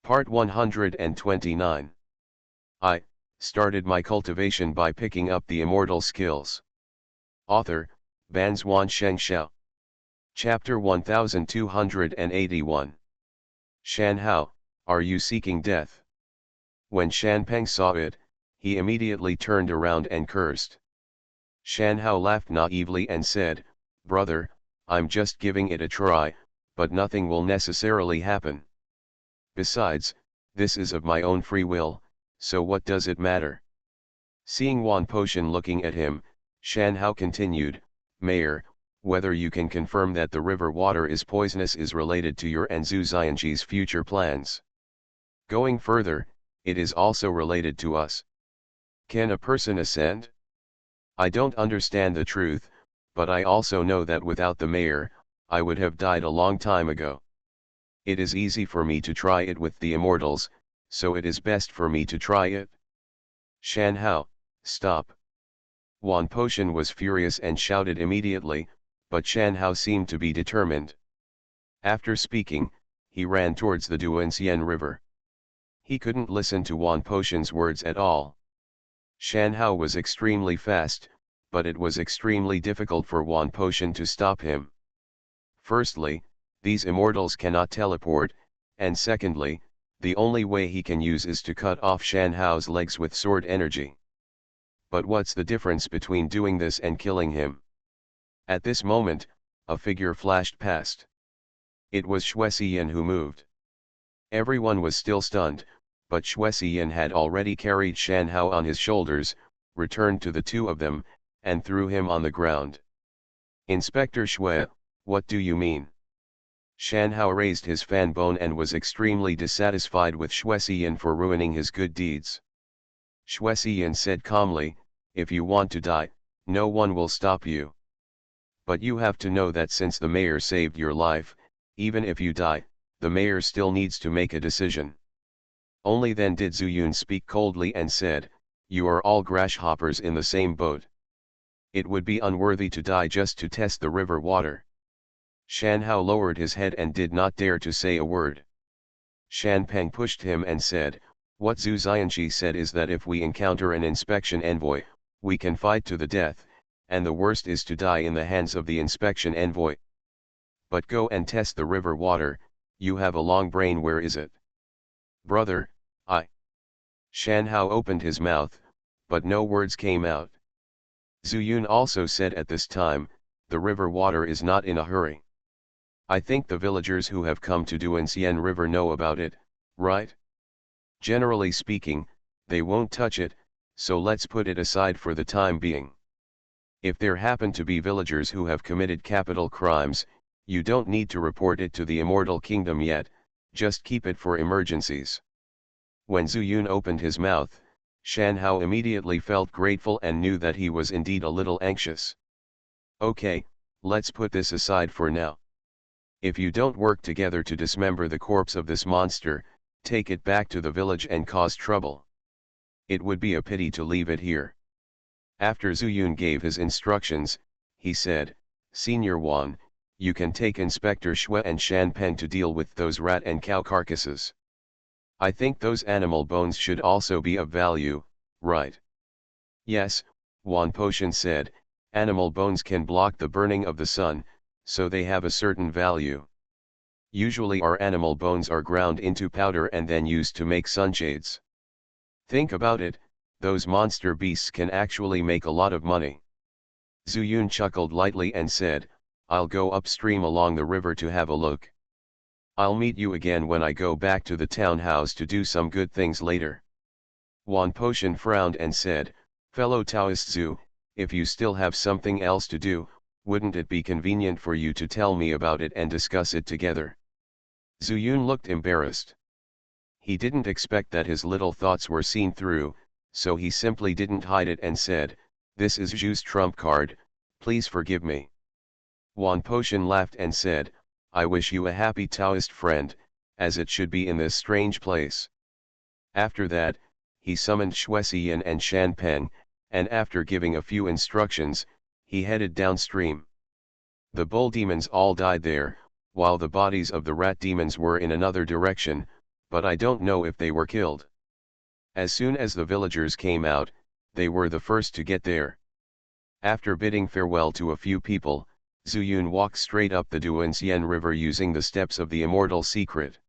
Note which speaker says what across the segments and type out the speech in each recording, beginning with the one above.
Speaker 1: Part 129. I started my cultivation by picking up the immortal skills. Author, Banzuan Xianxia. Chapter 1281. Shan Hao, are you seeking death? When Shan Peng saw it, he immediately turned around and cursed. Shan Hao laughed naively and said, "Brother, I'm just giving it a try, but nothing will necessarily happen. Besides, this is of my own free will, so what does it matter?" Seeing Wan Potion looking at him, Shan Hao continued, "Mayor, whether you can confirm that the river water is poisonous is related to your and Zhu Xianji's future plans. Going further, it is also related to us. Can a person ascend? I don't understand the truth, but I also know that without the mayor, I would have died a long time ago. It is easy for me to try it with the Immortals, so it is best for me to try it." Shan Hao, stop. Wan Potion was furious and shouted immediately, but Shan Hao seemed to be determined. After speaking, he ran towards the Duanxian River. He couldn't listen to Wan Potion's words at all. Shan Hao was extremely fast, but it was extremely difficult for Wan Potion to stop him. Firstly, these immortals cannot teleport, and secondly, the only way he can use is to cut off Shan Hao's legs with sword energy. But what's the difference between doing this and killing him? At this moment, a figure flashed past. It was Xuexian who moved. Everyone was still stunned, but Xuexian had already carried Shan Hao on his shoulders, returned to the two of them, and threw him on the ground. "Inspector Xue, what do you mean?" Shan Hao raised his fan bone and was extremely dissatisfied with Xuexian for ruining his good deeds. Xuexian said calmly, "If you want to die, no one will stop you. But you have to know that since the mayor saved your life, even if you die, the mayor still needs to make a decision." Only then did Zuyun speak coldly and said, "You are all grasshoppers in the same boat. It would be unworthy to die just to test the river water." Shan Hao lowered his head and did not dare to say a word. Shan Peng pushed him and said, "What Zhu Xianji said is that if we encounter an inspection envoy, we can fight to the death, and the worst is to die in the hands of the inspection envoy. But go and test the river water, you have a long brain, where is it?" "Brother, I..." Shan Hao opened his mouth, but no words came out. Zuyun also said at this time, "The river water is not in a hurry. I think the villagers who have come to Duanxian River know about it, right? Generally speaking, they won't touch it, so let's put it aside for the time being. If there happen to be villagers who have committed capital crimes, you don't need to report it to the Immortal Kingdom yet, just keep it for emergencies." When Zuyun opened his mouth, Shan Hao immediately felt grateful and knew that he was indeed a little anxious. "Okay, let's put this aside for now. If you don't work together to dismember the corpse of this monster, take it back to the village and cause trouble. It would be a pity to leave it here." After Zuyun gave his instructions, he said, "Senior Wan, you can take Inspector Xue and Shan Peng to deal with those rat and cow carcasses. I think those animal bones should also be of value, right?" "Yes," Wan Potion said, "animal bones can block the burning of the sun, so they have a certain value. Usually our animal bones are ground into powder and then used to make sunshades. Think about it, those monster beasts can actually make a lot of money." Zuyun chuckled lightly and said, "I'll go upstream along the river to have a look. I'll meet you again when I go back to the townhouse to do some good things later." Wan Potion frowned and said, "Fellow Taoist Zhu, if you still have something else to do, wouldn't it be convenient for you to tell me about it and discuss it together?" Zuyun looked embarrassed. He didn't expect that his little thoughts were seen through, so he simply didn't hide it and said, "This is Zhu's trump card, please forgive me." Wan Potion laughed and said, "I wish you a happy Taoist friend, as it should be in this strange place." After that, he summoned Xuexian and Shan Peng, and after giving a few instructions, he headed downstream. The bull demons all died there, while the bodies of the rat demons were in another direction, but I don't know if they were killed. As soon as the villagers came out, they were the first to get there. After bidding farewell to a few people, Zuyun walked straight up the Duanxian River using the steps of the Immortal secret.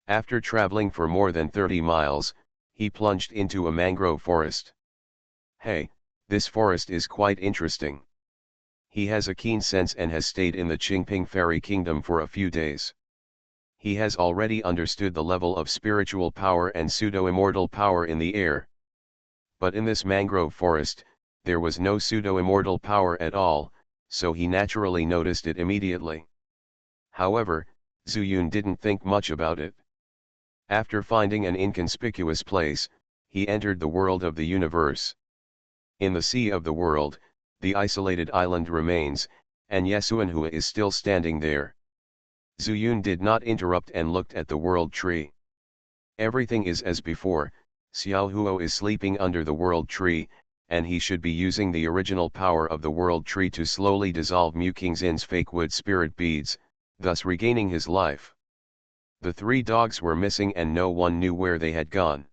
Speaker 1: After traveling for more than 30 miles, he plunged into a mangrove forest. Hey, this forest is quite interesting. He has a keen sense and has stayed in the Qingping Fairy Kingdom for a few days. He has already understood the level of spiritual power and pseudo-immortal power in the air. But in this mangrove forest, there was no pseudo-immortal power at all, so he naturally noticed it immediately. However, Zuyun didn't think much about it. After finding an inconspicuous place, he entered the world of the universe. In the sea of the world, the isolated island remains, and Yesuanhua is still standing there. Zuyun did not interrupt and looked at the world tree. Everything is as before. Xiaohuo is sleeping under the world tree, and he should be using the original power of the world tree to slowly dissolve Mu Kingxin's fake wood spirit beads, thus regaining his life. The 3 dogs were missing and no one knew where they had gone.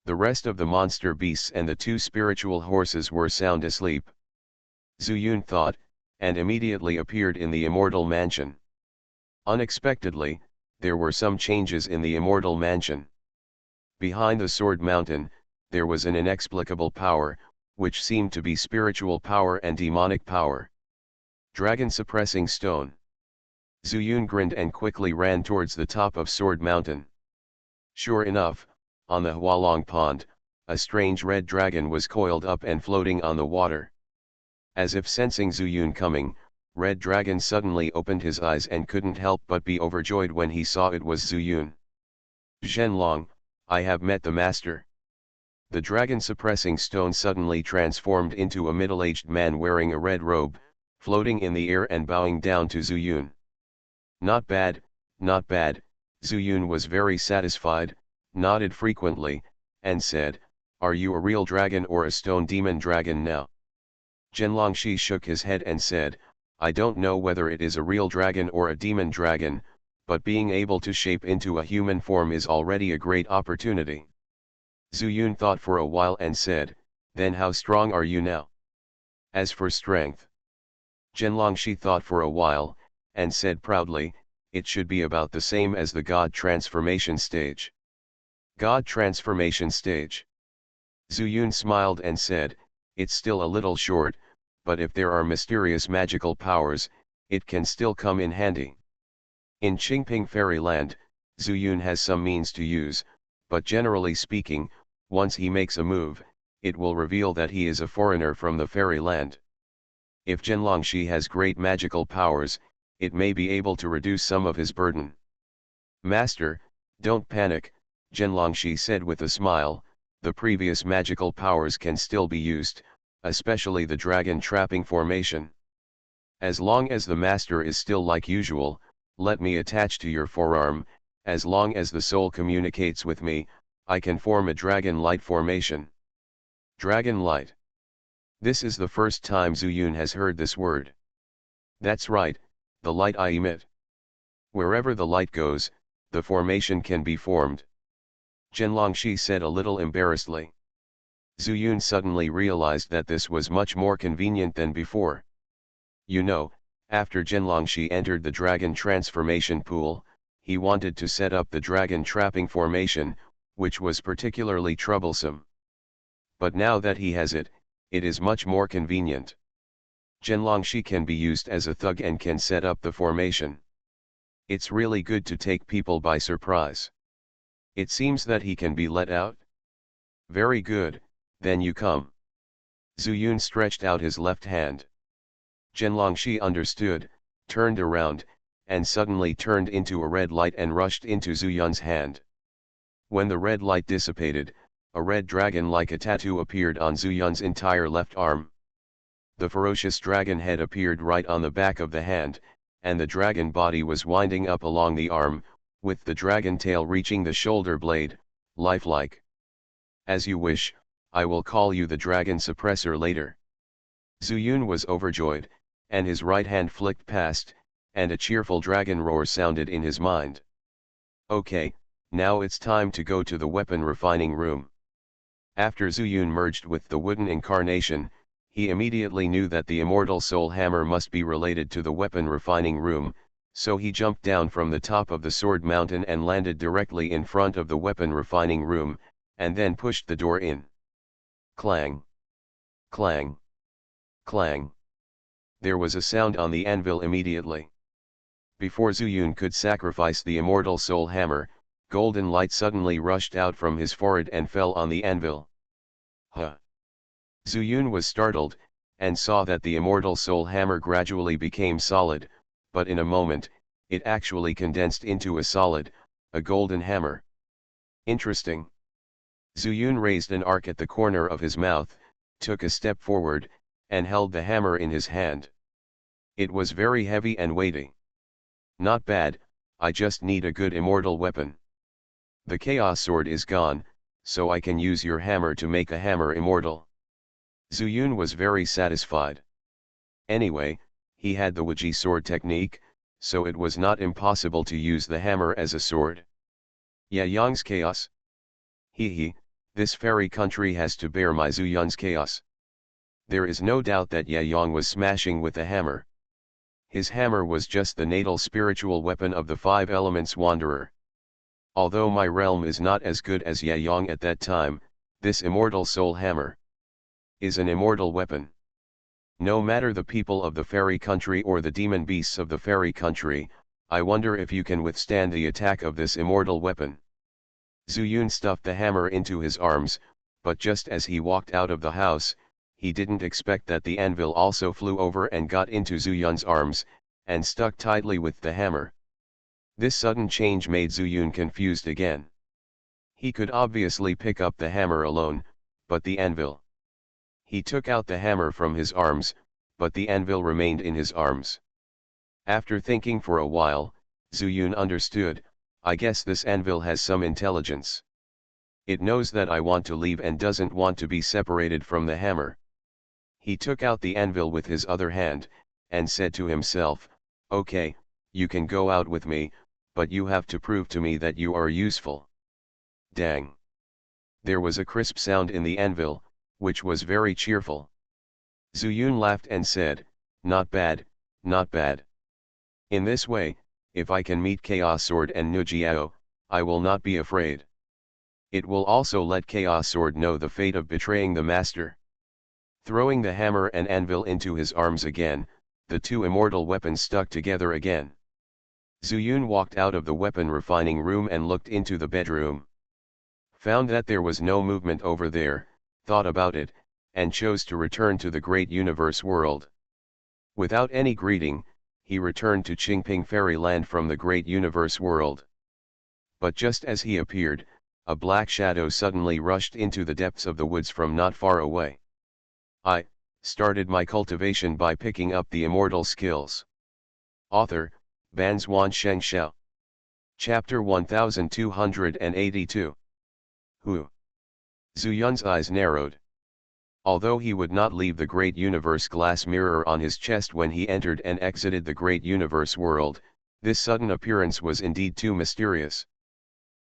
Speaker 1: The rest of the monster beasts and the 2 spiritual horses were sound asleep. Zuyun thought, and immediately appeared in the Immortal Mansion. Unexpectedly, there were some changes in the Immortal Mansion. Behind the Sword Mountain, there was an inexplicable power, which seemed to be spiritual power and demonic power. Dragon Suppressing Stone. Zuyun grinned and quickly ran towards the top of Sword Mountain. Sure enough, on the Hualong Pond, a strange red dragon was coiled up and floating on the water. As if sensing Zuyun coming, Red Dragon suddenly opened his eyes and couldn't help but be overjoyed when he saw it was Zuyun. Zhenlong, I have met the master. The dragon suppressing stone suddenly transformed into a middle-aged man wearing a red robe, floating in the air and bowing down to Zuyun. Not bad, not bad. Zuyun was very satisfied, nodded frequently, and said, are you a real dragon or a stone demon dragon now? Zhenlongshi shook his head and said, I don't know whether it is a real dragon or a demon dragon, but being able to shape into a human form is already a great opportunity. Zuyun thought for a while and said, then how strong are you now? As for strength. Zhenlongshi thought for a while, and said proudly, it should be about the same as the God transformation stage. God transformation stage. Zuyun smiled and said, it's still a little short, but if there are mysterious magical powers, it can still come in handy. In Qingping Fairyland, Zuyun has some means to use, but generally speaking, once he makes a move, it will reveal that he is a foreigner from the fairyland. If Zhenlongshi has great magical powers, it may be able to reduce some of his burden. Master, don't panic, Zhenlongshi said with a smile, the previous magical powers can still be used, especially the dragon trapping formation. As long as the master is still like usual, let me attach to your forearm, as long as the soul communicates with me, I can form a dragon light formation. Dragon light. This is the first time Zuyun has heard this word. That's right, the light I emit. Wherever the light goes, the formation can be formed. Zhenlongshi said a little embarrassedly. Zuyun suddenly realized that this was much more convenient than before. You know, after Zhenlongshi entered the dragon transformation pool, he wanted to set up the dragon trapping formation, which was particularly troublesome. But now that he has it, it is much more convenient. Zhenlongshi can be used as a thug and can set up the formation. It's really good to take people by surprise. It seems that he can be let out. Very good, then you come. Zuyun stretched out his left hand. Zhenlongshi understood, turned around, and suddenly turned into a red light and rushed into Zuyun's hand. When the red light dissipated, a red dragon like a tattoo appeared on Zuyun's entire left arm. The ferocious dragon head appeared right on the back of the hand, and the dragon body was winding up along the arm, with the dragon tail reaching the shoulder blade, lifelike. As you wish, I will call you the dragon suppressor later. Zuyun was overjoyed, and his right hand flicked past, and a cheerful dragon roar sounded in his mind. Okay, Now it's time to go to the weapon refining room. After Zuyun merged with the wooden incarnation, he immediately knew that the immortal soul hammer must be related to the weapon refining room, so he jumped down from the top of the sword mountain and landed directly in front of the weapon refining room, and then pushed the door in. Clang! Clang! Clang! There was a sound on the anvil immediately. Before Zuyun could sacrifice the immortal soul hammer, golden light suddenly rushed out from his forehead and fell on the anvil. Huh! Zuyun was startled, and saw that the immortal soul hammer gradually became solid, but in a moment, it actually condensed into a golden hammer. Interesting. Zuyun raised an arc at the corner of his mouth, took a step forward, and held the hammer in his hand. It was very heavy and weighty. Not bad, I just need a good immortal weapon. The Chaos Sword is gone, so I can use your hammer to make a hammer immortal. Zuyun was very satisfied. Anyway, he had the Wuji sword technique, so it was not impossible to use the hammer as a sword. Yayang's chaos. He, this fairy country has to bear my Zuyun's chaos. There is no doubt that Yayang was smashing with the hammer. His hammer was just the natal spiritual weapon of the five elements wanderer. Although my realm is not as good as Yayang at that time, this immortal soul hammer is an immortal weapon. No matter the people of the fairy country or the demon beasts of the fairy country, I wonder if you can withstand the attack of this immortal weapon. Zuyun stuffed the hammer into his arms, but just as he walked out of the house, he didn't expect that the anvil also flew over and got into Zuyun's arms, and stuck tightly with the hammer. This sudden change made Zuyun confused again. He could obviously pick up the hammer alone, but the anvil. He took out the hammer from his arms, but the anvil remained in his arms. After thinking for a while, Zuyun understood, I guess this anvil has some intelligence. It knows that I want to leave and doesn't want to be separated from the hammer. He took out the anvil with his other hand, and said to himself, okay, you can go out with me, but you have to prove to me that you are useful. Dang! There was a crisp sound in the anvil, which was very cheerful. Zuyun laughed and said, not bad, not bad. In this way, if I can meet Chaos Sword and Nujiao, I will not be afraid. It will also let Chaos Sword know the fate of betraying the master. Throwing the hammer and anvil into his arms again, the two immortal weapons stuck together again. Zuyun walked out of the weapon refining room and looked into the bedroom. Found that there was no movement over there, thought about it, and chose to return to the great universe world. Without any greeting, he returned to Qingping Fairyland from the great universe world. But just as he appeared, a black shadow suddenly rushed into the depths of the woods from not far away. I started my cultivation by picking up the immortal skills. Author, Banzuan Xianxia. Chapter 1282. Who? Zuyun's eyes narrowed. Although he would not leave the great universe glass mirror on his chest when he entered and exited the great universe world, this sudden appearance was indeed too mysterious.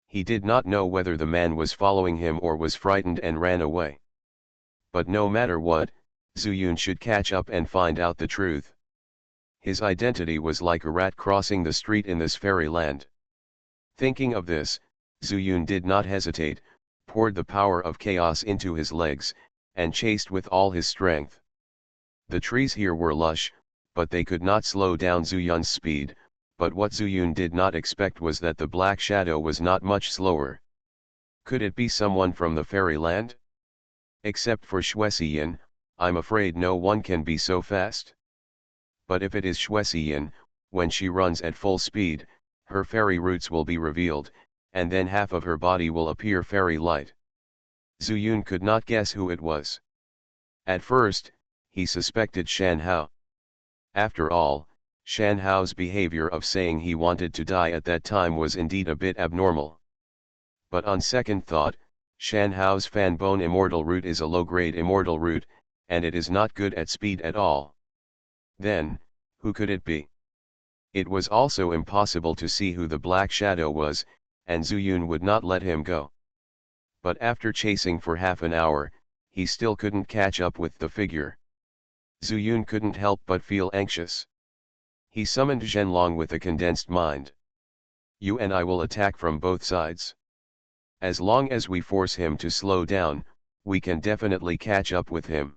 Speaker 1: He did not know whether the man was following him or was frightened and ran away. But no matter what, Zuyun should catch up and find out the truth. His identity was like a rat crossing the street in this fairyland. Thinking of this, Zuyun did not hesitate, poured the power of chaos into his legs, and chased with all his strength. The trees here were lush, but they could not slow down Zuyun's speed, but what Zuyun did not expect was that the black shadow was not much slower. Could it be someone from the fairyland? Except for Xuesiyan, I'm afraid no one can be so fast. But if it is Xuesiyan, when she runs at full speed, her fairy roots will be revealed, and then half of her body will appear fairy light. Zuyun could not guess who it was. At first, he suspected Shan Hao. After all, Shan Hao's behavior of saying he wanted to die at that time was indeed a bit abnormal. But on second thought, Shan Hao's fan bone immortal root is a low-grade immortal root, and it is not good at speed at all. Then, who could it be? It was also impossible to see who the black shadow was, and Zuyun would not let him go. But after chasing for half an hour, he still couldn't catch up with the figure. Zuyun couldn't help but feel anxious. He summoned Zhenlong with a condensed mind. You and I will attack from both sides. As long as we force him to slow down, we can definitely catch up with him.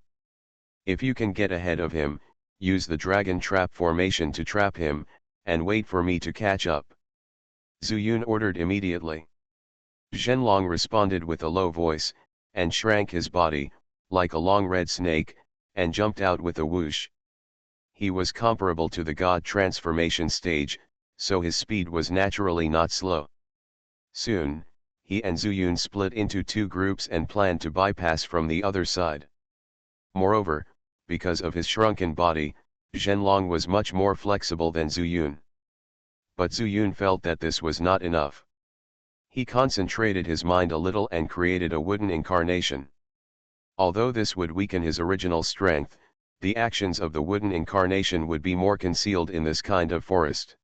Speaker 1: If you can get ahead of him, use the dragon trap formation to trap him, and wait for me to catch up. Zuyun ordered immediately. Zhenlong responded with a low voice, and shrank his body, like a long red snake, and jumped out with a whoosh. He was comparable to the god transformation stage, so his speed was naturally not slow. Soon, he and Zuyun split into two groups and planned to bypass from the other side. Moreover, because of his shrunken body, Zhenlong was much more flexible than Zuyun. But Zuyun felt that this was not enough. He concentrated his mind a little and created a wooden incarnation. Although this would weaken his original strength, the actions of the wooden incarnation would be more concealed in this kind of forest.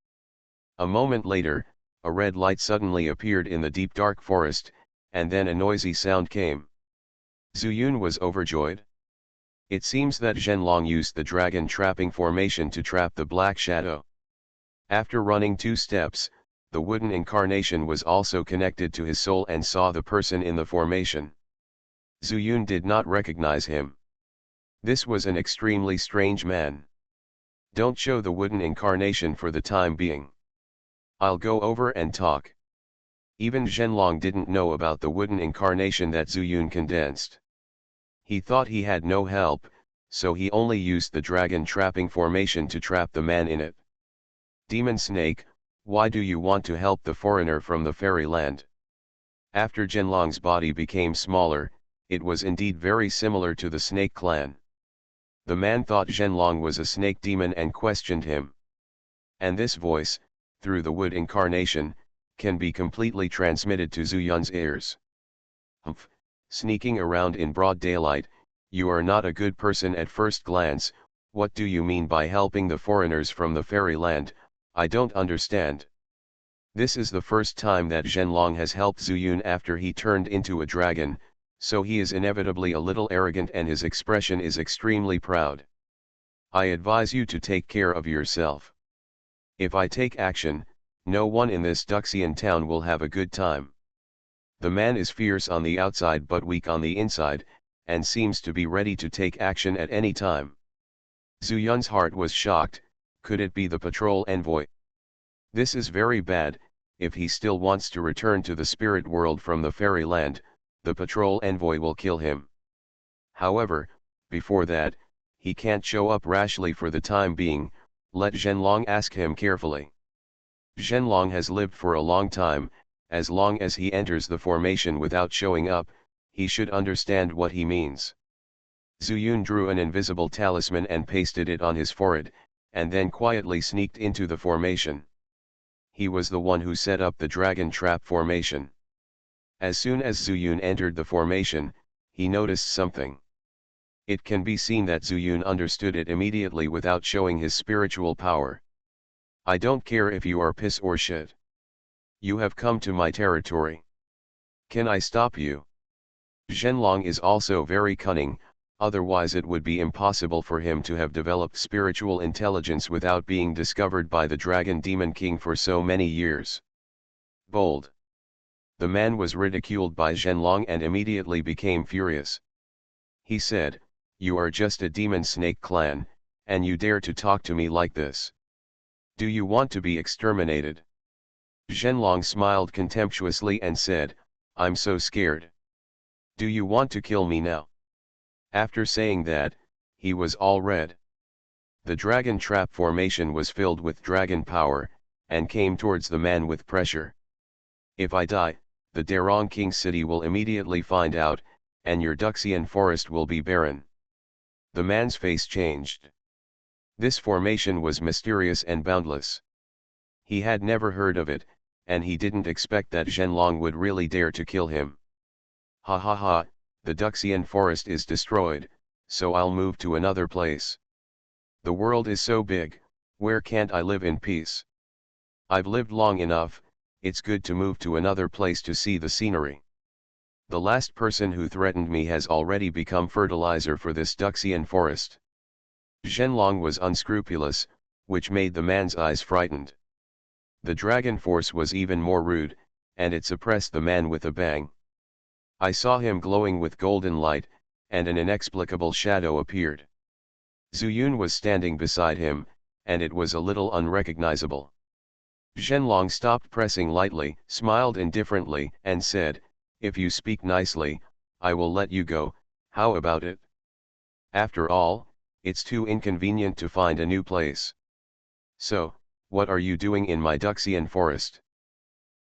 Speaker 1: A moment later, a red light suddenly appeared in the deep dark forest, and then a noisy sound came. Zuyun was overjoyed. It seems that Zhenlong used the dragon trapping formation to trap the black shadow. After running 2 steps, the wooden incarnation was also connected to his soul and saw the person in the formation. Zuyun did not recognize him. This was an extremely strange man. Don't show the wooden incarnation for the time being. I'll go over and talk. Even Zhenlong didn't know about the wooden incarnation that Zuyun condensed. He thought he had no help, so he only used the dragon trapping formation to trap the man in it. Demon Snake, why do you want to help the foreigner from the fairyland? After Zhenlong's body became smaller, it was indeed very similar to the snake clan. The man thought Zhenlong was a snake demon and questioned him. And this voice, through the wood incarnation, can be completely transmitted to Zuyun's ears. Humph, sneaking around in broad daylight, you are not a good person at first glance. What do you mean by helping the foreigners from the fairyland? I don't understand. This is the first time that Zhenlong has helped Zuyun after he turned into a dragon, so he is inevitably a little arrogant and his expression is extremely proud. I advise you to take care of yourself. If I take action, no one in this Duxian town will have a good time. The man is fierce on the outside but weak on the inside, and seems to be ready to take action at any time. Zuyun's heart was shocked. Could it be the patrol envoy? This is very bad. If he still wants to return to the spirit world from the fairyland, the patrol envoy will kill him. However, before that, he can't show up rashly for the time being. Let Zhenlong ask him carefully. Zhenlong has lived for a long time. As long as he enters the formation without showing up, he should understand what he means. Zuyun drew an invisible talisman and pasted it on his forehead, and then quietly sneaked into the formation. He was the one who set up the dragon trap formation. As soon as Zuyun entered the formation, he noticed something. It can be seen that Zuyun understood it immediately without showing his spiritual power. I don't care if you are piss or shit. You have come to my territory. Can I stop you? Zhenlong is also very cunning, otherwise it would be impossible for him to have developed spiritual intelligence without being discovered by the Dragon Demon King for so many years. Bold. The man was ridiculed by Zhenlong and immediately became furious. He said, "You are just a demon snake clan, and you dare to talk to me like this. Do you want to be exterminated?" Zhenlong smiled contemptuously and said, "I'm so scared. Do you want to kill me now?" After saying that, he was all red. The dragon trap formation was filled with dragon power, and came towards the man with pressure. "If I die, the Darong King city will immediately find out, and your Duxian forest will be barren." The man's face changed. This formation was mysterious and boundless. He had never heard of it, and he didn't expect that Zhenlong would really dare to kill him. "Ha ha ha, the Duxian forest is destroyed, so I'll move to another place. The world is so big, where can't I live in peace? I've lived long enough, it's good to move to another place to see the scenery. The last person who threatened me has already become fertilizer for this Duxian forest. Zhenlong was unscrupulous, which made the man's eyes frightened. The dragon force was even more rude, and it suppressed the man with a bang. I saw him glowing with golden light, and an inexplicable shadow appeared. Zuyun was standing beside him, and it was a little unrecognizable. Zhenlong stopped pressing lightly, smiled indifferently, and said, "If you speak nicely, I will let you go, how about it? After all, it's too inconvenient to find a new place. So, what are you doing in my Duxian forest?"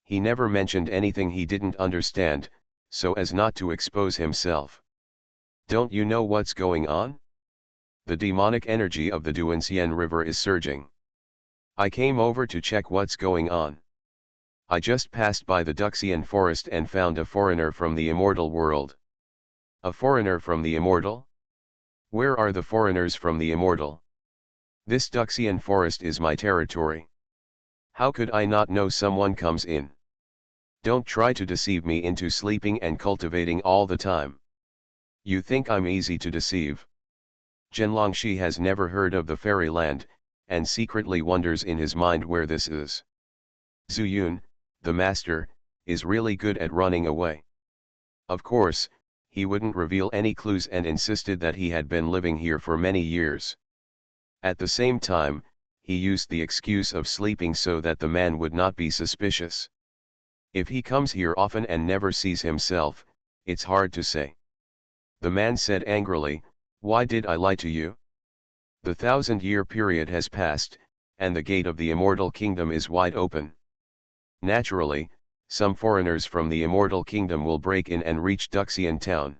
Speaker 1: He never mentioned anything he didn't understand, so as not to expose himself. "Don't you know what's going on? The demonic energy of the Duanxian River is surging. I came over to check what's going on. I just passed by the Duxian forest and found a foreigner from the immortal world." "A foreigner from the immortal? Where are the foreigners from the immortal? This Duxian forest is my territory. How could I not know someone comes in? Don't try to deceive me into sleeping and cultivating all the time. You think I'm easy to deceive." Zhenlongshi has never heard of the fairyland, and secretly wonders in his mind where this is. Zuyun, the master, is really good at running away. Of course, he wouldn't reveal any clues and insisted that he had been living here for many years. At the same time, he used the excuse of sleeping so that the man would not be suspicious. If he comes here often and never sees himself, it's hard to say. The man said angrily, "Why did I lie to you? The 1,000-year period has passed, and the gate of the immortal kingdom is wide open. Naturally, some foreigners from the immortal kingdom will break in and reach Duxian town.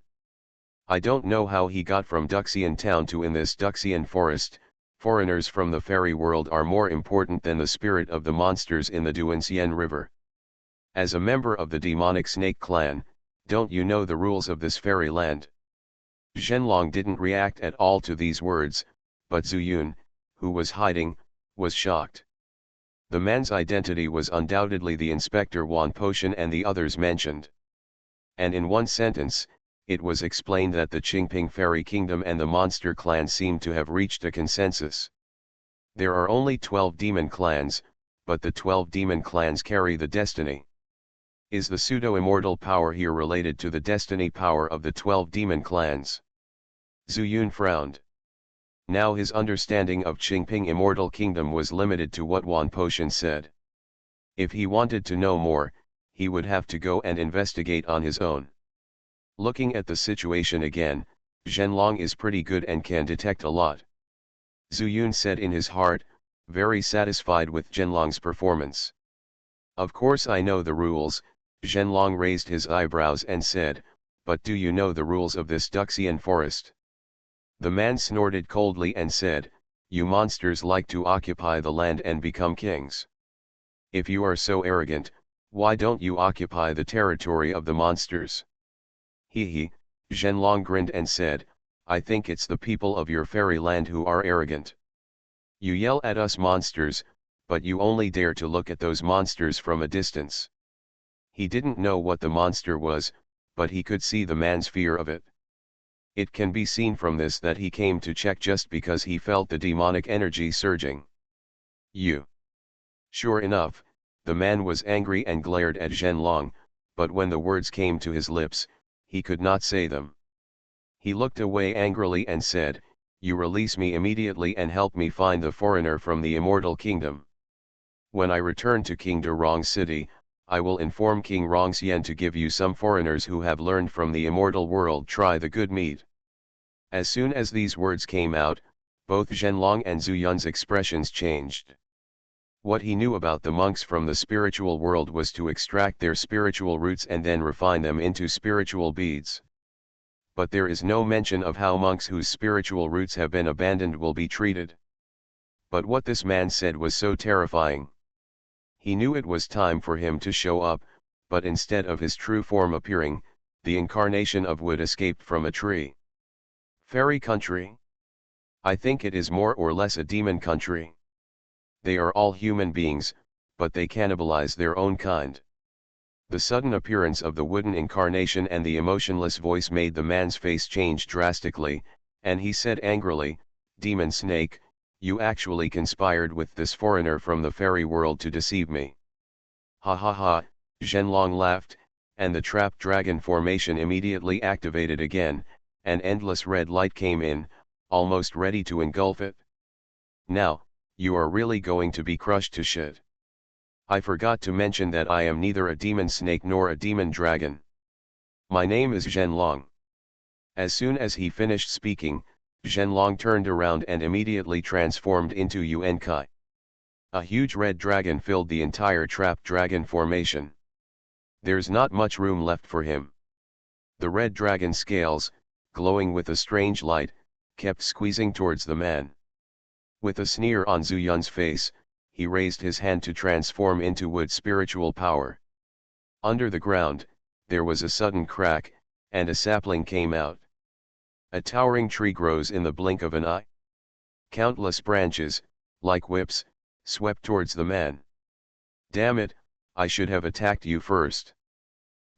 Speaker 1: I don't know how he got from Duxian town to in this Duxian forest. Foreigners from the fairy world are more important than the spirit of the monsters in the Duanxian River. As a member of the demonic snake clan, don't you know the rules of this fairy land?" Zhenlong didn't react at all to these words, but Zuyun, who was hiding, was shocked. The man's identity was undoubtedly the Inspector Wan Potion and the others mentioned. And in one sentence, it was explained that the Qingping Fairy Kingdom and the Monster Clan seemed to have reached a consensus. There are only 12 demon clans, but the 12 demon clans carry the destiny. Is the pseudo-immortal power here related to the destiny power of the 12 demon clans? Zuyun frowned. Now his understanding of Qingping Immortal Kingdom was limited to what Wan Potion said. If he wanted to know more, he would have to go and investigate on his own. Looking at the situation again, Zhenlong is pretty good and can detect a lot. Zuyun said in his heart, very satisfied with Zhenlong's performance. "Of course I know the rules." Zhenlong raised his eyebrows and said, "But do you know the rules of this Duxian forest?" The man snorted coldly and said, "You monsters like to occupy the land and become kings. If you are so arrogant, why don't you occupy the territory of the monsters?" He, Zhenlong grinned and said, "I think it's the people of your fairy land who are arrogant. You yell at us monsters, but you only dare to look at those monsters from a distance." He didn't know what the monster was, but he could see the man's fear of it. It can be seen from this that he came to check just because he felt the demonic energy surging. "You." Sure enough, the man was angry and glared at Zhenlong, but when the words came to his lips, he could not say them. He looked away angrily and said, "You release me immediately and help me find the foreigner from the immortal kingdom. When I return to King Durong City, I will inform King Rongxian to give you some foreigners who have learned from the immortal world try the good meat." As soon as these words came out, both Zhenlong and Zuyun's expressions changed. What he knew about the monks from the spiritual world was to extract their spiritual roots and then refine them into spiritual beads. But there is no mention of how monks whose spiritual roots have been abandoned will be treated. But what this man said was so terrifying. He knew it was time for him to show up, but instead of his true form appearing, the incarnation of wood escaped from a tree. Fairy country? I think it is more or less a demon country. They are all human beings, but they cannibalize their own kind. The sudden appearance of the wooden incarnation and the emotionless voice made the man's face change drastically, and he said angrily, "Demon Snake, you actually conspired with this foreigner from the fairy world to deceive me." Ha ha ha, Zhenlong laughed, and the trap dragon formation immediately activated again, and endless red light came in, almost ready to engulf it. "Now, you are really going to be crushed to shit. I forgot to mention that I am neither a demon snake nor a demon dragon. My name is Zhenlong." As soon as he finished speaking, Zhenlong turned around and immediately transformed into Yuankai. A huge red dragon filled the entire trap dragon formation. There's not much room left for him. The red dragon scales, glowing with a strange light, kept squeezing towards the man. With a sneer on Zuyun's face, he raised his hand to transform into wood spiritual power. Under the ground, there was a sudden crack, and a sapling came out. A towering tree grows in the blink of an eye. Countless branches, like whips, swept towards the man. "Damn it, I should have attacked you first."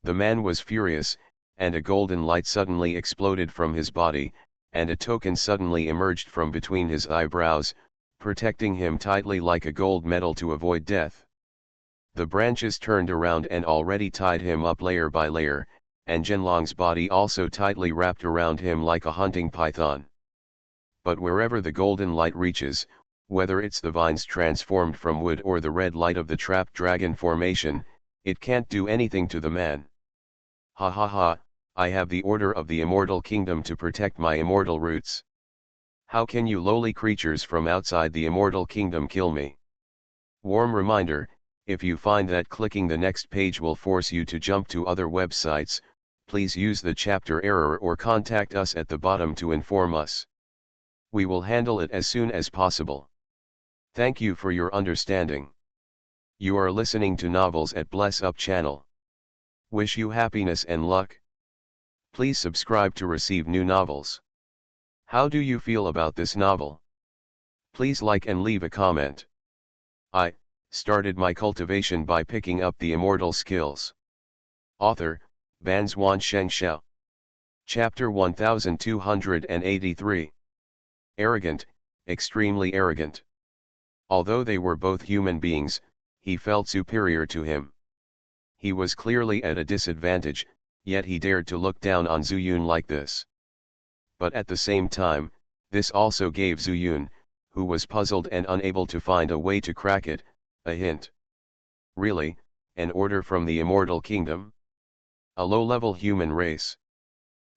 Speaker 1: The man was furious, and a golden light suddenly exploded from his body, and a token suddenly emerged from between his eyebrows, protecting him tightly like a gold medal to avoid death. The branches turned around and already tied him up layer by layer, and Zhenlong's body also tightly wrapped around him like a hunting python. But wherever the golden light reaches, whether it's the vines transformed from wood or the red light of the trap dragon formation, it can't do anything to the man. Ha ha ha, I have the order of the immortal kingdom to protect my immortal roots. How can you lowly creatures from outside the immortal kingdom kill me? Warm reminder, if you find that clicking the next page will force you to jump to other websites, please use the chapter error or contact us at the bottom to inform us. We will handle it as soon as possible. Thank you for your understanding. You are listening to Novels at Bless Up channel. Wish you happiness and luck. Please subscribe to receive new novels. How do you feel about this novel? Please like and leave a comment. I started my cultivation by picking up the immortal skills. Author, Banzuan Xianxia. Chapter 1283. Arrogant, extremely arrogant. Although they were both human beings, he felt superior to him. He was clearly at a disadvantage, yet he dared to look down on Zuyun like this. But at the same time, this also gave Zuyun, who was puzzled and unable to find a way to crack it, a hint. Really, an order from the immortal kingdom? A low-level human race.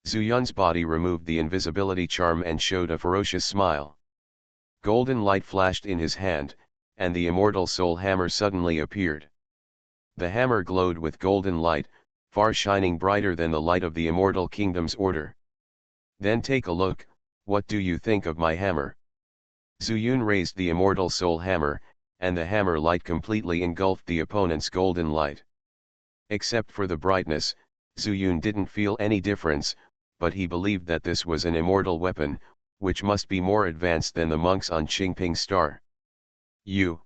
Speaker 1: Zuyun's body removed the invisibility charm and showed a ferocious smile. Golden light flashed in his hand, and the immortal soul hammer suddenly appeared. The hammer glowed with golden light, far shining brighter than the light of the immortal kingdom's order. "Then take a look, what do you think of my hammer?" Zuyun raised the immortal soul hammer, and the hammer light completely engulfed the opponent's golden light. Except for the brightness, Zuyun didn't feel any difference, but he believed that this was an immortal weapon, which must be more advanced than the monks on Qingping Star. You.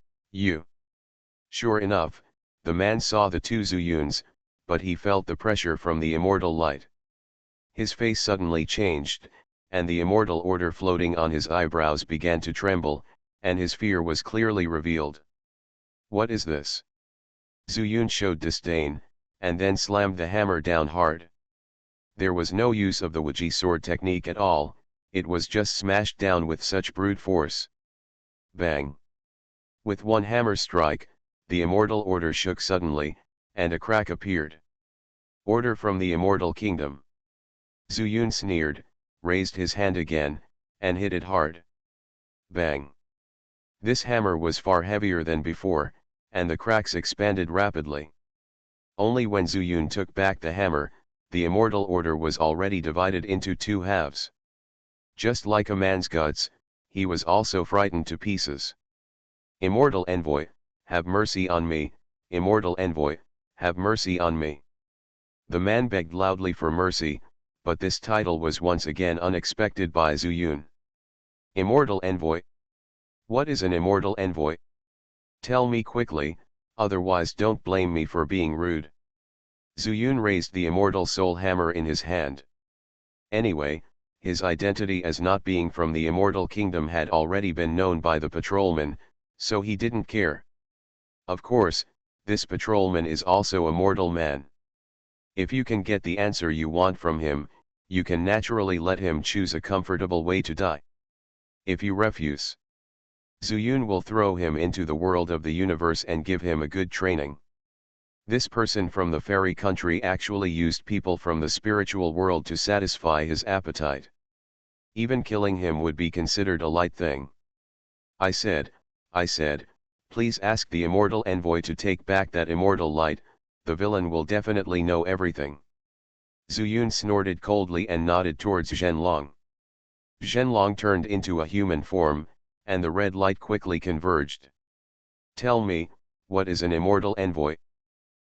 Speaker 1: Sure enough, the man saw the two Zuyuns, but he felt the pressure from the immortal light. His face suddenly changed, and the immortal order floating on his eyebrows began to tremble, and his fear was clearly revealed. "What is this?" Zuyun showed disdain, and then slammed the hammer down hard. There was no use of the Wuji sword technique at all, it was just smashed down with such brute force. Bang! With one hammer strike, the immortal order shook suddenly, and a crack appeared. "Order from the immortal kingdom." Zuyun sneered, raised his hand again, and hit it hard. Bang! This hammer was far heavier than before, and the cracks expanded rapidly. Only when Zuyun took back the hammer, the immortal order was already divided into two halves. Just like a man's guts, he was also frightened to pieces. "Immortal envoy, have mercy on me, immortal envoy, have mercy on me." The man begged loudly for mercy, but this title was once again unexpected by Zuyun. "Immortal envoy? What is an immortal envoy? Tell me quickly, Otherwise don't blame me for being rude. Zuyun raised the immortal soul hammer in his hand. Anyway, his identity as not being from the immortal kingdom had already been known by the patrolman, so he didn't care. Of course, this patrolman is also a mortal man. If you can get the answer you want from him, you can naturally let him choose a comfortable way to die. If you refuse, Zuyun will throw him into the world of the universe and give him a good training. This person from the fairy country actually used people from the spiritual world to satisfy his appetite. Even killing him would be considered a light thing. I said, please ask the immortal envoy to take back that immortal light, the villain will definitely know everything. Zuyun snorted coldly and nodded towards Zhenlong. Zhenlong turned into a human form, and the red light quickly converged. Tell me, what is an immortal envoy?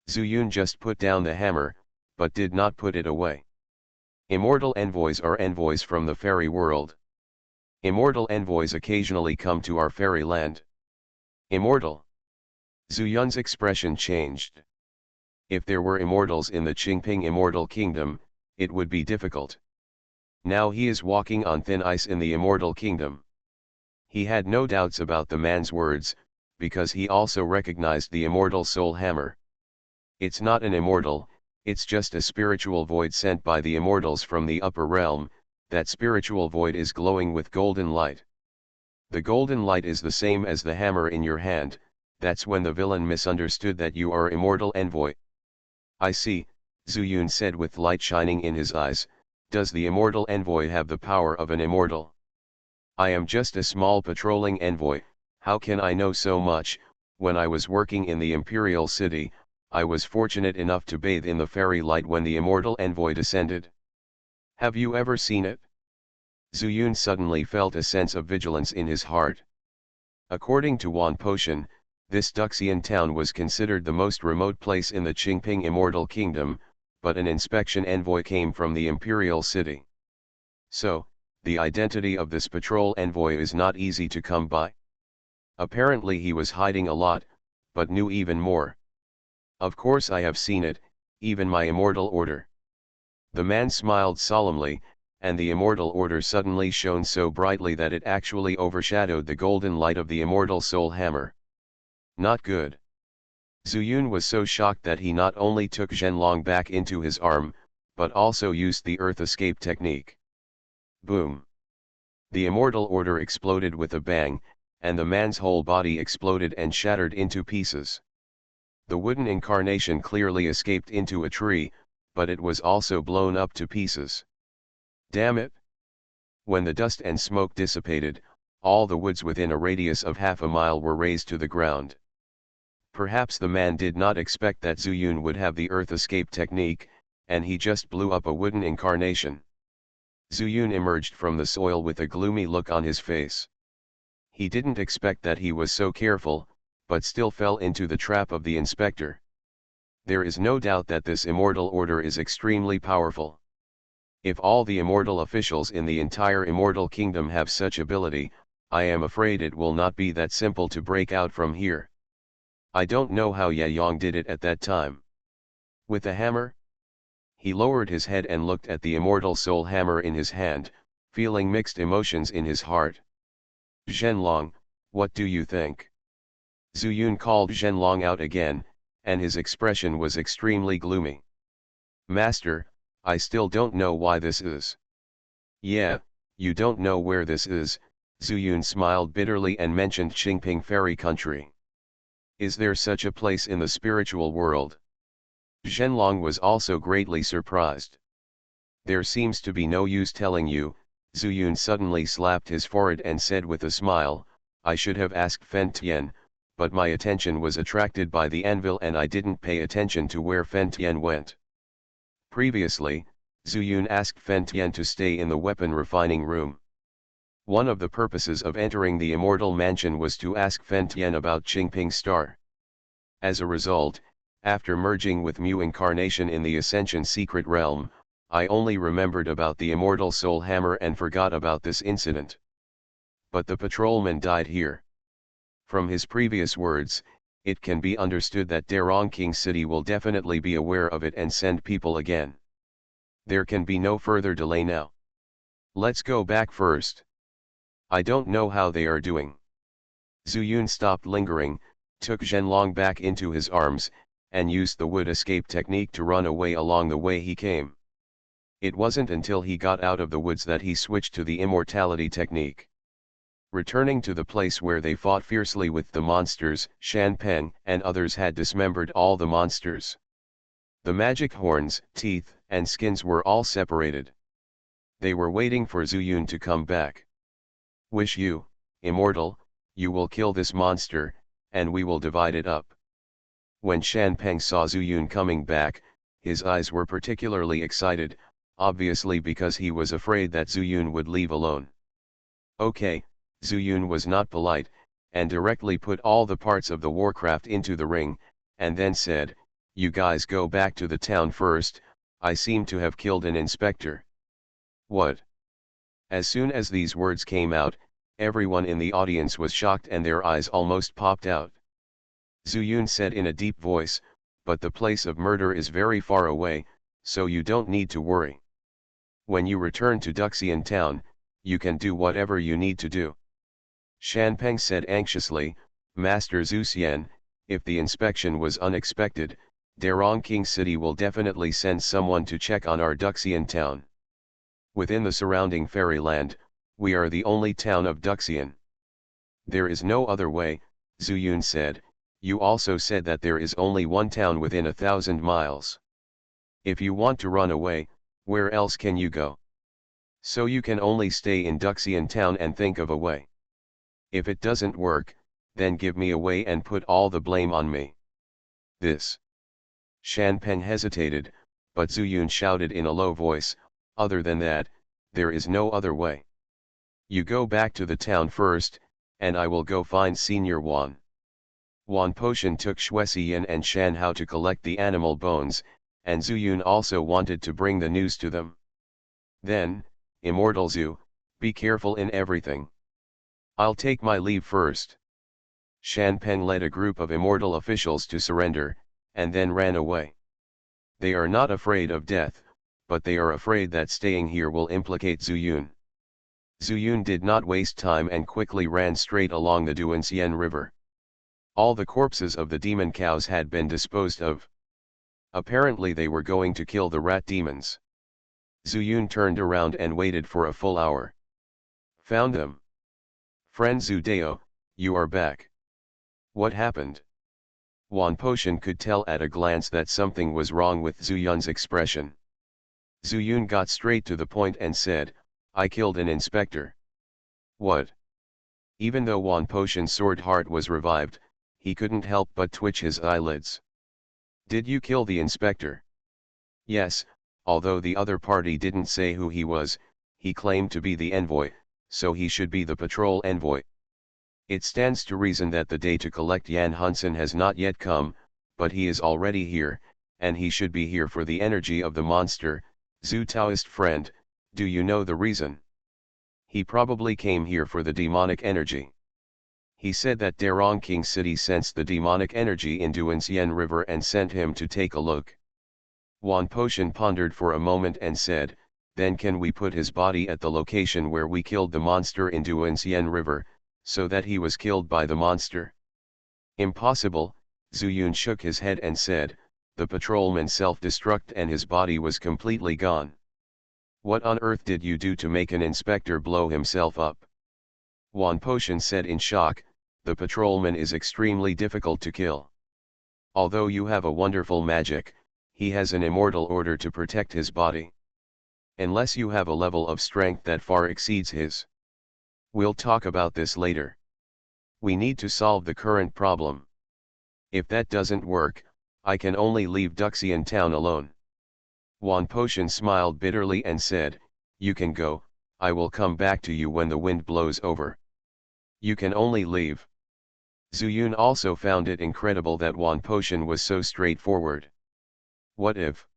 Speaker 1: Zuyun just put down the hammer, but did not put it away. Immortal envoys are envoys from the fairy world. Immortal envoys occasionally come to our fairy land. Immortal. Zuyun's expression changed. If there were immortals in the Qingping immortal kingdom, it would be difficult. Now he is walking on thin ice in the immortal kingdom. He had no doubts about the man's words, because he also recognized the immortal soul hammer. It's not an immortal, it's just a spiritual void sent by the immortals from the upper realm. That spiritual void is glowing with golden light. The golden light is the same as the hammer in your hand. That's when the villain misunderstood that you are immortal envoy. I see, Zuyun said with light shining in his eyes. Does the immortal envoy have the power of an immortal? I am just a small patrolling envoy, how can I know so much? When I was working in the imperial city, I was fortunate enough to bathe in the fairy light when the immortal envoy descended. Have you ever seen it? Zuyun suddenly felt a sense of vigilance in his heart. According to Wan Potion, this Duxian town was considered the most remote place in the Qingping immortal kingdom, but an inspection envoy came from the imperial city. So, the identity of this patrol envoy is not easy to come by. Apparently he was hiding a lot, but knew even more. Of course I have seen it, even my immortal order. The man smiled solemnly, and the immortal order suddenly shone so brightly that it actually overshadowed the golden light of the immortal soul hammer. Not good. Zuyun was so shocked that he not only took Zhenlong back into his arm, but also used the earth escape technique. Boom. The immortal order exploded with a bang, and the man's whole body exploded and shattered into pieces. The wooden incarnation clearly escaped into a tree, but it was also blown up to pieces. Damn it! When the dust and smoke dissipated, all the woods within a radius of half a mile were razed to the ground. Perhaps the man did not expect that Zuyun would have the earth escape technique, and he just blew up a wooden incarnation. Zuyun emerged from the soil with a gloomy look on his face. He didn't expect that he was so careful, but still fell into the trap of the inspector. There is no doubt that this immortal order is extremely powerful. If all the immortal officials in the entire immortal kingdom have such ability, I am afraid it will not be that simple to break out from here. I don't know how Ye Yong did it at that time. With a hammer? He lowered his head and looked at the immortal soul hammer in his hand, feeling mixed emotions in his heart. Zhenlong, what do you think? Zuyun called Zhenlong out again, and his expression was extremely gloomy. Master, I still don't know why this is. Yeah, you don't know where this is, Zuyun smiled bitterly and mentioned Qingping fairy country. Is there such a place in the spiritual world? Zhenlong was also greatly surprised. There seems to be no use telling you, Zuyun suddenly slapped his forehead and said with a smile, I should have asked Fen Tian, but my attention was attracted by the anvil and I didn't pay attention to where Fen Tian went. Previously, Zuyun asked Fen Tian to stay in the weapon refining room. One of the purposes of entering the immortal mansion was to ask Fen Tian about Qingping Star. As a result, after merging with Mu Incarnation in the Ascension Secret Realm, I only remembered about the immortal soul hammer and forgot about this incident. But the patrolman died here. From his previous words, it can be understood that Darong King City will definitely be aware of it and send people again. There can be no further delay now. Let's go back first. I don't know how they are doing. Zhu Yun stopped lingering, took Zhenlong back into his arms, and used the wood escape technique to run away along the way he came. It wasn't until he got out of the woods that he switched to the immortality technique. Returning to the place where they fought fiercely with the monsters, Shan Peng and others had dismembered all the monsters. The magic horns, teeth, and skins were all separated. They were waiting for Zhu Yun to come back. Wish you, immortal, you will kill this monster, and we will divide it up. When Shan Peng saw Zhu Yun coming back, his eyes were particularly excited, obviously because he was afraid that Zhu Yun would leave alone. Okay, Zhu Yun was not polite, and directly put all the parts of the warcraft into the ring, and then said, "You guys go back to the town first, I seem to have killed an inspector." What? As soon as these words came out, everyone in the audience was shocked and their eyes almost popped out. Zhu Yun said in a deep voice, "But the place of murder is very far away, so you don't need to worry. When you return to Duxian town, you can do whatever you need to do." Shan Peng said anxiously, "Master Zhu Xian, if the inspection was unexpected, Darong King City will definitely send someone to check on our Duxian town. Within the surrounding fairyland, we are the only town of Duxian." "There is no other way," Zhu Yun said. "You also said that there is only one town within 1,000 miles. If you want to run away, where else can you go? So you can only stay in Duxian town and think of a way. If it doesn't work, then give me a way and put all the blame on me." This. Shan Peng hesitated, but Zhu Yun shouted in a low voice, "Other than that, there is no other way. You go back to the town first, and I will go find Senior Wan." Wan Potion took Xuesiyan and Shan Hao to collect the animal bones, and Zhu Yun also wanted to bring the news to them. Then, "Immortal Zhu, be careful in everything. I'll take my leave first." Shan Peng led a group of immortal officials to surrender, and then ran away. They are not afraid of death, but they are afraid that staying here will implicate Zhu Yun. Zhu Yun did not waste time and quickly ran straight along the Duanxian River. All the corpses of the demon cows had been disposed of. Apparently they were going to kill the rat demons. Zhu Yun turned around and waited for a full hour. "Found them. Friend Zhu Dao, you are back. What happened?" Wan Potion could tell at a glance that something was wrong with Zhu Yun's expression. Zhu Yun got straight to the point and said, "I killed an inspector." "What?" Even though Wan Potion's sword heart was revived, he couldn't help but twitch his eyelids. "Did you kill the inspector?" "Yes, although the other party didn't say who he was, he claimed to be the envoy, so he should be the patrol envoy. It stands to reason that the day to collect Yan Hunsen has not yet come, but he is already here, and he should be here for the energy of the monster. Zhu Taoist friend, do you know the reason? He probably came here for the demonic energy. He said that Darong King City sensed the demonic energy in Duanxian River and sent him to take a look." Wan Potion pondered for a moment and said, "Then can we put his body at the location where we killed the monster in Duanxian River, so that he was killed by the monster?" "Impossible," Zhu Yun shook his head and said, "the patrolman self-destruct and his body was completely gone. What on earth did you do to make an inspector blow himself up?" Wan Potion said in shock, "The patrolman is extremely difficult to kill. Although you have a wonderful magic, he has an immortal order to protect his body. Unless you have a level of strength that far exceeds his. We'll talk about this later. We need to solve the current problem. If that doesn't work, I can only leave Duxian town alone." Wan Potion smiled bitterly and said, "You can go, I will come back to you when the wind blows over. You can only leave." Zhu Yun also found it incredible that Wan Potion was so straightforward. "What if?"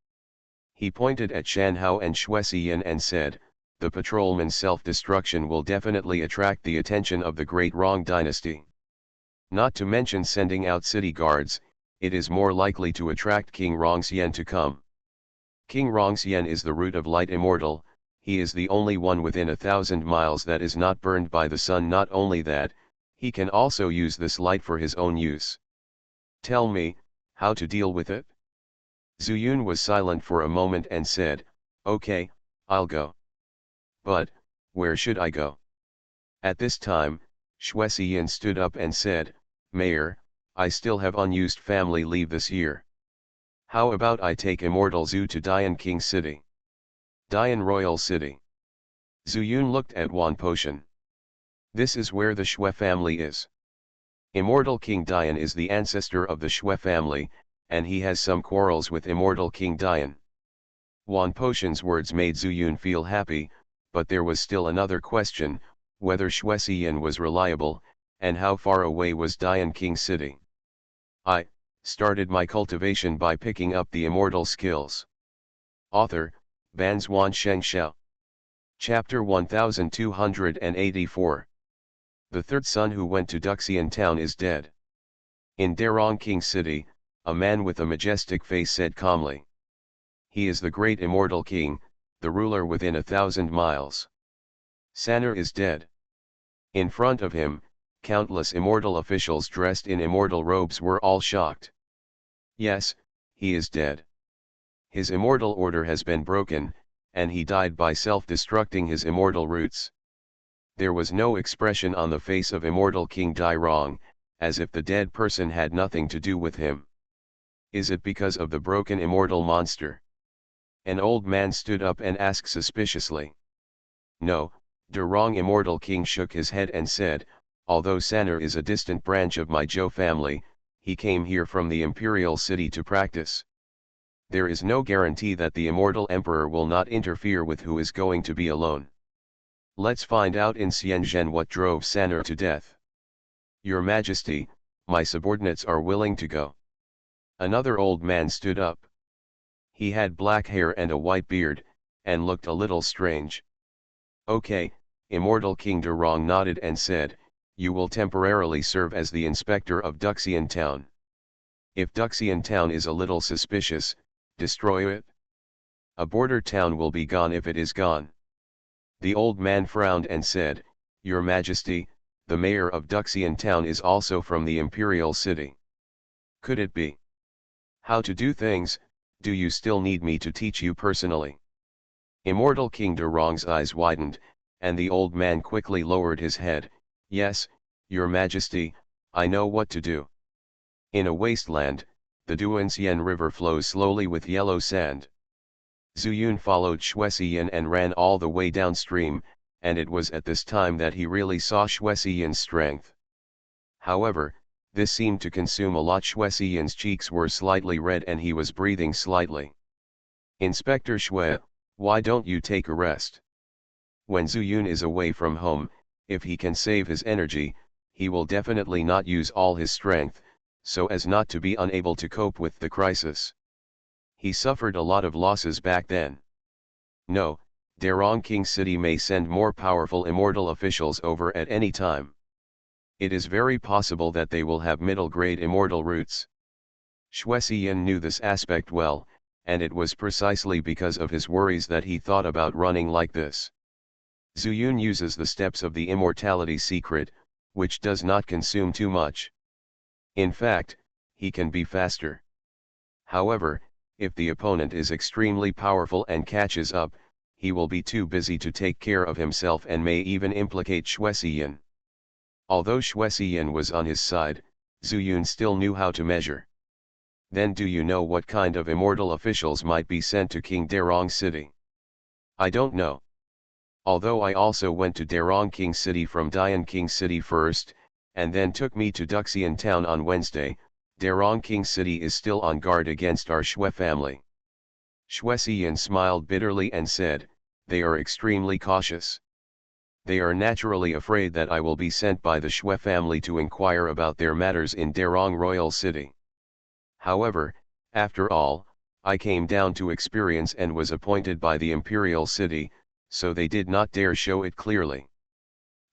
Speaker 1: He pointed at Shan Hao and Xuesiyan and said, "The patrolman's self-destruction will definitely attract the attention of the Great Rong Dynasty. Not to mention sending out city guards, it is more likely to attract King Rongxian to come. King Rongxian is the root of light immortal, he is the only one within 1,000 miles that is not burned by the sun. Not only that, he can also use this light for his own use. Tell me, how to deal with it? Zuyun was silent for a moment and said, okay, I'll go. But, where should I go? At this time, Xuexian stood up and said, Mayor, I still have unused family leave this year. How about I take Immortal Zhu to Dian King City? Dian Royal City. Zuyun looked at Wan Potion. This is where the Xue family is. Immortal King Dian is the ancestor of the Xue family, and he has some quarrels with Immortal King Dian. Wan Potion's words made Zuyun feel happy, but there was still another question, whether Xuexian was reliable, and how far away was Dian King City. I started my cultivation by picking up the immortal skills. Author, Banzuan Xianxia. Chapter 1284. The third son who went to Duxian town is dead. In Darong King City, a man with a majestic face said calmly. He is the great immortal king, the ruler within 1,000 miles. Sanner is dead. In front of him, countless immortal officials dressed in immortal robes were all shocked. Yes, he is dead. His immortal order has been broken, and he died by self-destructing his immortal roots. There was no expression on the face of immortal King Dairong, as if the dead person had nothing to do with him. Is it because of the broken immortal monster? An old man stood up and asked suspiciously. No, Dairong immortal king shook his head and said, although Sanner is a distant branch of my Zhou family, he came here from the imperial city to practice. There is no guarantee that the immortal emperor will not interfere with who is going to be alone. Let's find out in Xianzhen what drove Sanner to death. Your Majesty, my subordinates are willing to go. Another old man stood up. He had black hair and a white beard, and looked a little strange. Okay, Immortal King Dairong nodded and said, you will temporarily serve as the inspector of Duxian town. If Duxian town is a little suspicious, destroy it. A border town will be gone if it is gone. The old man frowned and said, Your Majesty, the mayor of Duxian town is also from the imperial city. Could it be? How to do things, do you still need me to teach you personally? Immortal King Dairong's eyes widened, and the old man quickly lowered his head. Yes, Your Majesty, I know what to do. In a wasteland, the Duanxian River flows slowly with yellow sand. Zuyun followed Xuexian and ran all the way downstream, and it was at this time that he really saw Xuexian's strength. However, this seemed to consume a lot. Xuexian's cheeks were slightly red and he was breathing slightly. Inspector Xue, why don't you take a rest? When Zuyun is away from home, if he can save his energy, he will definitely not use all his strength, so as not to be unable to cope with the crisis. He suffered a lot of losses back then. No, Darong King City may send more powerful immortal officials over at any time. It is very possible that they will have middle-grade immortal roots. Xuexian knew this aspect well, and it was precisely because of his worries that he thought about running like this. Zuyun uses the steps of the immortality secret, which does not consume too much. In fact, he can be faster. However, if the opponent is extremely powerful and catches up, he will be too busy to take care of himself and may even implicate Xuexian. Although Xuexian was on his side, Zuyun still knew how to measure. Then do you know what kind of immortal officials might be sent to King Darong City? I don't know. Although I also went to Darong King City from Dian King City first, and then took me to Duxian town on Wednesday, Darong King City is still on guard against our Xue family. Xuexian smiled bitterly and said, they are extremely cautious. They are naturally afraid that I will be sent by the Xue family to inquire about their matters in Darong Royal City. However, after all, I came down to experience and was appointed by the imperial city, so they did not dare show it clearly.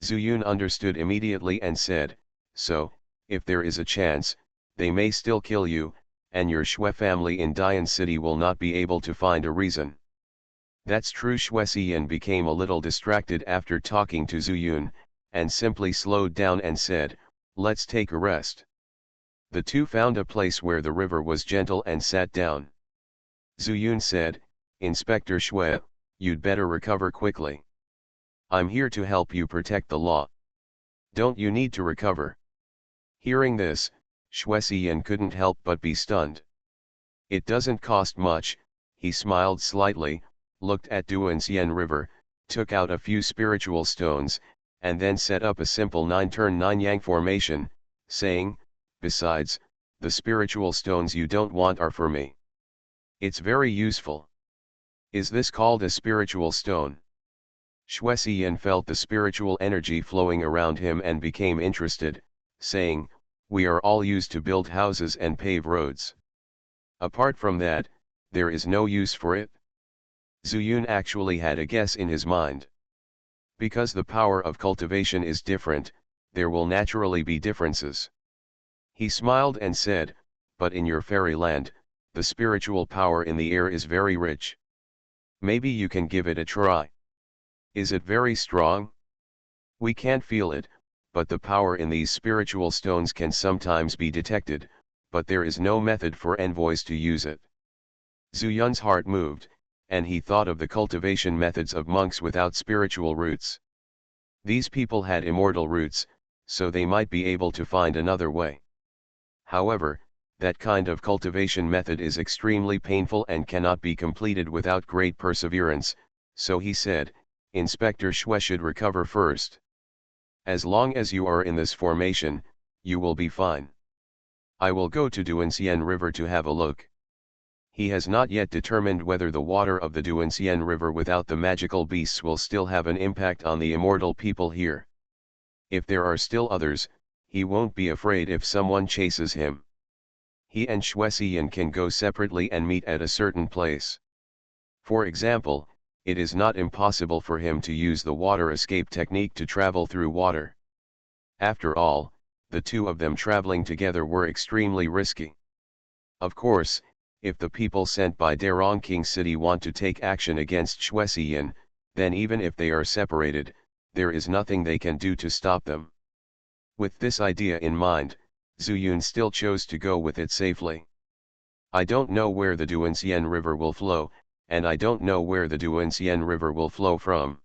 Speaker 1: Zuyun understood immediately and said, so, if there is a chance, they may still kill you, and your Shui family in Dian City will not be able to find a reason. That's true. Xian became a little distracted after talking to Zuyun, and simply slowed down and said, "Let's take a rest." The two found a place where the river was gentle and sat down. Zuyun said, "Inspector Shui, you'd better recover quickly. I'm here to help you protect the law. Don't you need to recover?" Hearing this, Xian couldn't help but be stunned. "It doesn't cost much," he smiled slightly, looked at Duanxian River, took out a few spiritual stones, and then set up a simple 9-turn 9-yang formation, saying, "Besides, the spiritual stones you don't want are for me. It's very useful." "Is this called a spiritual stone?" Xian felt the spiritual energy flowing around him and became interested, saying, "We are all used to build houses and pave roads. Apart from that, there is no use for it?" Zuyun actually had a guess in his mind. Because the power of cultivation is different, there will naturally be differences. He smiled and said, "But in your fairyland, the spiritual power in the air is very rich. Maybe you can give it a try. Is it very strong?" "We can't feel it, but the power in these spiritual stones can sometimes be detected, but there is no method for envoys to use it." Zuyun's heart moved, and he thought of the cultivation methods of monks without spiritual roots. These people had immortal roots, so they might be able to find another way. However, that kind of cultivation method is extremely painful and cannot be completed without great perseverance, so he said, "Inspector Shui should recover first. As long as you are in this formation, you will be fine. I will go to Duanxian River to have a look." He has not yet determined whether the water of the Duanxian River without the magical beasts will still have an impact on the immortal people here. If there are still others, he won't be afraid if someone chases him. He and Xian can go separately and meet at a certain place. For example, it is not impossible for him to use the water escape technique to travel through water. After all, the two of them traveling together were extremely risky. Of course, if the people sent by Darongking City want to take action against Xian, then even if they are separated, there is nothing they can do to stop them. With this idea in mind, Zuyun still chose to go with it safely. "I don't know where the Duanxian River will flow, and I don't know where the Duanxian River will flow from."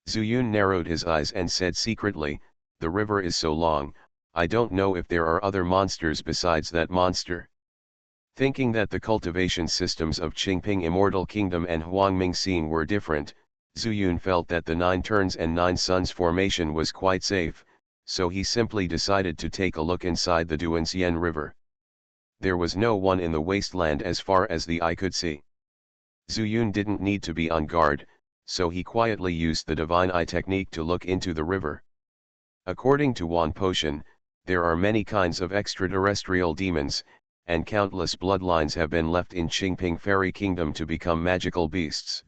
Speaker 1: Zuyun narrowed his eyes and said secretly, "The river is so long, I don't know if there are other monsters besides that monster." Thinking that the cultivation systems of Qingping Immortal Kingdom and Huangming Xing were different, Zuyun felt that the 9 turns and 9 suns formation was quite safe, so he simply decided to take a look inside the Duanxian River. There was no one in the wasteland as far as the eye could see. Zuyun didn't need to be on guard, so he quietly used the divine eye technique to look into the river. According to Wan Potion, there are many kinds of extraterrestrial demons, and countless bloodlines have been left in Qingping Fairy Kingdom to become magical beasts.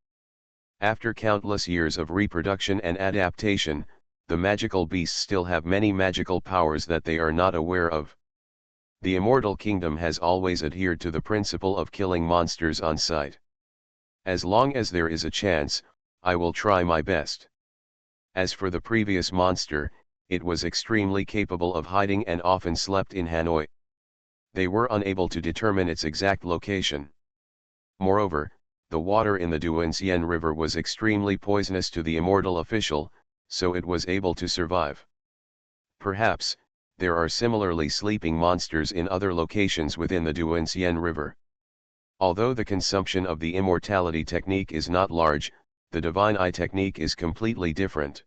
Speaker 1: After countless years of reproduction and adaptation, the magical beasts still have many magical powers that they are not aware of. The Immortal Kingdom has always adhered to the principle of killing monsters on sight. As long as there is a chance, I will try my best. As for the previous monster, it was extremely capable of hiding and often slept in Hanoi. They were unable to determine its exact location. Moreover, the water in the Duanxian River was extremely poisonous to the immortal official, so it was able to survive. Perhaps, there are similarly sleeping monsters in other locations within the Duanxian River. Although the consumption of the immortality technique is not large, the divine eye technique is completely different.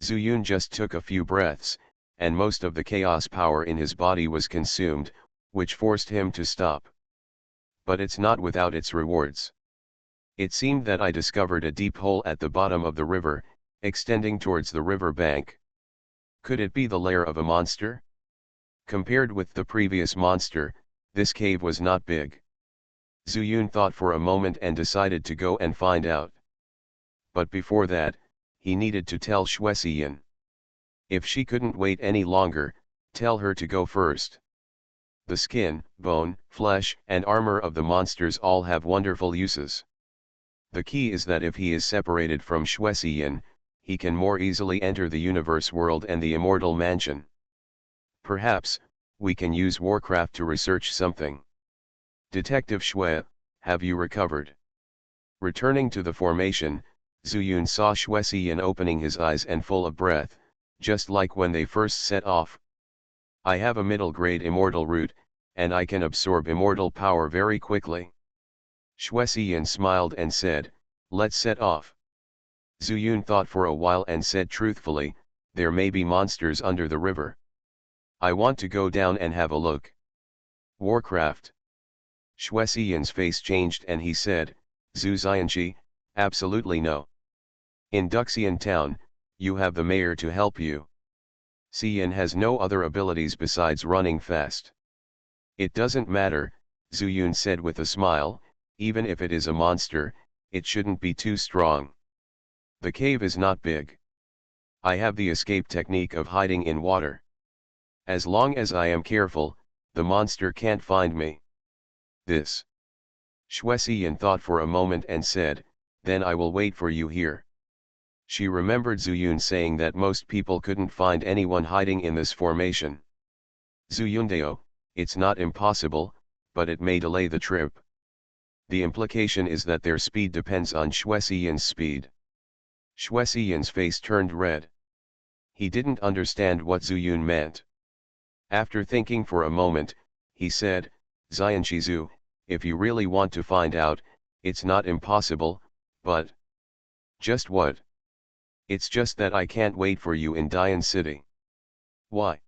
Speaker 1: Zuyun just took a few breaths, and most of the chaos power in his body was consumed, which forced him to stop. But it's not without its rewards. It seemed that I discovered a deep hole at the bottom of the river, extending towards the river bank. Could it be the lair of a monster? Compared with the previous monster, this cave was not big. Zuyun thought for a moment and decided to go and find out. But before that, he needed to tell Xian. If she couldn't wait any longer, Tell her to go first. The skin, bone, flesh, and armor of the monsters all have wonderful uses. The key is that if he is separated from Xianxia, he can more easily enter the universe world and the immortal mansion. Perhaps, we can use Warcraft to research something. Detective Xue, have you recovered? Returning to the formation, Zuyun saw Xianxia opening his eyes and full of breath, just like when they first set off. I have a middle-grade immortal root, and I can absorb immortal power very quickly. Xianxia smiled and said, let's set off. Zuyun thought for a while and said truthfully, there may be monsters under the river. I want to go down and have a look. Warcraft. Xianxia's face changed and he said, Zhu Xianxi, absolutely no. In Duxian town, you have the mayor to help you. Xian has no other abilities besides running fast. It doesn't matter, Zuyun said with a smile, even if it is a monster, it shouldn't be too strong. The cave is not big. I have the escape technique of hiding in water. As long as I am careful, the monster can't find me. This. Xianxia thought for a moment and said, then I will wait for you here. She remembered Zuyun saying that most people couldn't find anyone hiding in this formation. Zuyundeo, it's not impossible, but it may delay the trip. The implication is that their speed depends on Xianxia's speed. Xianxia's face turned red. He didn't understand what Zuyun meant. After thinking for a moment, he said, Xianxizu, if you really want to find out, it's not impossible, but... Just what? It's just that I can't wait for you in Dian City. Why?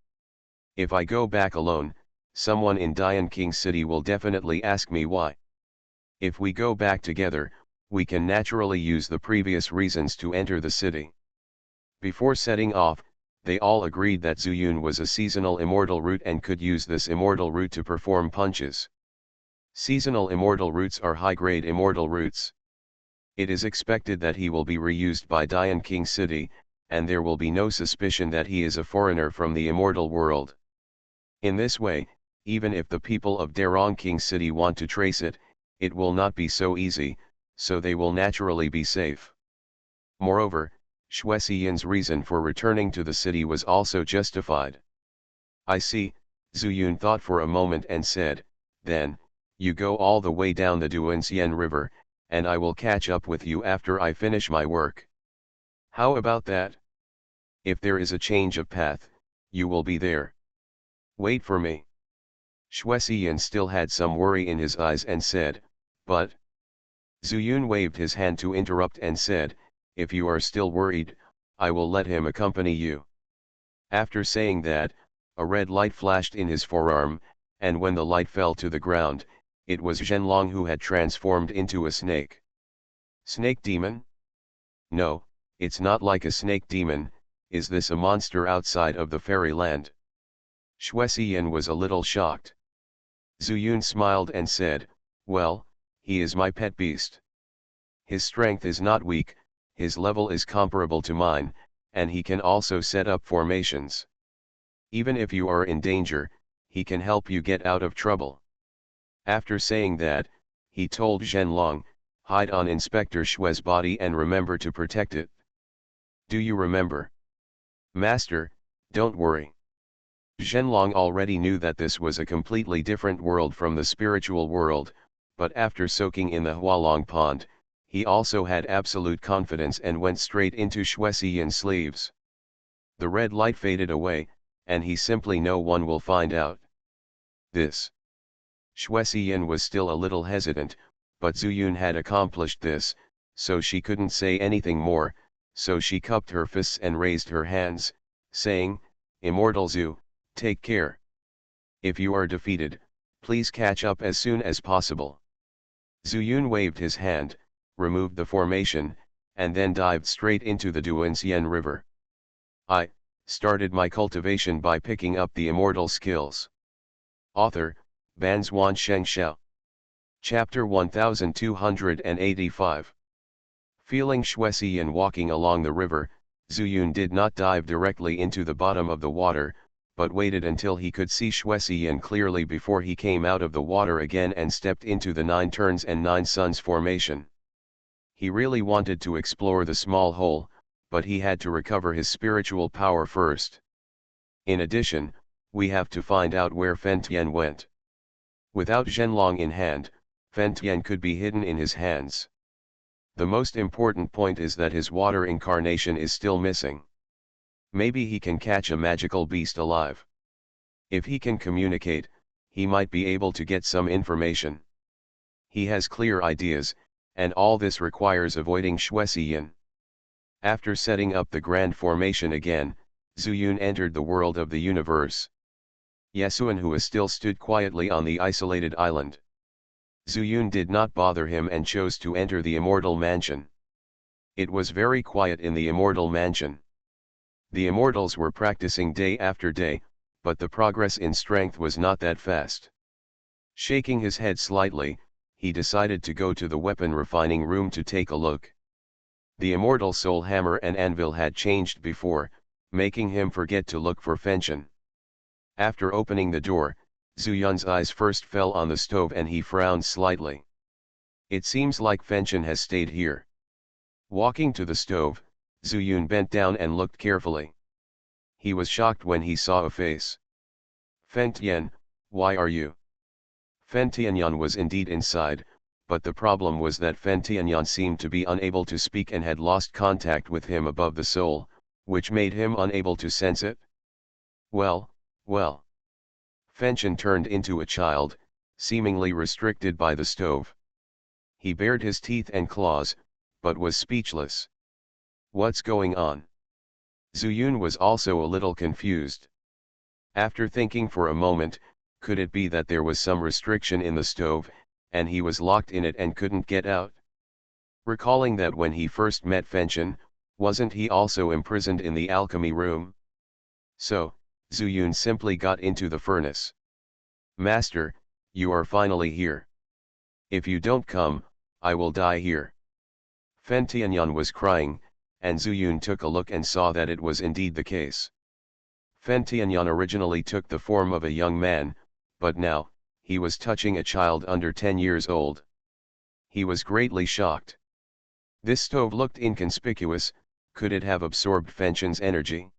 Speaker 1: If I go back alone, someone in Dian King City will definitely ask me why. If we go back together, we can naturally use the previous reasons to enter the city. Before setting off, they all agreed that Zuyun was a seasonal immortal root and could use this immortal root to perform punches. Seasonal immortal roots are high-grade immortal roots. It is expected that he will be reused by Dian King City, and there will be no suspicion that he is a foreigner from the immortal world. In this way, even if the people of Darong King City want to trace it, it will not be so easy, so they will naturally be safe. Moreover, Xianxia's reason for returning to the city was also justified. I see, Zuyun thought for a moment and said, then, you go all the way down the Duanxian River, and I will catch up with you after I finish my work. How about that? If there is a change of path, you will be there. Wait for me. Xianxia still had some worry in his eyes and said, but... Zuyun waved his hand to interrupt and said, if you are still worried, I will let him accompany you. After saying that, a red light flashed in his forearm, and when the light fell to the ground, it was Zhenlong who had transformed into a snake. Snake demon? No, it's not like a snake demon. Is this a monster outside of the fairyland? Xianxia was a little shocked. Zuyun smiled and said, well, he is my pet beast. His strength is not weak, his level is comparable to mine, and he can also set up formations. Even if you are in danger, he can help you get out of trouble. After saying that, he told Zhenlong, hide on Inspector Xue's body and remember to protect it. Do you remember? Master, don't worry. Zhenlong already knew that this was a completely different world from the spiritual world, but after soaking in the Hualong pond, he also had absolute confidence and went straight into Xianxia's sleeves. The red light faded away, and he simply no one will find out. This. Xianxia was still a little hesitant, but Zuyun had accomplished this, so she couldn't say anything more, so she cupped her fists and raised her hands, saying, Immortal Zhu, take care. If you are defeated, please catch up as soon as possible. Zuyun waved his hand, removed the formation, and then dived straight into the Duanxian River. I started my cultivation by picking up the immortal skills. Author, Banzuan Xianxia. Chapter 1285. Feeling Xianxia walking along the river, Zuyun did not dive directly into the bottom of the water, but waited until he could see Xianxia clearly before he came out of the water again and stepped into the 9 turns and 9 suns formation. He really wanted to explore the small hole, but he had to recover his spiritual power first. In addition, we have to find out where Fen Tian went. Without Zhenlong in hand, Fen Tian could be hidden in his hands. The most important point is that his water incarnation is still missing. Maybe he can catch a magical beast alive. If he can communicate, he might be able to get some information. He has clear ideas, and all this requires avoiding Xuexian. After setting up the grand formation again, Zuyun entered the world of the universe. Yasuanhua still stood quietly on the isolated island. Zuyun did not bother him and chose to enter the immortal mansion. It was very quiet in the immortal mansion. The immortals were practicing day after day, but the progress in strength was not that fast. Shaking his head slightly, he decided to go to the weapon refining room to take a look. The immortal soul hammer and anvil had changed before, making him forget to look for Fenchen. After opening the door, Zuyun's eyes first fell on the stove and he frowned slightly. It seems like Fenchen has stayed here. Walking to the stove, Zuyun bent down and looked carefully. He was shocked when he saw a face. Fen Tian, why are you? Fen Tianyan was indeed inside, but the problem was that Fen Tianyan seemed to be unable to speak and had lost contact with him above the soul, which made him unable to sense it. Well. Fenchen turned into a child, seemingly restricted by the stove. He bared his teeth and claws, but was speechless. What's going on? Zuyun was also a little confused. After thinking for a moment, could it be that there was some restriction in the stove, and he was locked in it and couldn't get out? Recalling that when he first met Fenchen, wasn't he also imprisoned in the alchemy room? So, Zuyun simply got into the furnace. Master, you are finally here. If you don't come, I will die here. Fen Tianyan was crying, and Zuyun took a look and saw that it was indeed the case. Fen Tianyan originally took the form of a young man, but now, he was touching a child under 10 years old. He was greatly shocked. This stove looked inconspicuous, could it have absorbed Fenchen's energy?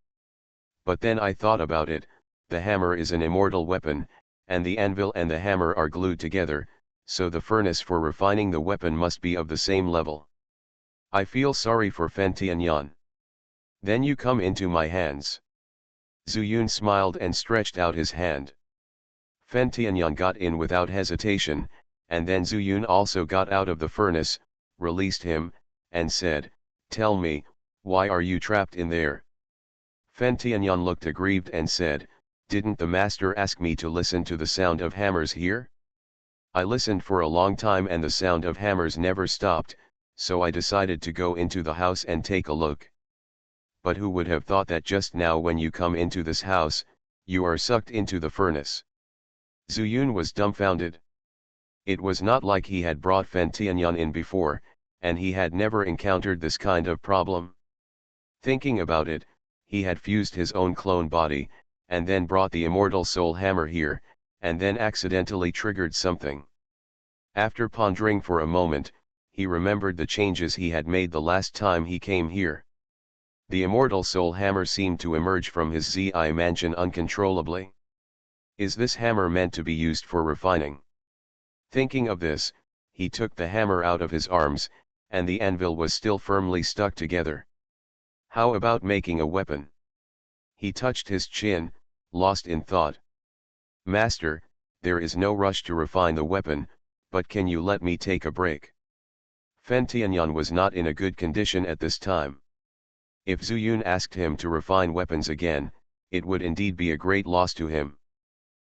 Speaker 1: But then I thought about it, the hammer is an immortal weapon, and the anvil and the hammer are glued together, so the furnace for refining the weapon must be of the same level. I feel sorry for Fen Tianyan. Then you come into my hands. Zuyun smiled and stretched out his hand. Fen Tianyan got in without hesitation, and then Zuyun also got out of the furnace, released him, and said, "Tell me, why are you trapped in there?" Fen Tianyan looked aggrieved and said, "Didn't the master ask me to listen to the sound of hammers here? I listened for a long time and the sound of hammers never stopped, so I decided to go into the house and take a look. But who would have thought that just now when you come into this house, you are sucked into the furnace?" Zuyun was dumbfounded. It was not like he had brought Fen Tianyan in before, and he had never encountered this kind of problem. Thinking about it, he had fused his own clone body, and then brought the immortal soul hammer here, and then accidentally triggered something. After pondering for a moment, he remembered the changes he had made the last time he came here. The immortal soul hammer seemed to emerge from his Zi mansion uncontrollably. Is this hammer meant to be used for refining? Thinking of this, he took the hammer out of his arms, and the anvil was still firmly stuck together. How about making a weapon? He touched his chin, lost in thought. Master, there is no rush to refine the weapon, but can you let me take a break? Fen Tianyan was not in a good condition at this time. If Zuyun asked him to refine weapons again, it would indeed be a great loss to him.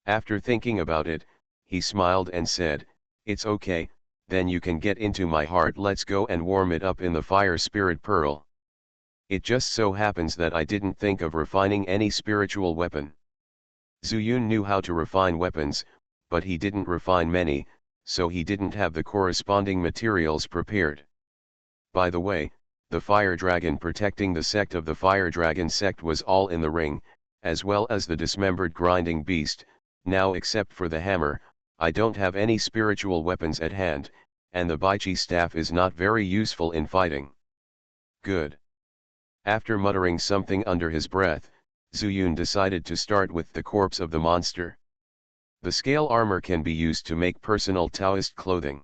Speaker 1: After thinking about it, he smiled and said, "It's okay, then you can get into my heart. Let's go and warm it up in the fire spirit pearl." It just so happens that I didn't think of refining any spiritual weapon. Zuyun knew how to refine weapons, but he didn't refine many, so he didn't have the corresponding materials prepared. By the way, the fire dragon protecting the sect of the fire dragon sect was all in the ring, as well as the dismembered grinding beast. Now except for the hammer, I don't have any spiritual weapons at hand, and the Baichi staff is not very useful in fighting. Good. After muttering something under his breath, Zuyun decided to start with the corpse of the monster. The scale armor can be used to make personal Taoist clothing.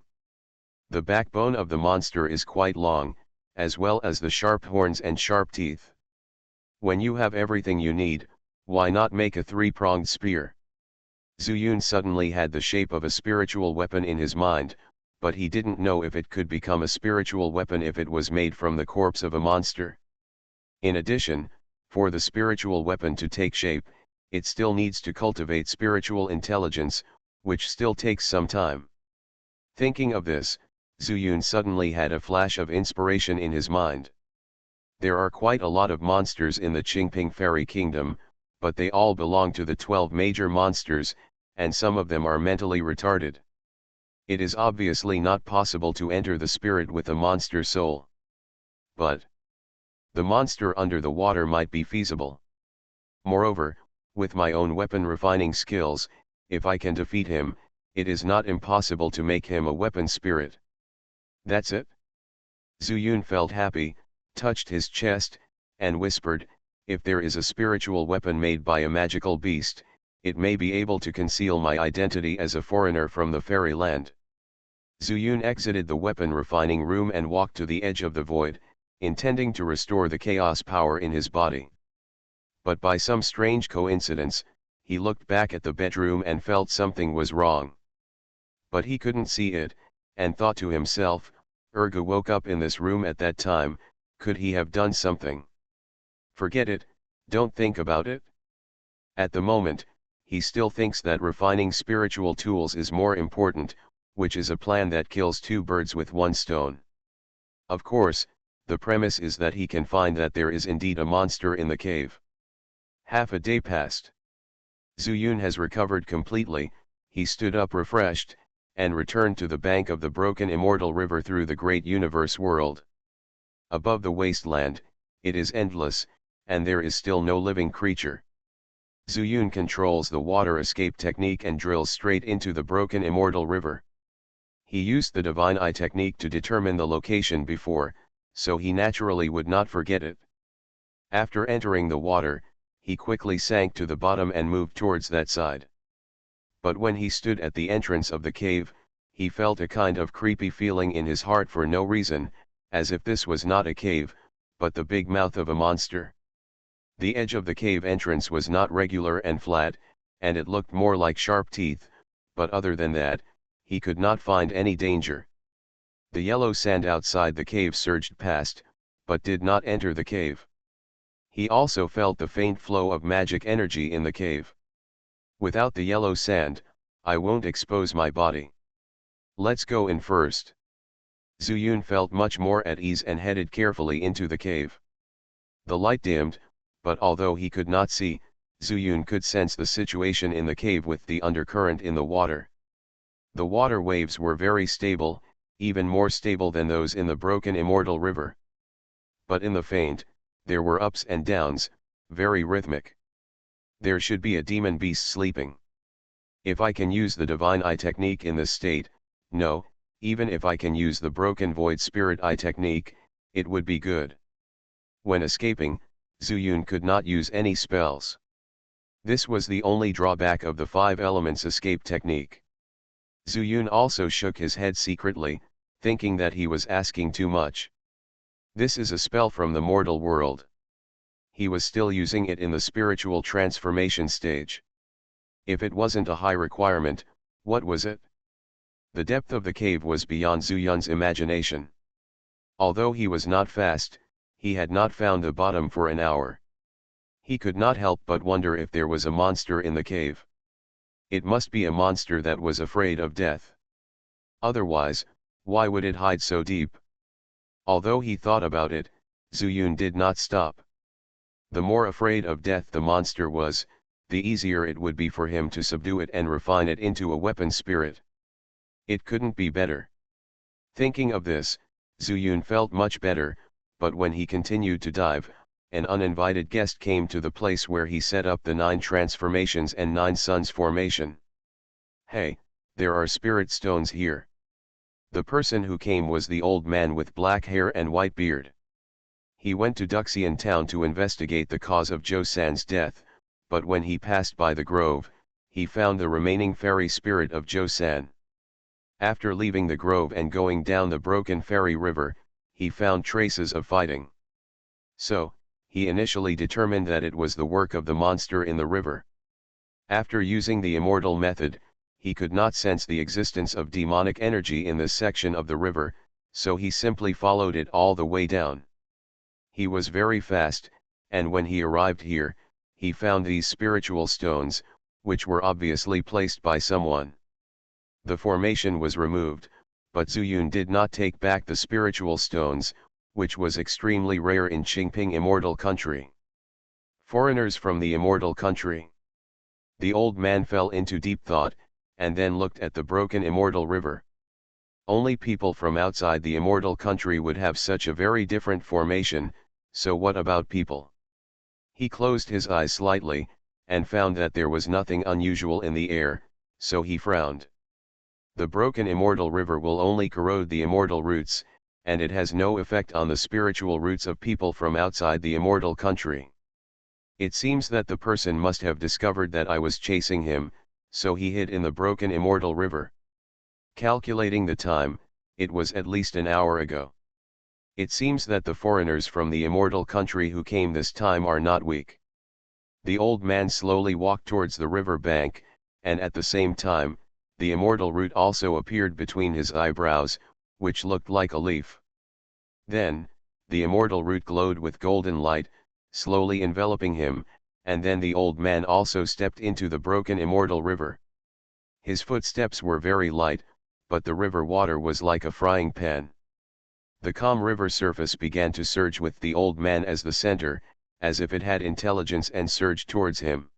Speaker 1: The backbone of the monster is quite long, as well as the sharp horns and sharp teeth. When you have everything you need, why not make a three-pronged spear? Zuyun suddenly had the shape of a spiritual weapon in his mind, but he didn't know if it could become a spiritual weapon if it was made from the corpse of a monster. In addition, for the spiritual weapon to take shape, it still needs to cultivate spiritual intelligence, which still takes some time. Thinking of this, Zuyun suddenly had a flash of inspiration in his mind. There are quite a lot of monsters in the Qingping Fairy Kingdom, but they all belong to the 12 major monsters, and some of them are mentally retarded. It is obviously not possible to enter the spirit with a monster soul. But the monster under the water might be feasible. Moreover, with my own weapon refining skills, if I can defeat him, it is not impossible to make him a weapon spirit. That's it? Zuyun felt happy, touched his chest, and whispered, if there is a spiritual weapon made by a magical beast, it may be able to conceal my identity as a foreigner from the fairyland. Zuyun exited the weapon refining room and walked to the edge of the void, intending to restore the chaos power in his body. But by some strange coincidence, he looked back at the bedroom and felt something was wrong. But he couldn't see it, and thought to himself, Urga woke up in this room at that time, could he have done something? Forget it, don't think about it. At the moment, he still thinks that refining spiritual tools is more important, which is a plan that kills two birds with one stone. Of course, the premise is that he can find that there is indeed a monster in the cave. Half a day passed. Zuyun has recovered completely, he stood up refreshed, and returned to the bank of the broken immortal river through the great universe world. Above the wasteland, it is endless, and there is still no living creature. Zuyun controls the water escape technique and drills straight into the broken immortal river. He used the divine eye technique to determine the location before, so he naturally would not forget it. After entering the water, he quickly sank to the bottom and moved towards that side. But when he stood at the entrance of the cave, he felt a kind of creepy feeling in his heart for no reason, as if this was not a cave, but the big mouth of a monster. The edge of the cave entrance was not regular and flat, and it looked more like sharp teeth, but other than that, he could not find any danger. The yellow sand outside the cave surged past, but did not enter the cave. He also felt the faint flow of magic energy in the cave. Without the yellow sand, I won't expose my body. Let's go in first. Zuyun felt much more at ease and headed carefully into the cave. The light dimmed, but although he could not see, Zuyun could sense the situation in the cave with the undercurrent in the water. The water waves were very stable, even more stable than those in the broken immortal river. But in the faint, there were ups and downs, very rhythmic. There should be a demon beast sleeping. If I can use the divine eye technique in this state, no, even if I can use the broken void spirit eye technique, it would be good. When escaping, Zuyun could not use any spells. This was the only drawback of the 5 elements escape technique. Zuyun also shook his head secretly, thinking that he was asking too much. This is a spell from the mortal world. He was still using it in the spiritual transformation stage. If it wasn't a high requirement, what was it? The depth of the cave was beyond Zuyun's imagination. Although he was not fast, he had not found the bottom for an hour. He could not help but wonder if there was a monster in the cave. It must be a monster that was afraid of death. Otherwise, why would it hide so deep? Although he thought about it, Zuyun did not stop. The more afraid of death the monster was, the easier it would be for him to subdue it and refine it into a weapon spirit. It couldn't be better. Thinking of this, Zuyun felt much better, but when he continued to dive, an uninvited guest came to the place where he set up the 9 transformations and 9 suns formation. Hey, there are spirit stones here. The person who came was the old man with black hair and white beard. He went to Duxian town to investigate the cause of Josan's death, but when he passed by the grove, he found the remaining fairy spirit of Josan. After leaving the grove and going down the broken fairy river, he found traces of fighting. So, he initially determined that it was the work of the monster in the river. After using the immortal method, he could not sense the existence of demonic energy in this section of the river, so he simply followed it all the way down. He was very fast, and when he arrived here, he found these spiritual stones, which were obviously placed by someone. The formation was removed, but Zuyun did not take back the spiritual stones, which was extremely rare in Qingping Immortal country. Foreigners from the Immortal country. The old man fell into deep thought, and then looked at the broken Immortal river. Only people from outside the Immortal country would have such a very different formation, so what about people? He closed his eyes slightly, and found that there was nothing unusual in the air, so he frowned. The broken Immortal river will only corrode the immortal roots, and it has no effect on the spiritual roots of people from outside the Immortal country. It seems that the person must have discovered that I was chasing him, so he hid in the broken Immortal river. Calculating the time, it was at least an hour ago. It seems that the foreigners from the Immortal country who came this time are not weak. The old man slowly walked towards the river bank, and at the same time, the immortal root also appeared between his eyebrows, which looked like a leaf. Then, the immortal root glowed with golden light, slowly enveloping him, and then the old man also stepped into the broken immortal river. His footsteps were very light, but the river water was like a frying pan. The calm river surface began to surge with the old man as the center, as if it had intelligence and surged towards him.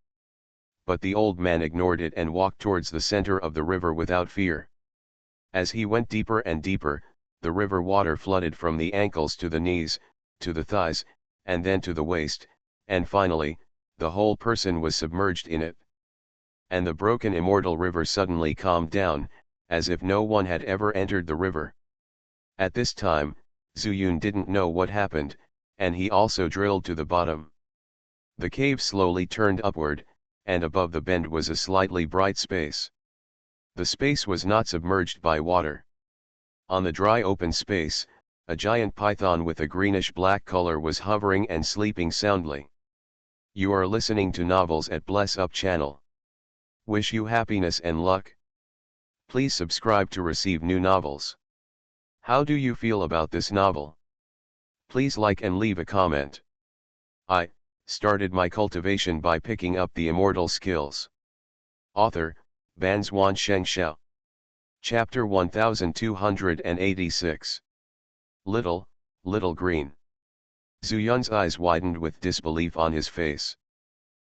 Speaker 1: But the old man ignored it and walked towards the center of the river without fear. As he went deeper and deeper, the river water flooded from the ankles to the knees, to the thighs, and then to the waist, and finally, the whole person was submerged in it. And the broken immortal river suddenly calmed down, as if no one had ever entered the river. At this time, Zuyun didn't know what happened, and he also drilled to the bottom. The cave slowly turned upward, and above the bend was a slightly bright space. The space was not submerged by water. On the dry open space, a giant python with a greenish-black color was hovering and sleeping soundly. You are listening to Novels at Bless Up channel. Wish you happiness and luck. Please subscribe to receive new novels. How do you feel about this novel? Please like and leave a comment. I started my cultivation by picking up the immortal skills. Author, Banzuan Xianxia. Chapter 1286. Little green. Zuyun's eyes widened with disbelief on his face.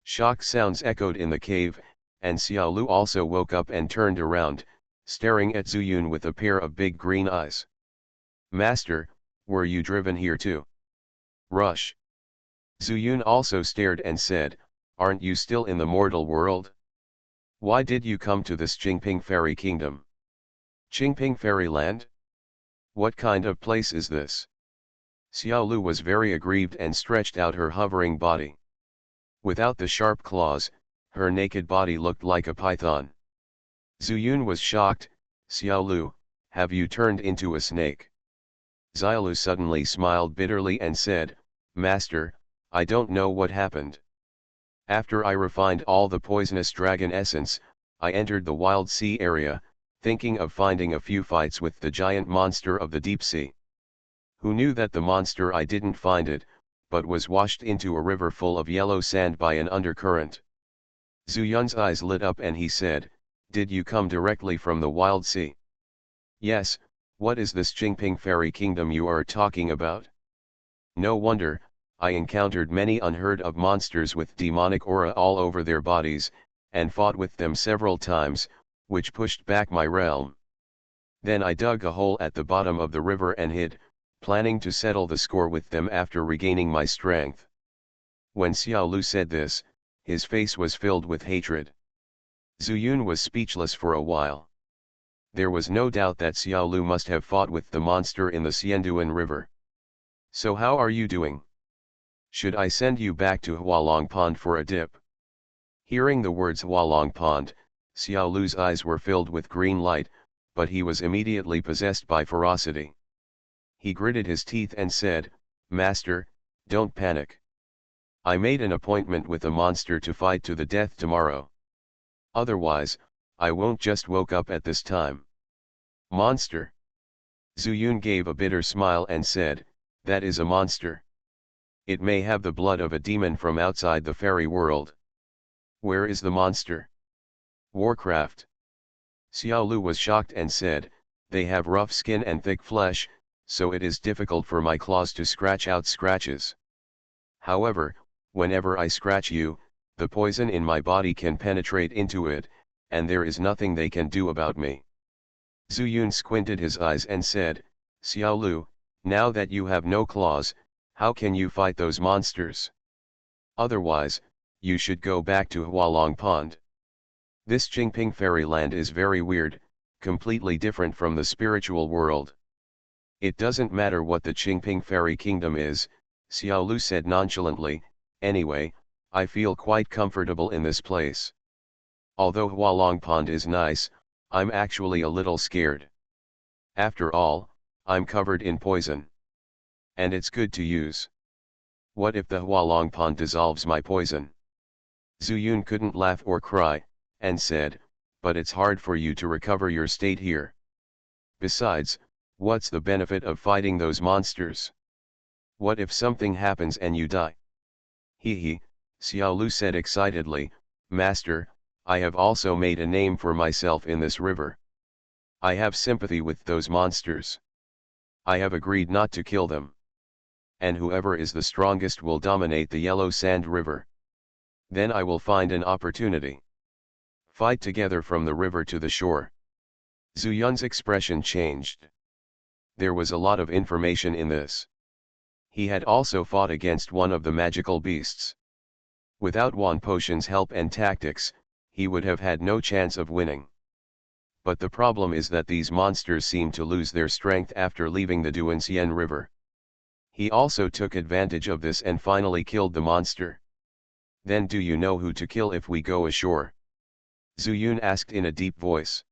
Speaker 1: Shock sounds echoed in the cave, and Xiaolu also woke up and turned around, staring at Zuyun with a pair of big green eyes. Master, were you driven here too? Rush. Zuyun also stared and said, aren't you still in the mortal world? Why did you come to this Qingping Fairy Kingdom? Qingping Fairyland? What kind of place is this? Xiaolu was very aggrieved and stretched out her hovering body. Without the sharp claws, her naked body looked like a python. Zuyun was shocked. Xiaolu, have you turned into a snake? Xiaolu suddenly smiled bitterly and said, Master, I don't know what happened. After I refined all the poisonous dragon essence, I entered the wild sea area, thinking of finding a few fights with the giant monster of the deep sea. Who knew that the monster I didn't find it, but was washed into a river full of yellow sand by an undercurrent. Zuyun's eyes lit up and he said, did you come directly from the wild sea? Yes, what is this Qingping Fairy Kingdom you are talking about? No wonder, I encountered many unheard of monsters with demonic aura all over their bodies, and fought with them several times, which pushed back my realm. Then I dug a hole at the bottom of the river and hid, planning to settle the score with them after regaining my strength. When Xiao Lu said this, his face was filled with hatred. Zhu Yun was speechless for a while. There was no doubt that Xiao Lu must have fought with the monster in the Xianduan River. So how are you doing? Should I send you back to Hualong Pond for a dip? Hearing the words Hualong Pond, Xiao Lu's eyes were filled with green light, but he was immediately possessed by ferocity. He gritted his teeth and said, "Master, don't panic. I made an appointment with the monster to fight to the death tomorrow. Otherwise, I won't just woke up at this time." Monster. Zhu Yun gave a bitter smile and said, "That is a monster. It may have the blood of a demon from outside the fairy world. Where is the monster?" Warcraft. Xiao Lu was shocked and said, "They have rough skin and thick flesh, so it is difficult for my claws to scratch out scratches. However, whenever I scratch you, the poison in my body can penetrate into it, and there is nothing they can do about me." Zhu Yun squinted his eyes and said, "Xiao Lu, now that you have no claws, how can you fight those monsters? Otherwise, you should go back to Hualong Pond. This Jingping fairyland is very weird, completely different from the spiritual world." "It doesn't matter what the Qingping fairy kingdom is," Xiao Lu said nonchalantly, "anyway, I feel quite comfortable in this place. Although Hualong Pond is nice, I'm actually a little scared. After all, I'm covered in poison. And it's good to use. What if the Hualong Pond dissolves my poison?" Zhu Yun couldn't laugh or cry, and said, "But it's hard for you to recover your state here. Besides, what's the benefit of fighting those monsters? What if something happens and you die?" "He," Xiao Lu said excitedly, "Master, I have also made a name for myself in this river. I have sympathy with those monsters. I have agreed not to kill them. And whoever is the strongest will dominate the Yellow Sand River. Then I will find an opportunity. Fight together from the river to the shore." Zhu Yun's expression changed. There was a lot of information in this. He had also fought against one of the magical beasts. Without Wan Potion's help and tactics, he would have had no chance of winning. But the problem is that these monsters seem to lose their strength after leaving the Duanxian River. He also took advantage of this and finally killed the monster. "Then do you know who to kill if we go ashore?" Zhu Yun asked in a deep voice.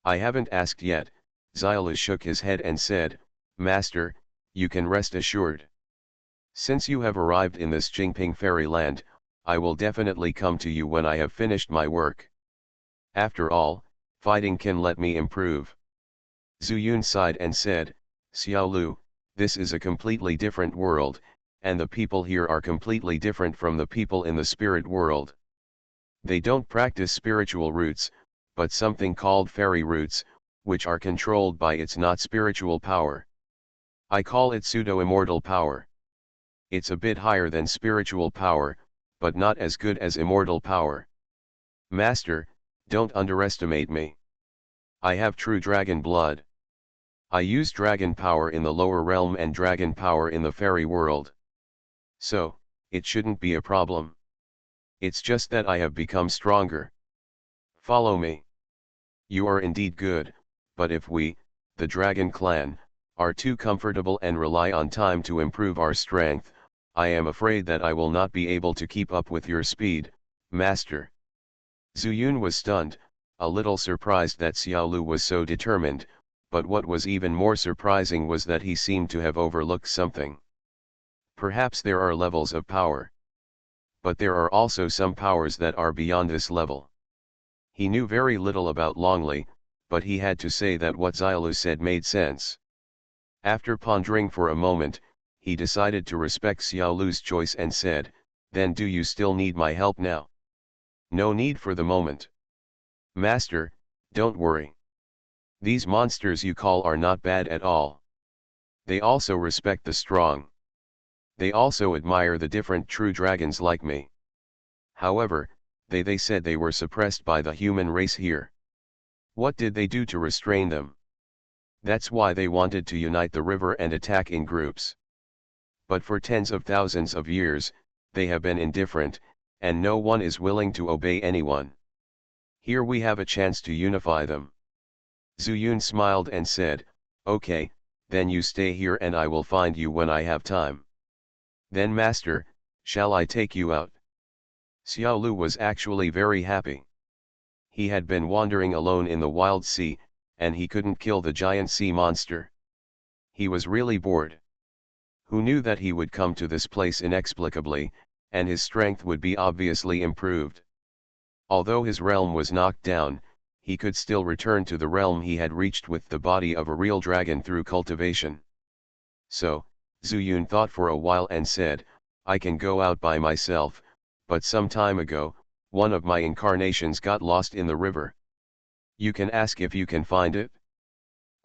Speaker 1: "I haven't asked yet," Xiaolu shook his head and said, "Master, you can rest assured. Since you have arrived in this Jingping fairyland, I will definitely come to you when I have finished my work. After all, fighting can let me improve." Zhu Yun sighed and said, "Xiao Lu, this is a completely different world, and the people here are completely different from the people in the spirit world. They don't practice spiritual roots, but something called fairy roots, which are controlled by its not spiritual power. I call it pseudo-immortal power. It's a bit higher than spiritual power, but not as good as immortal power. Master, don't underestimate me. I have true dragon blood. I use dragon power in the lower realm and dragon power in the fairy world. So, it shouldn't be a problem. It's just that I have become stronger. Follow me. You are indeed good, but if we, the dragon clan, are too comfortable and rely on time to improve our strength, I am afraid that I will not be able to keep up with your speed, Master." Zhu Yun was stunned, a little surprised that Xiao Lu was so determined, but what was even more surprising was that he seemed to have overlooked something. Perhaps there are levels of power. But there are also some powers that are beyond this level. He knew very little about Longli, but he had to say that what Xiaolu said made sense. After pondering for a moment, he decided to respect Xiaolu's choice and said, "Then do you still need my help now?" "No need for the moment. Master, don't worry. These monsters you call are not bad at all. They also respect the strong. They also admire the different true dragons like me. However, they said they were suppressed by the human race here. What did they do to restrain them? That's why they wanted to unite the river and attack in groups. But for tens of thousands of years, they have been indifferent, and no one is willing to obey anyone. Here we have a chance to unify them. Zuyun smiled and said, "Okay, then you stay here and I will find you when I have time." "Then master, shall I take you out?" Xiaolu was actually very happy. He had been wandering alone in the wild sea, and he couldn't kill the giant sea monster. He was really bored. Who knew that he would come to this place inexplicably, and his strength would be obviously improved. Although his realm was knocked down, he could still return to the realm he had reached with the body of a real dragon through cultivation. So, Zuyun thought for a while and said, "I can go out by myself, but some time ago, one of my incarnations got lost in the river. You can ask if you can find it?"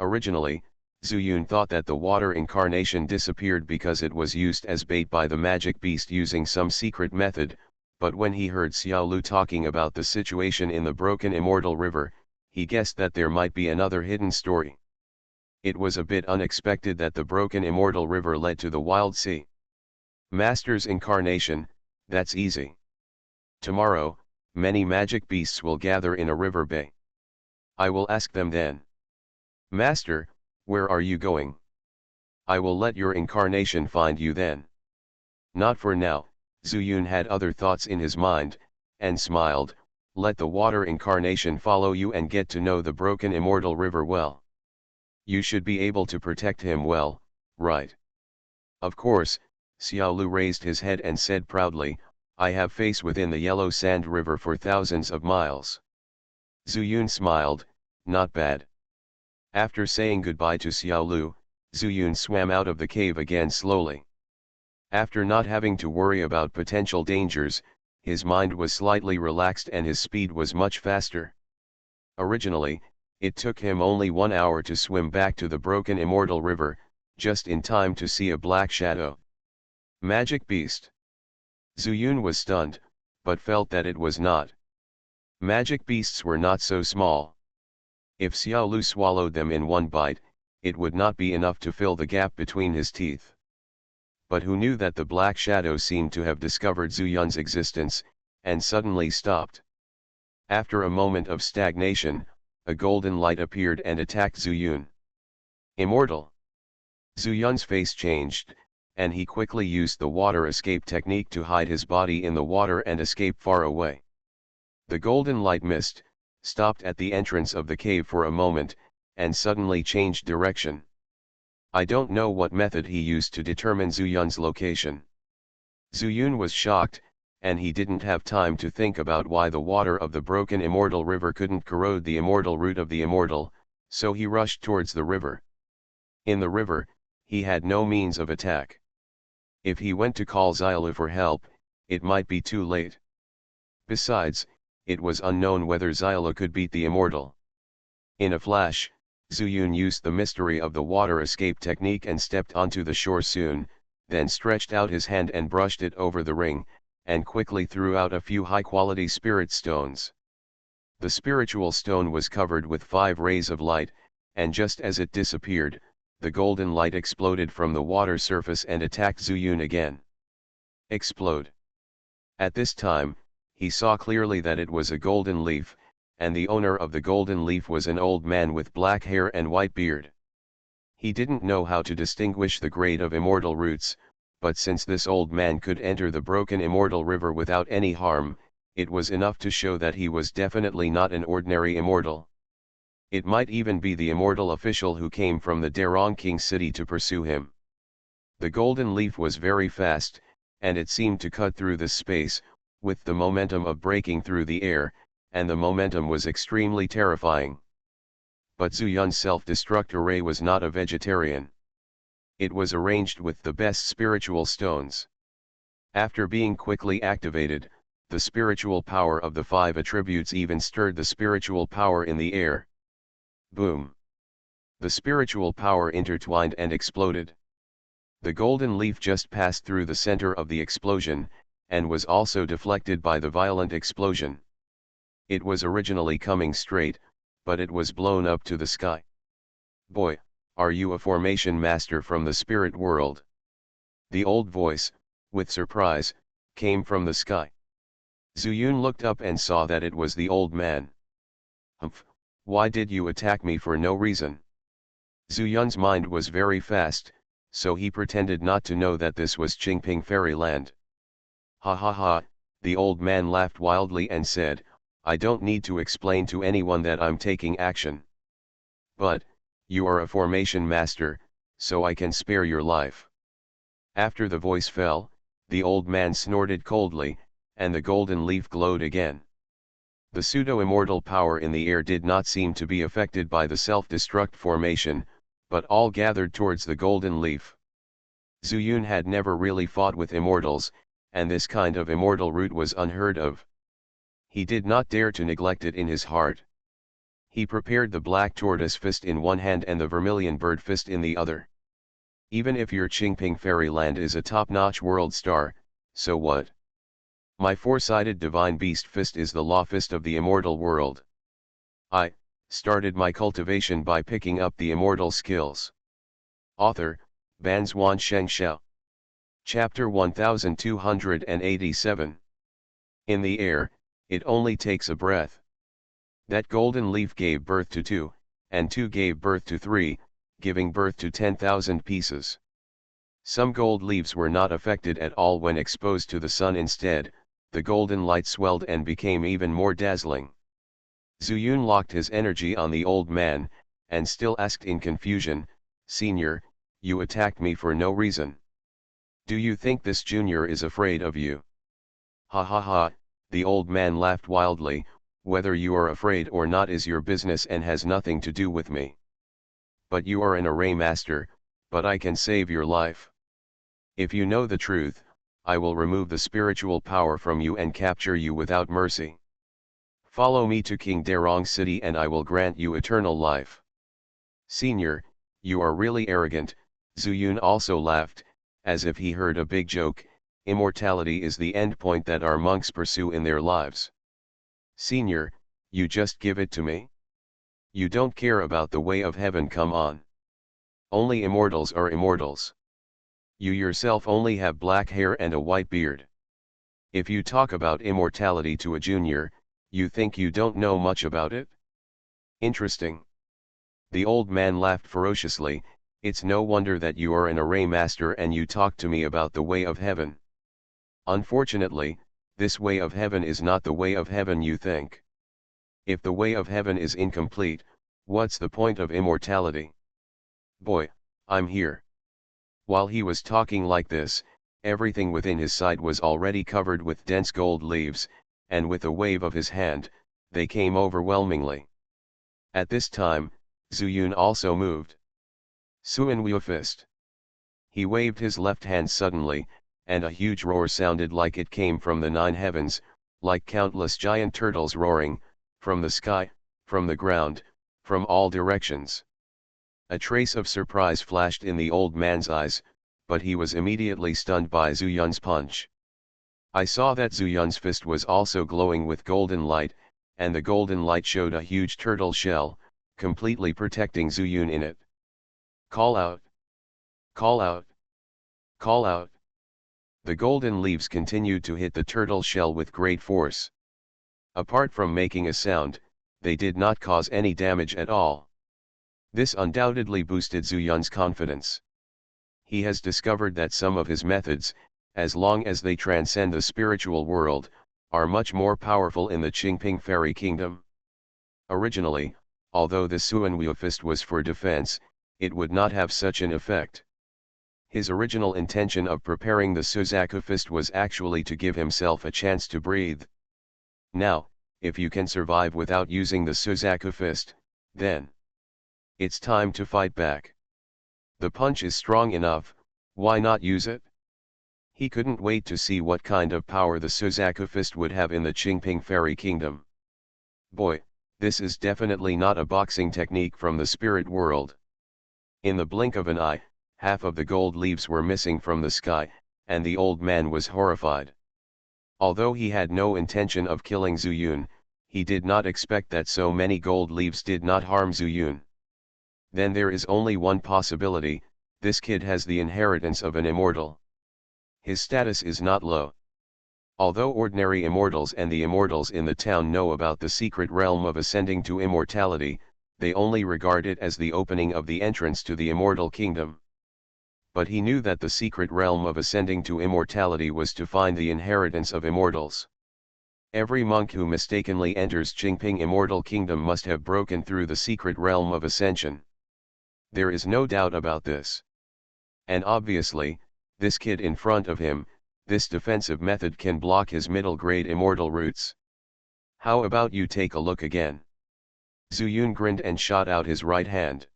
Speaker 1: Originally, Zuyun thought that the water incarnation disappeared because it was used as bait by the magic beast using some secret method, but when he heard Xiaolu talking about the situation in the broken immortal river, he guessed that there might be another hidden story. It was a bit unexpected that the broken immortal river led to the wild sea. Master's incarnation, that's easy. Tomorrow, many magic beasts will gather in a river bay. I will ask them then. "Master, where are you going?" "I will let your incarnation find you then." Not for now, Zuyun had other thoughts in his mind, and smiled, "Let the water incarnation follow you and get to know the broken immortal river well. You should be able to protect him well, right?" "Of course," Xiaolu raised his head and said proudly, "I have faced within the yellow sand river for thousands of miles." Zuyun smiled, "Not bad." After saying goodbye to Xiaolu, Zuyun swam out of the cave again slowly. After not having to worry about potential dangers, his mind was slightly relaxed and his speed was much faster. Originally, it took him only 1 hour to swim back to the broken immortal river, just in time to see a black shadow. Magic beast. Zuyun was stunned, but felt that it was not. Magic beasts were not so small. If Xiaolu swallowed them in one bite, it would not be enough to fill the gap between his teeth. But who knew that the black shadow seemed to have discovered Zuyun's existence, and suddenly stopped. After a moment of stagnation, a golden light appeared and attacked Zuyun. Immortal. Zuyun's face changed, and he quickly used the water escape technique to hide his body in the water and escape far away. The golden light mist, stopped at the entrance of the cave for a moment, and suddenly changed direction. I don't know what method he used to determine Zuyun's location. Zuyun was shocked, and he didn't have time to think about why the water of the broken immortal river couldn't corrode the immortal root of the immortal, so he rushed towards the river. In the river, he had no means of attack. If he went to call Xiaolu for help, it might be too late. Besides, it was unknown whether Xiaolu could beat the immortal. In a flash, Zuyun used the mystery of the water escape technique and stepped onto the shore soon, then stretched out his hand and brushed it over the ring, and quickly threw out a few high-quality spirit stones. The spiritual stone was covered with 5 rays of light, and just as it disappeared, the golden light exploded from the water surface and attacked Zuyun again. Explode. At this time, he saw clearly that it was a golden leaf, and the owner of the golden leaf was an old man with black hair and white beard. He didn't know how to distinguish the grade of immortal roots, but since this old man could enter the broken immortal river without any harm, it was enough to show that he was definitely not an ordinary immortal. It might even be the immortal official who came from the Darong King city to pursue him. The golden leaf was very fast, and it seemed to cut through the space, with the momentum of breaking through the air, and the momentum was extremely terrifying. But Zuyun's self-destruct array was not a vegetarian. It was arranged with the best spiritual stones. After being quickly activated, the spiritual power of the 5 attributes even stirred the spiritual power in the air. Boom! The spiritual power intertwined and exploded. The golden leaf just passed through the center of the explosion, and was also deflected by the violent explosion. It was originally coming straight, but it was blown up to the sky. "Boy, are you a formation master from the spirit world?" The old voice, with surprise, came from the sky. Zuyun looked up and saw that it was the old man. Humph, why did you attack me for no reason? Zuyun's mind was very fast, so he pretended not to know that this was Qingping Fairyland. Ha ha ha, the old man laughed wildly and said, I don't need to explain to anyone that I'm taking action. But, you are a formation master, so I can spare your life. After the voice fell, the old man snorted coldly, and the golden leaf glowed again. The pseudo-immortal power in the air did not seem to be affected by the self-destruct formation, but all gathered towards the golden leaf. Zuyun had never really fought with immortals, and this kind of immortal root was unheard of. He did not dare to neglect it in his heart. He prepared the black tortoise fist in one hand and the vermilion bird fist in the other. Even if your Qingping Fairyland is a top-notch world star, so what? My four-sided divine beast fist is the law fist of the immortal world. I started my cultivation by picking up the immortal skills. Author, Banzuan Xianxia. Chapter 1287. In the air, it only takes a breath. That golden leaf gave birth to 2, and 2 gave birth to 3, giving birth to 10,000 pieces. Some gold leaves were not affected at all when exposed to the sun. Instead, the golden light swelled and became even more dazzling. Zuyun locked his energy on the old man, and still asked in confusion, Senior, you attacked me for no reason. Do you think this junior is afraid of you? Ha ha ha, the old man laughed wildly, whether you are afraid or not is your business and has nothing to do with me. But you are an array master, but I can save your life. If you know the truth, I will remove the spiritual power from you and capture you without mercy. Follow me to King Derong City and I will grant you eternal life. Senior, you are really arrogant. Zuyun also laughed, as if he heard a big joke. Immortality is the endpoint that our monks pursue in their lives. Senior, you just give it to me? You don't care about the way of heaven, come on. Only immortals are immortals. You yourself only have black hair and a white beard. If you talk about immortality to a junior, you think you don't know much about it? Interesting. The old man laughed ferociously. It's no wonder that you are an array master and you talk to me about the way of heaven. Unfortunately, this way of heaven is not the way of heaven you think. If the way of heaven is incomplete, what's the point of immortality? Boy, I'm here. While he was talking like this, everything within his sight was already covered with dense gold leaves, and with a wave of his hand, they came overwhelmingly. At this time, Zuyun also moved. Suanwu fist. He waved his left hand suddenly, and a huge roar sounded like it came from the 9 heavens, like countless giant turtles roaring, from the sky, from the ground, from all directions. A trace of surprise flashed in the old man's eyes, but he was immediately stunned by Zuyun's punch. I saw that Zuyun's fist was also glowing with golden light, and the golden light showed a huge turtle shell, completely protecting Zuyun in it. Call out! Call out! Call out! The golden leaves continued to hit the turtle shell with great force. Apart from making a sound, they did not cause any damage at all. This undoubtedly boosted Zuyun's confidence. He has discovered that some of his methods, as long as they transcend the spiritual world, are much more powerful in the Qingping Fairy Kingdom. Originally, although the Suanwu fist was for defense, it would not have such an effect. His original intention of preparing the Suzaku fist was actually to give himself a chance to breathe. Now, if you can survive without using the Suzaku fist, then it's time to fight back. The punch is strong enough, why not use it? He couldn't wait to see what kind of power the Suzaku fist would have in the Qingping Fairy Kingdom. Boy, this is definitely not a boxing technique from the spirit world. In the blink of an eye, half of the gold leaves were missing from the sky, and the old man was horrified. Although he had no intention of killing Zuyun, he did not expect that so many gold leaves did not harm Zuyun. Then there is only one possibility, this kid has the inheritance of an immortal. His status is not low. Although ordinary immortals and the immortals in the town know about the secret realm of ascending to immortality, they only regard it as the opening of the entrance to the immortal kingdom. But he knew that the secret realm of ascending to immortality was to find the inheritance of immortals. Every monk who mistakenly enters Qingping Immortal Kingdom must have broken through the secret realm of ascension. There is no doubt about this. And obviously, this kid in front of him, this defensive method can block his middle-grade immortal roots. How about you take a look again? Zuyun grinned and shot out his right hand.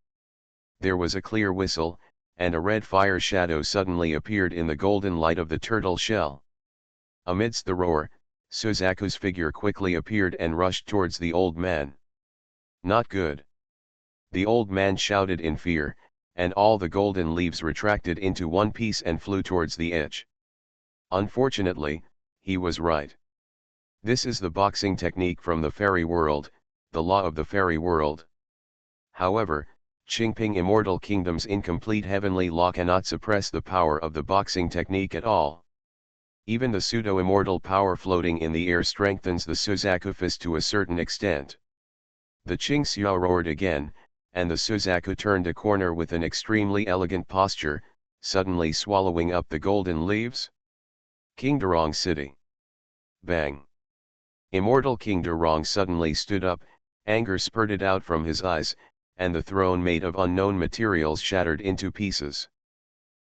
Speaker 1: There was a clear whistle, and a red fire shadow suddenly appeared in the golden light of the turtle shell. Amidst the roar, Suzaku's figure quickly appeared and rushed towards the old man. Not good. The old man shouted in fear, and all the golden leaves retracted into one piece and flew towards the edge. Unfortunately, he was right. This is the boxing technique from the fairy world, the law of the fairy world. However, Qingping Immortal Kingdom's incomplete heavenly law cannot suppress the power of the boxing technique at all. Even the pseudo-immortal power floating in the air strengthens the Suzaku fist to a certain extent. The Xianxia roared again, and the Suzaku turned a corner with an extremely elegant posture, suddenly swallowing up the golden leaves. King Durong City. Bang! Immortal King Durong suddenly stood up, anger spurted out from his eyes, and the throne made of unknown materials shattered into pieces.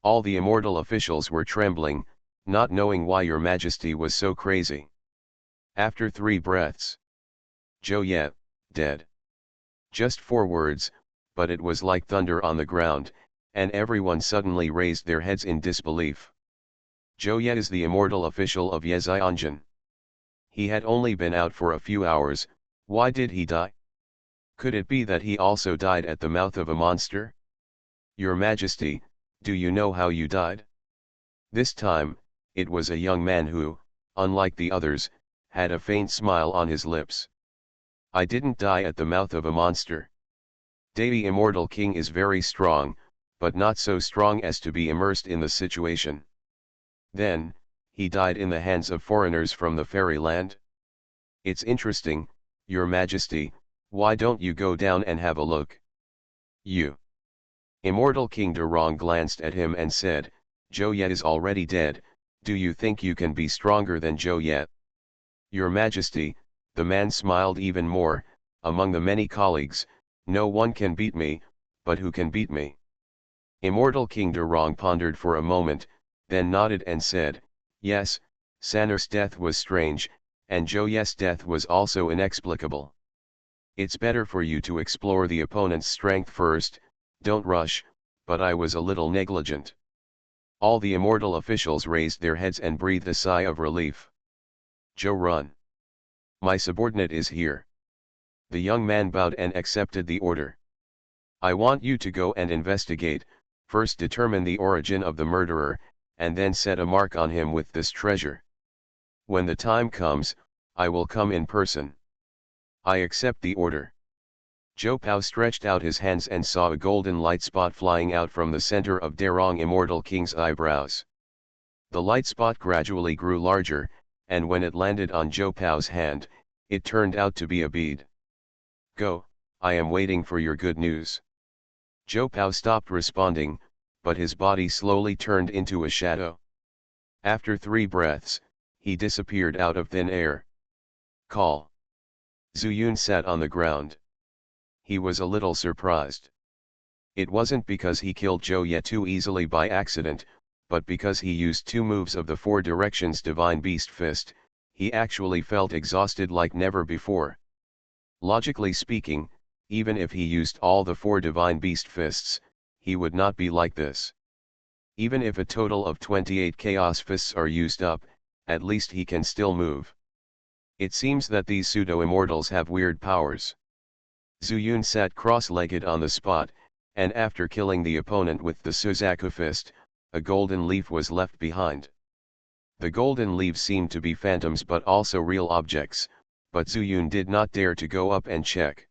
Speaker 1: All the immortal officials were trembling, not knowing why your majesty was so crazy. After 3 breaths. Zhou Ye, dead. Just 4 words, but it was like thunder on the ground, and everyone suddenly raised their heads in disbelief. Zhou Ye is the immortal official of Yezianjin. He had only been out for a few hours. Why did he die? Could it be that he also died at the mouth of a monster? Your Majesty, do you know how you died? This time, it was a young man who, unlike the others, had a faint smile on his lips. I didn't die at the mouth of a monster. Dei Immortal King is very strong, but not so strong as to be immersed in the situation. Then, he died in the hands of foreigners from the fairyland? It's interesting, Your Majesty, why don't you go down and have a look? You. Immortal King Durong glanced at him and said, Zhou Ye is already dead, do you think you can be stronger than Zhou Ye? Your Majesty, the man smiled even more, among the many colleagues, no one can beat me, but who can beat me? Immortal King Durong pondered for a moment, then nodded and said, yes, Sanur's death was strange, and Zhou Ye's death was also inexplicable. It's better for you to explore the opponent's strength first, don't rush, but I was a little negligent. All the immortal officials raised their heads and breathed a sigh of relief. Zhou Run. My subordinate is here. The young man bowed and accepted the order. I want you to go and investigate, first determine the origin of the murderer, and then set a mark on him with this treasure. When the time comes, I will come in person. I accept the order. Zhou Pao stretched out his hands and saw a golden light spot flying out from the center of Durong Immortal King's eyebrows. The light spot gradually grew larger, and when it landed on Zhou Pao's hand, it turned out to be a bead. Go, I am waiting for your good news. Zhou Pao stopped responding, but his body slowly turned into a shadow. After 3 breaths, he disappeared out of thin air. Call. Zuyun sat on the ground. He was a little surprised. It wasn't because he killed Zhou Ye too easily by accident, but because he used 2 moves of the 4 directions Divine Beast Fist, he actually felt exhausted like never before. Logically speaking, even if he used all the 4 Divine Beast Fists, he would not be like this. Even if a total of 28 Chaos Fists are used up, at least he can still move. It seems that these pseudo-immortals have weird powers. Zuyun sat cross-legged on the spot, and after killing the opponent with the Suzaku fist, a golden leaf was left behind. The golden leaves seemed to be phantoms but also real objects, but Zuyun did not dare to go up and check.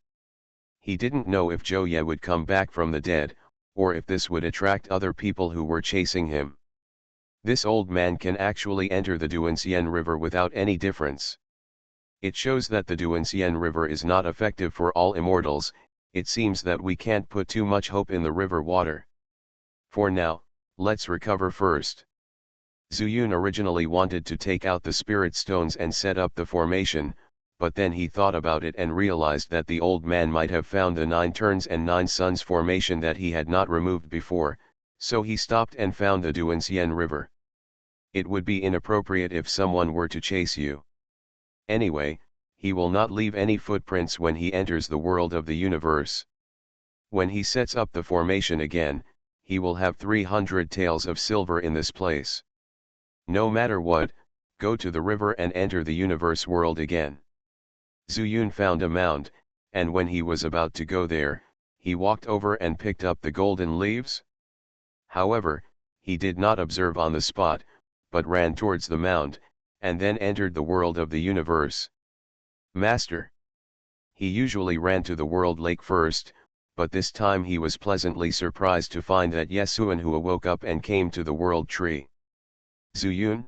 Speaker 1: He didn't know if Zhou Ye would come back from the dead, or if this would attract other people who were chasing him. This old man can actually enter the Duansien River without any difference. It shows that the Duansien River is not effective for all immortals. It seems that we can't put too much hope in the river water. For now, let's recover first. Zuyun originally wanted to take out the spirit stones and set up the formation, but then he thought about it and realized that the old man might have found the 9 turns and 9 suns formation that he had not removed before, so he stopped and found the Duansien River. It would be inappropriate if someone were to chase you. Anyway, he will not leave any footprints when he enters the world of the universe. When he sets up the formation again, he will have 300 taels of silver in this place. No matter what, go to the river and enter the universe world again. Zuyun found a mound, and when he was about to go there, he walked over and picked up the golden leaves. However, he did not observe on the spot, but ran towards the mound, and then entered the world of the universe. Master. He usually ran to the world lake first, but this time he was pleasantly surprised to find that Yesuan Hua woke up and came to the world tree. Zuyun?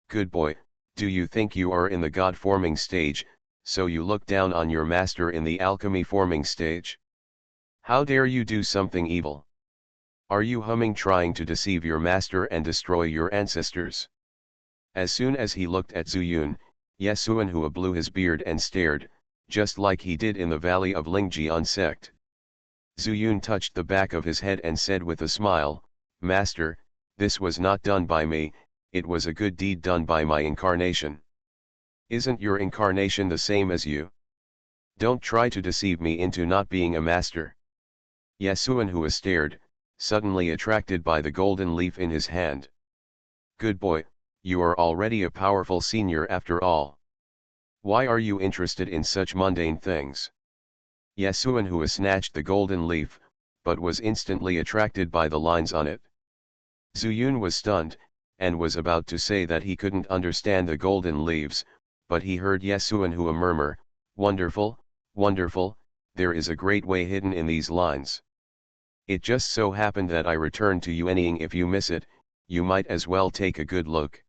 Speaker 1: Good boy, do you think you are in the god-forming stage, so you look down on your master in the alchemy-forming stage? How dare you do something evil? Are you humming trying to deceive your master and destroy your ancestors? As soon as he looked at Zuyun, Yesuan Hua blew his beard and stared, just like he did in the valley of Lingjian sect. Zuyun touched the back of his head and said with a smile, Master, this was not done by me, it was a good deed done by my incarnation. Isn't your incarnation the same as you? Don't try to deceive me into not being a master. Yesuan Hua stared, suddenly attracted by the golden leaf in his hand. Good boy, you are already a powerful senior after all. Why are you interested in such mundane things? Yesuan Hua snatched the golden leaf, but was instantly attracted by the lines on it. Zuyun was stunned, and was about to say that he couldn't understand the golden leaves, but he heard Yesuan Hua murmur, Wonderful, wonderful, there is a great way hidden in these lines. It just so happened that I returned to Yuanying. If you miss it, you might as well take a good look.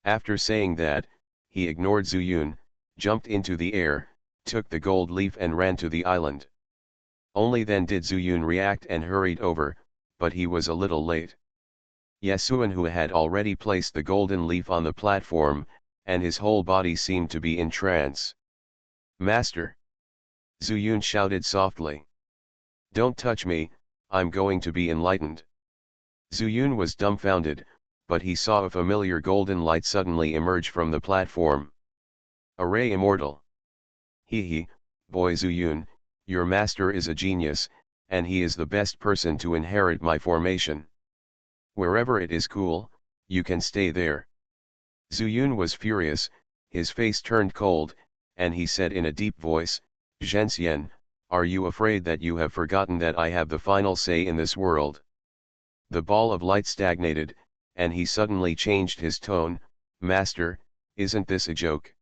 Speaker 1: After saying that, he ignored Zuyun, jumped into the air, took the gold leaf and ran to the island. Only then did Zuyun react and hurried over, but he was a little late. Yesuan Hua had already placed the golden leaf on the platform, and his whole body seemed to be in trance. Master! Zuyun shouted softly. Don't touch me, I'm going to be enlightened. Zuyun was dumbfounded, but he saw a familiar golden light suddenly emerge from the platform. Array Immortal. He, boy Zuyun, your master is a genius, and he is the best person to inherit my formation. Wherever it is cool, you can stay there. Zuyun was furious, his face turned cold, and he said in a deep voice, Xianxia, are you afraid that you have forgotten that I have the final say in this world? The ball of light stagnated, and he suddenly changed his tone, Master, isn't this a joke?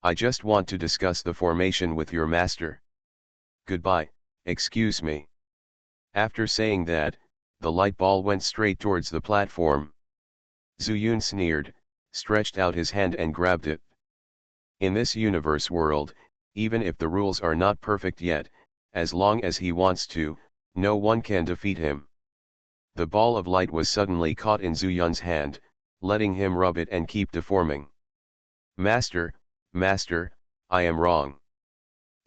Speaker 1: I just want to discuss the formation with your master. Goodbye, excuse me. After saying that, the light ball went straight towards the platform. Zuyun sneered, stretched out his hand and grabbed it. In this universe world, even if the rules are not perfect yet, as long as he wants to, no one can defeat him. The ball of light was suddenly caught in Zuyun's hand, letting him rub it and keep deforming. Master, Master, I am wrong.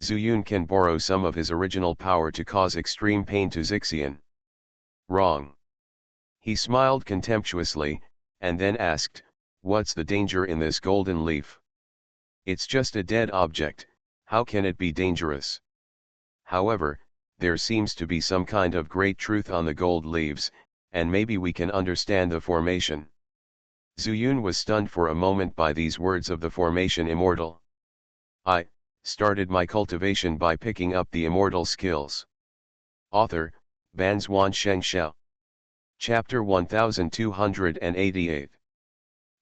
Speaker 1: Zuyun can borrow some of his original power to cause extreme pain to Xixian. Wrong. He smiled contemptuously, and then asked, what's the danger in this golden leaf? It's just a dead object, how can it be dangerous? However, there seems to be some kind of great truth on the gold leaves, and maybe we can understand the formation. Zuyun was stunned for a moment by these words of the formation immortal. I started my cultivation by picking up the immortal skills. Author, Banzuan Xianxia. Chapter 1288.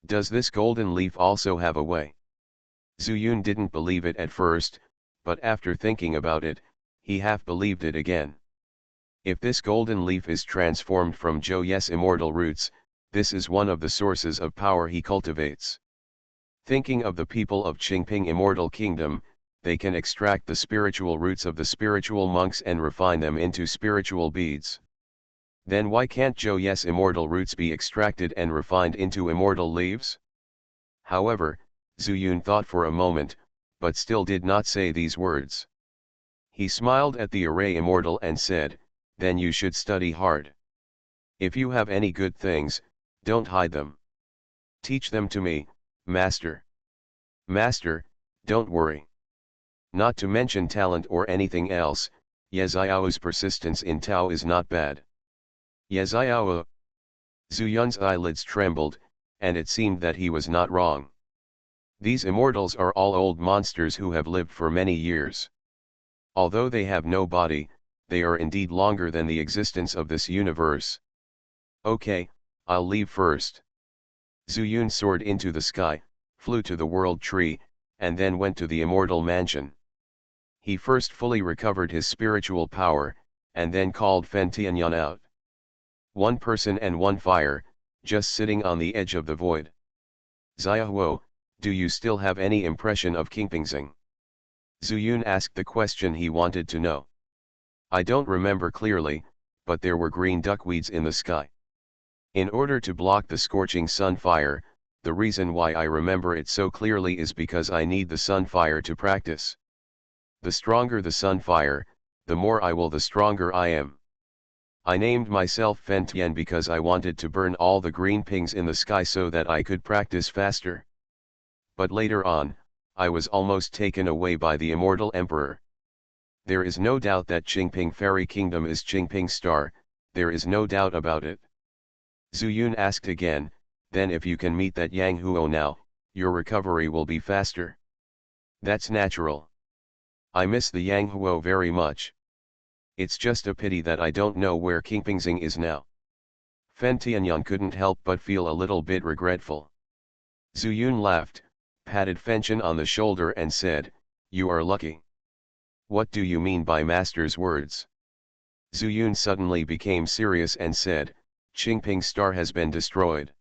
Speaker 1: Does this golden leaf also have a way? Zuyun didn't believe it at first, but after thinking about it, he half believed it again. If this golden leaf is transformed from Zhou Yes immortal roots, This is one of the sources of power he cultivates. Thinking of the people of Qingping Immortal Kingdom, they can extract the spiritual roots of the spiritual monks and refine them into spiritual beads. Then why can't Zhou's immortal roots be extracted and refined into immortal leaves? However, Zhu Yun thought for a moment, but still did not say these words. He smiled at the array immortal and said, "Then you should study hard. If you have any good things, don't hide them. Teach them to me, Master." "Master, don't worry. Not to mention talent or anything else, Ye Xiao's persistence in Tao is not bad." Ye Xiao. Zhu Yun's eyelids trembled, and it seemed that he was not wrong. These immortals are all old monsters who have lived for many years. Although they have no body, they are indeed longer than the existence of this universe. "Okay, I'll leave first." Zhu Yun soared into the sky, flew to the world tree, and then went to the immortal mansion. He first fully recovered his spiritual power, and then called Fen Tianyan out. One person and one fire, just sitting on the edge of the void. "Xiaohuo, do you still have any impression of Qingpingzing?" Zhu Yun asked the question he wanted to know. "I don't remember clearly, but there were green duckweeds in the sky. In order to block the scorching sun fire, the reason why I remember it so clearly is because I need the sun fire to practice. The stronger the sun fire, the more the stronger I am. I named myself Fen Tian because I wanted to burn all the green pings in the sky so that I could practice faster. But later on, I was almost taken away by the immortal emperor. There is no doubt that Qingping Fairy Kingdom is Qingping Star, there is no doubt about it." Zhu Yun asked again, "Then if you can meet that Yang Huo now, your recovery will be faster." "That's natural. I miss the Yang Huo very much. It's just a pity that I don't know where Qingpingzing is now." Fen Tianyan couldn't help but feel a little bit regretful. Zhu Yun laughed, patted Fenchen on the shoulder and said, "You are lucky." "What do you mean by master's words?" Zhu Yun suddenly became serious and said, "Qingping Star has been destroyed."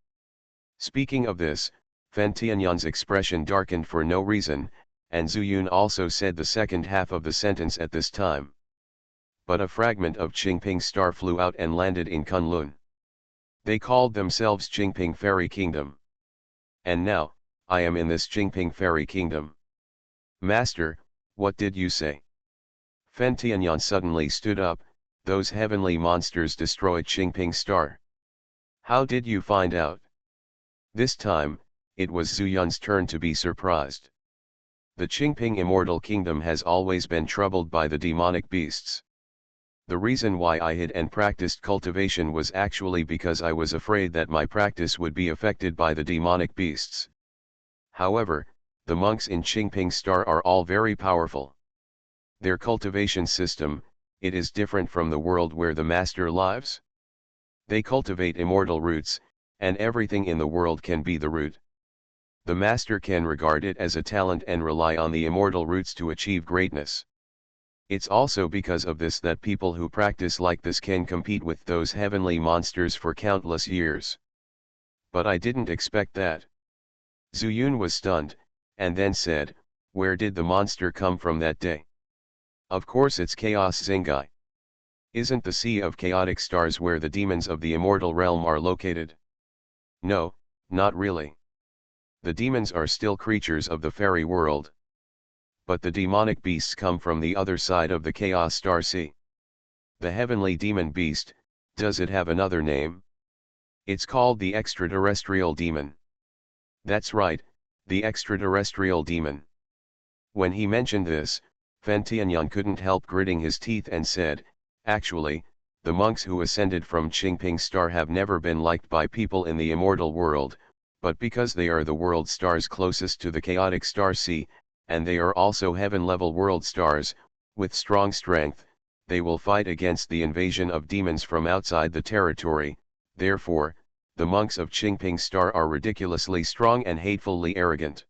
Speaker 1: Speaking of this, Fen Tianyan's expression darkened for no reason, and Zhu Yun also said the second half of the sentence at this time. But a fragment of Qingping Star flew out and landed in Kunlun. They called themselves Qingping Fairy Kingdom. And now, I am in this Qingping Fairy Kingdom. "Master, what did you say?" Fen Tianyan suddenly stood up. "Those heavenly monsters destroyed Qingping Star. How did you find out?" This time, it was Zhu Yun's turn to be surprised. The Qingping Immortal Kingdom has always been troubled by the demonic beasts. The reason why I hid and practiced cultivation was actually because I was afraid that my practice would be affected by the demonic beasts. However, the monks in Qingping Star are all very powerful. Their cultivation system, it is different from the world where the master lives. They cultivate immortal roots, and everything in the world can be the root. The master can regard it as a talent and rely on the immortal roots to achieve greatness. It's also because of this that people who practice like this can compete with those heavenly monsters for countless years. But I didn't expect that. Zhu Yun was stunned, and then said, "Where did the monster come from that day?" "Of course it's Chaos Zingai. Isn't the Sea of Chaotic Stars where the demons of the immortal realm are located?" "No, not really. The demons are still creatures of the fairy world. But the demonic beasts come from the other side of the Chaos Star Sea. The heavenly demon beast, does it have another name?" "It's called the extraterrestrial demon." "That's right, the extraterrestrial demon." When he mentioned this, Fen Tianyan couldn't help gritting his teeth and said, "Actually, the monks who ascended from Qingping Star have never been liked by people in the immortal world, but because they are the world stars closest to the chaotic star sea, and they are also heaven-level world stars, with strong strength, they will fight against the invasion of demons from outside the territory. Therefore, the monks of Qingping Star are ridiculously strong and hatefully arrogant."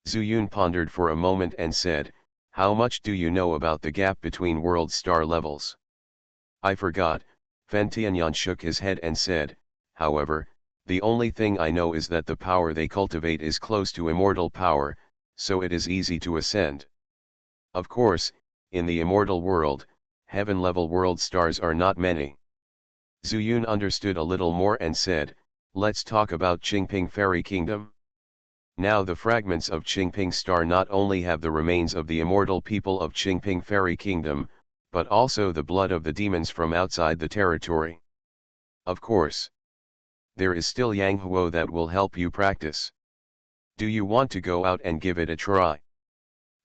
Speaker 1: Zhu Yun pondered for a moment and said, "How much do you know about the gap between world star levels?" "I forgot." Fen Tianyan shook his head and said, "However, The only thing I know is that the power they cultivate is close to immortal power, so it is easy to ascend. Of course, in the immortal world, heaven-level world stars are not many. Zuyun understood a little more and said, let's talk about Qingping Fairy Kingdom. Now the fragments of Qingping Star not only have the remains of the immortal people of Qingping Fairy Kingdom, but also the blood of the demons from outside the territory. Of course, there is still Yang Huo that will help you practice. Do you want to go out and give it a try?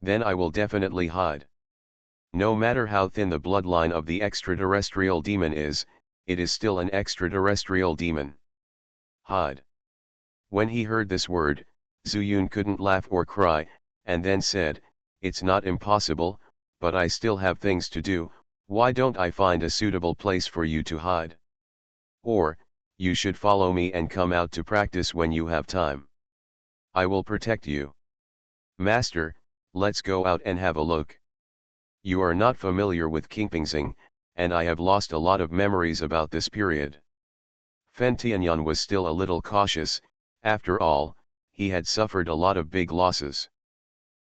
Speaker 1: Then I will definitely hide. No matter how thin the bloodline of the extraterrestrial demon is, it is still an extraterrestrial demon. Hide. When he heard this word, Zuyun couldn't laugh or cry, and then said, it's not impossible, but I still have things to do. Why don't I find a suitable place for you to hide? Or, you should follow me and come out to practice when you have time. I will protect you. Master, let's go out and have a look. You are not familiar with Qingpingxing, and I have lost a lot of memories about this period. Fen Tianyan was still a little cautious. After all, he had suffered a lot of big losses.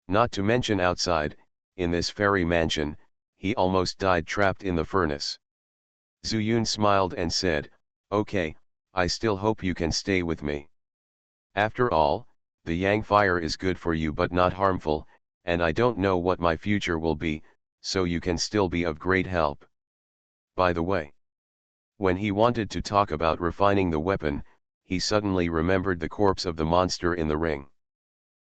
Speaker 1: Not to mention outside, in this fairy mansion, he almost died trapped in the furnace. Zuyun smiled and said, okay, I still hope you can stay with me. After all, the Yang fire is good for you but not harmful, and I don't know what my future will be, so you can still be of great help. By the way, when he wanted to talk about refining the weapon, he suddenly remembered the corpse of the monster in the ring.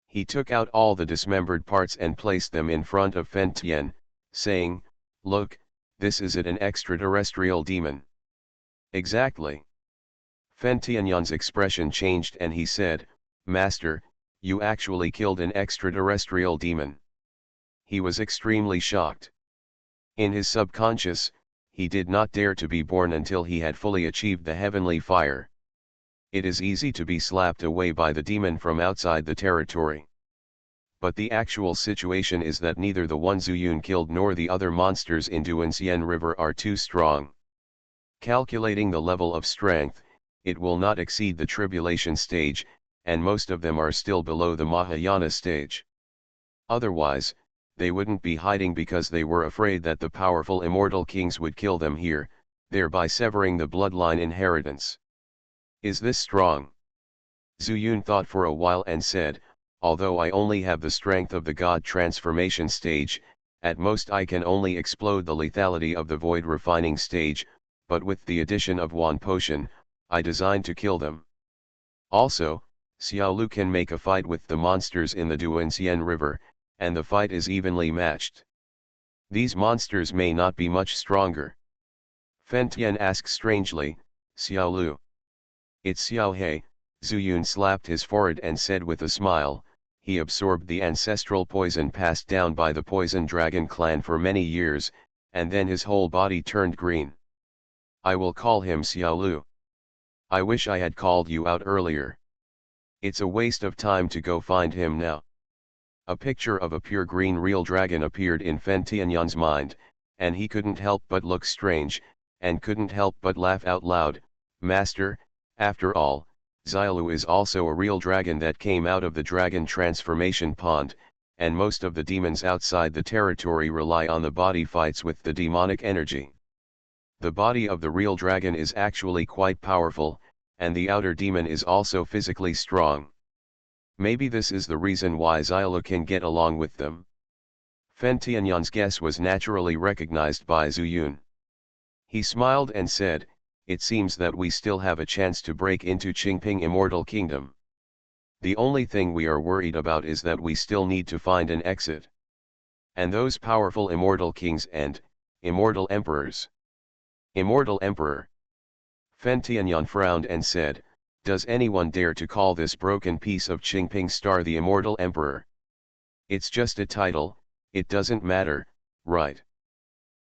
Speaker 1: He took out all the dismembered parts and placed them in front of Fen Tian, saying, look, this is an extraterrestrial demon. Exactly. Fen Tianyan's expression changed and he said, Master, you actually killed an extraterrestrial demon. He was extremely shocked. In his subconscious, he did not dare to be born until he had fully achieved the heavenly fire. It is easy to be slapped away by the demon from outside the territory. But the actual situation is that neither the one Zuyun killed nor the other monsters in Duanxian River are too strong. Calculating the level of strength, it will not exceed the tribulation stage, and most of them are still below the Mahayana stage. Otherwise, they wouldn't be hiding because they were afraid that the powerful immortal kings would kill them here, thereby severing the bloodline inheritance. Is this strong? Zuyun thought for a while and said, although I only have the strength of the God transformation stage, at most I can only explode the lethality of the void refining stage, but with the addition of one potion, I designed to kill them. Also, Xiaolu can make a fight with the monsters in the Duanxian River, and the fight is evenly matched. These monsters may not be much stronger. Fen Tian asked strangely, Xiaolu. It's Xiao He. Zuyun slapped his forehead and said with a smile, he absorbed the ancestral poison passed down by the poison dragon clan for many years, and then his whole body turned green. I will call him Xiaolu. I wish I had called you out earlier. It's a waste of time to go find him now. A picture of a pure green real dragon appeared in Fen Tianyan's mind, and he couldn't help but look strange, and couldn't help but laugh out loud. Master, after all, Xiaolu is also a real dragon that came out of the dragon transformation pond, and most of the demons outside the territory rely on the body fights with the demonic energy. The body of the real dragon is actually quite powerful, and the outer demon is also physically strong. Maybe this is the reason why Xiaolu can get along with them. Fen Tianyan's guess was naturally recognized by Zuyun. He smiled and said, it seems that we still have a chance to break into Qingping Immortal Kingdom. The only thing we are worried about is that we still need to find an exit. And those powerful immortal kings and immortal emperors. Immortal emperor. Fen Tianyan frowned and said, does anyone dare to call this broken piece of Qingping Star the immortal emperor? It's just a title, it doesn't matter, right?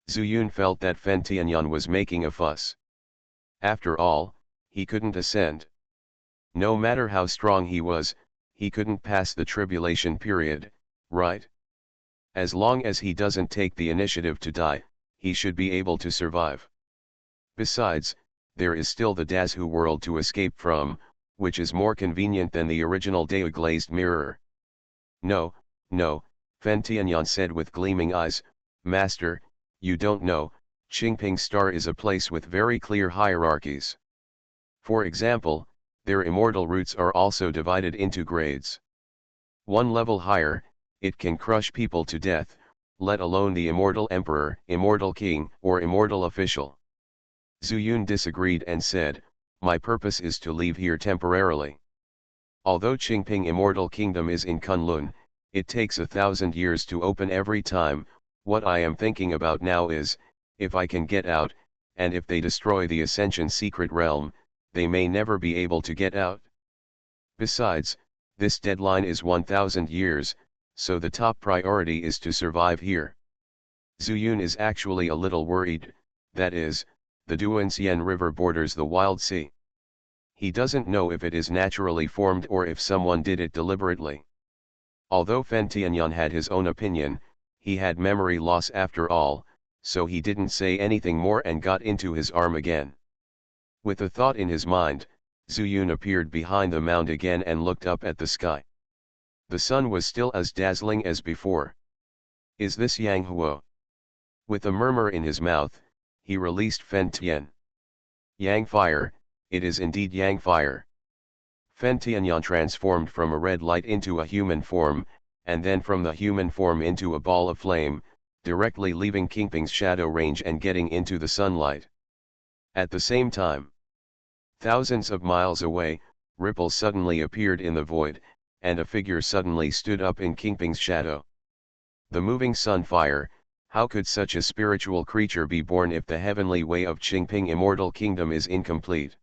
Speaker 1: Zuyun felt that Fen Tianyan was making a fuss. After all, he couldn't ascend. No matter how strong he was, he couldn't pass the tribulation period, right? As long as he doesn't take the initiative to die, he should be able to survive. Besides, there is still the Dazu world to escape from, which is more convenient than the original Dao-glazed mirror. No, no, Fen Tianyan said with gleaming eyes, Master, you don't know, Qingping Star is a place with very clear hierarchies. For example, their immortal roots are also divided into grades. One level higher, it can crush people to death, let alone the immortal emperor, immortal king, or immortal official. Zhu Yun disagreed and said, my purpose is to leave here temporarily. Although Qingping Immortal Kingdom is in Kunlun, it takes 1,000 years to open every time. What I am thinking about now is, if I can get out, and if they destroy the Ascension Secret Realm, they may never be able to get out. Besides, this deadline is 1,000 years, so the top priority is to survive here. Zhu Yun is actually a little worried, that is, the Duanxian River borders the Wild Sea. He doesn't know if it is naturally formed or if someone did it deliberately. Although Fen Tianyan had his own opinion, he had memory loss after all, so he didn't say anything more and got into his arm again. With a thought in his mind, Zhu Yun appeared behind the mound again and looked up at the sky. The sun was still as dazzling as before. Is this Yang Huo? With a murmur in his mouth, he released Fen Tian. Yang Fire, it is indeed Yang Fire. Fen Tianyan transformed from a red light into a human form, and then from the human form into a ball of flame, directly leaving Qingping's shadow range and getting into the sunlight. At the same time, thousands of miles away, ripples suddenly appeared in the void, and a figure suddenly stood up in Qingping's shadow. The moving sun fire, how could such a spiritual creature be born if the heavenly way of Qingping Immortal Kingdom is incomplete?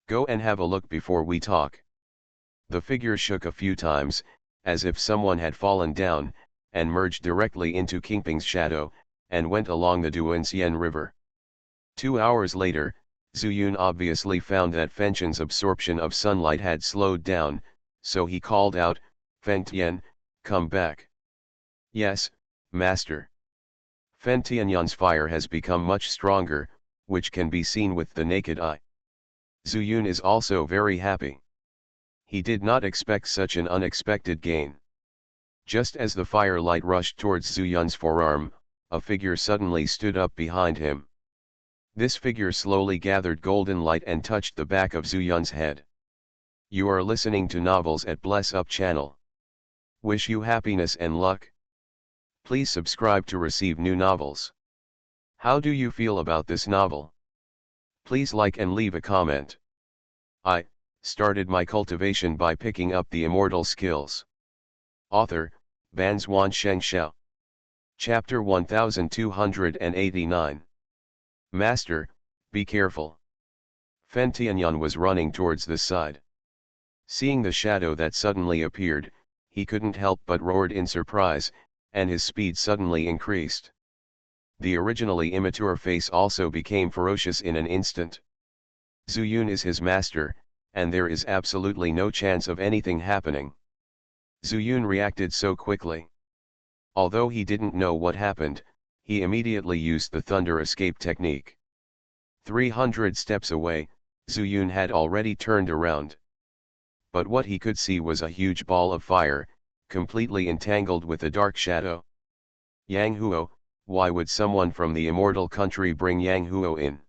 Speaker 1: Go and have a look before we talk. The figure shook a few times, as if someone had fallen down, and merged directly into Qingping's shadow, and went along the Duanxian River. 2 hours later, Zhu Yun obviously found that Fen Tian's absorption of sunlight had slowed down, so he called out, Fen Tian, come back. Yes, master. Fen Tianyan's fire has become much stronger, which can be seen with the naked eye. Zhu Yun is also very happy. He did not expect such an unexpected gain. Just as the firelight rushed towards Zhu Yun's forearm, a figure suddenly stood up behind him. This figure slowly gathered golden light and touched the back of Zhu Yun's head. You are listening to Novels at Bless Up channel. Wish you happiness and luck. Please subscribe to receive new novels. How do you feel about this novel? Please like and leave a comment. I started my cultivation by picking up the immortal skills. Author, Banzuan Xianxia. Chapter 1289. Master, be careful. Fen Tianyan was running towards the side. Seeing the shadow that suddenly appeared, he couldn't help but roared in surprise, and his speed suddenly increased. The originally immature face also became ferocious in an instant. Zhu Yun is his master, and there is absolutely no chance of anything happening. Zhu Yun reacted so quickly. Although he didn't know what happened, he immediately used the thunder escape technique. 300 steps away, Zhu Yun had already turned around. But what he could see was a huge ball of fire, completely entangled with a dark shadow. Yang Huo, why would someone from the immortal country bring Yang Huo in?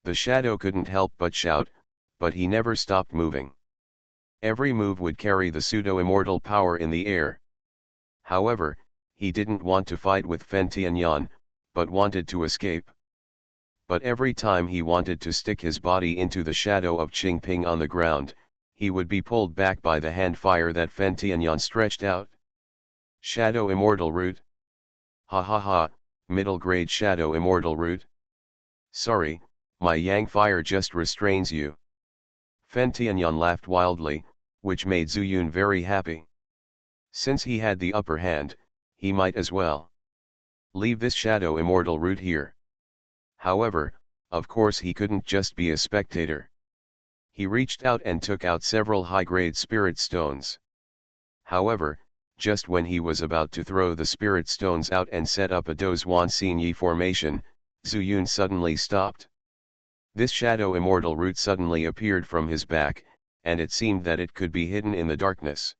Speaker 1: The shadow couldn't help but shout, but he never stopped moving. Every move would carry the pseudo-immortal power in the air. However, he didn't want to fight with Fen Tianyan, but wanted to escape. But every time he wanted to stick his body into the shadow of Qingping on the ground, he would be pulled back by the hand fire that Fen Tianyan stretched out. Shadow Immortal Root. Ha ha ha, middle grade Shadow Immortal Root. Sorry, my Yang fire just restrains you. Fen Tianyan laughed wildly, which made Zhu Yun very happy. Since he had the upper hand, he might as well leave this Shadow Immortal Root here. However, of course he couldn't just be a spectator. He reached out and took out several high-grade spirit stones. However, just when he was about to throw the spirit stones out and set up a Dozhuan Xinyi formation, Zhu Yun suddenly stopped. This Shadow Immortal Root suddenly appeared from his back, and it seemed that it could be hidden in the darkness.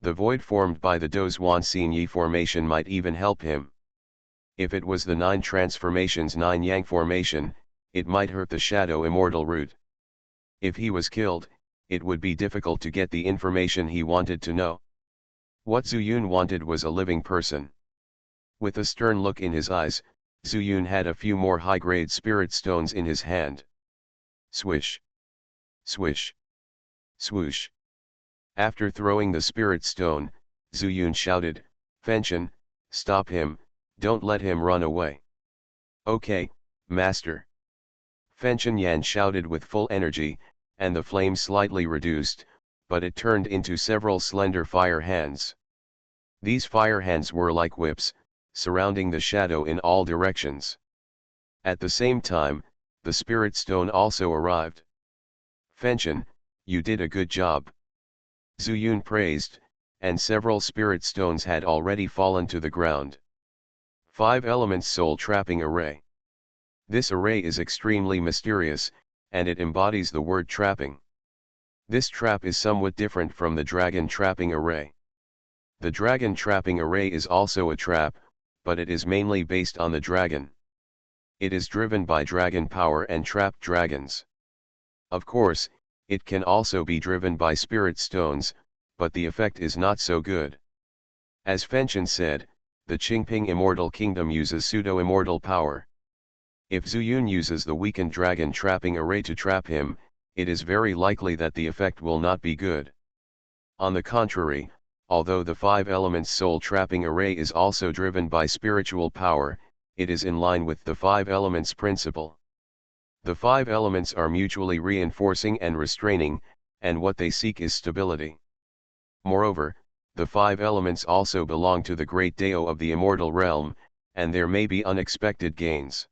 Speaker 1: The void formed by the Dozhuan Xinyi formation might even help him. If it was the 9 transformations 9 Yang formation, it might hurt the shadow immortal root. If he was killed, it would be difficult to get the information he wanted to know. What Zuyun wanted was a living person. With a stern look in his eyes, Zuyun had a few more high-grade spirit stones in his hand. Swish! Swish! Swoosh! After throwing the spirit stone, Zuyun shouted, "Fenchen, stop him, don't let him run away." "Okay, master." Fenchen Yan shouted with full energy, and the flame slightly reduced, but it turned into several slender fire hands. These fire hands were like whips, surrounding the shadow in all directions. At the same time, the spirit stone also arrived. "Fenchen, you did a good job," Zuyun praised, and several spirit stones had already fallen to the ground. 5 elements soul trapping array. This array is extremely mysterious, and it embodies the word trapping. This trap is somewhat different from the dragon trapping array. The dragon trapping array is also a trap, but it is mainly based on the dragon. It is driven by dragon power and trapped dragons. Of course, it can also be driven by spirit stones, but the effect is not so good. As Fenchen said, the Qingping Immortal Kingdom uses pseudo-immortal power. If Zuyun uses the weakened dragon trapping array to trap him, it is very likely that the effect will not be good. On the contrary, although the 5 elements soul trapping array is also driven by spiritual power, it is in line with the 5 elements principle. The 5 elements are mutually reinforcing and restraining, and what they seek is stability. Moreover, the 5 elements also belong to the great Dao of the immortal realm, and there may be unexpected gains.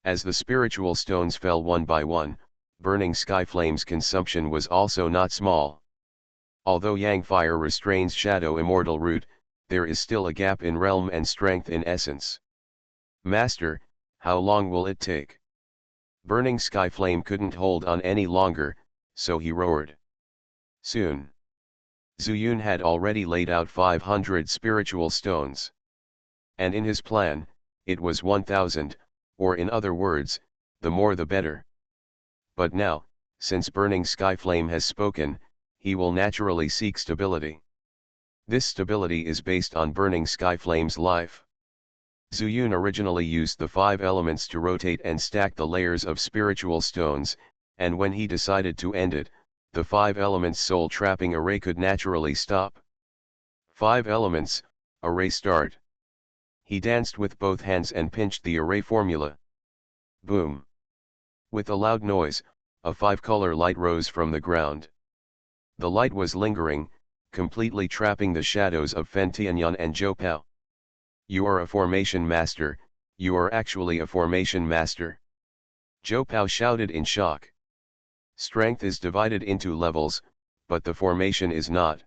Speaker 1: As the spiritual stones fell one by one, burning sky flame's consumption was also not small. Although Yang fire restrains shadow immortal root, there is still a gap in realm and strength in essence. "Master, how long will it take?" Burning sky flame couldn't hold on any longer, so he roared. "Soon." Zuyun had already laid out 500 spiritual stones. And in his plan, it was 1,000, or in other words, the more the better. But now, since Burning Sky Flame has spoken, he will naturally seek stability. This stability is based on Burning Sky Flame's life. Zuyun originally used the 5 elements to rotate and stack the layers of spiritual stones, and when he decided to end it, the 5 elements soul trapping array could naturally stop. 5 elements, array start. He danced with both hands and pinched the array formula. Boom! With a loud noise, a 5-color light rose from the ground. The light was lingering, completely trapping the shadows of Fen Tianyan and Zhou Pao. "You are a formation master, you are actually a formation master," Zhou Pao shouted in shock. Strength is divided into levels, but the formation is not.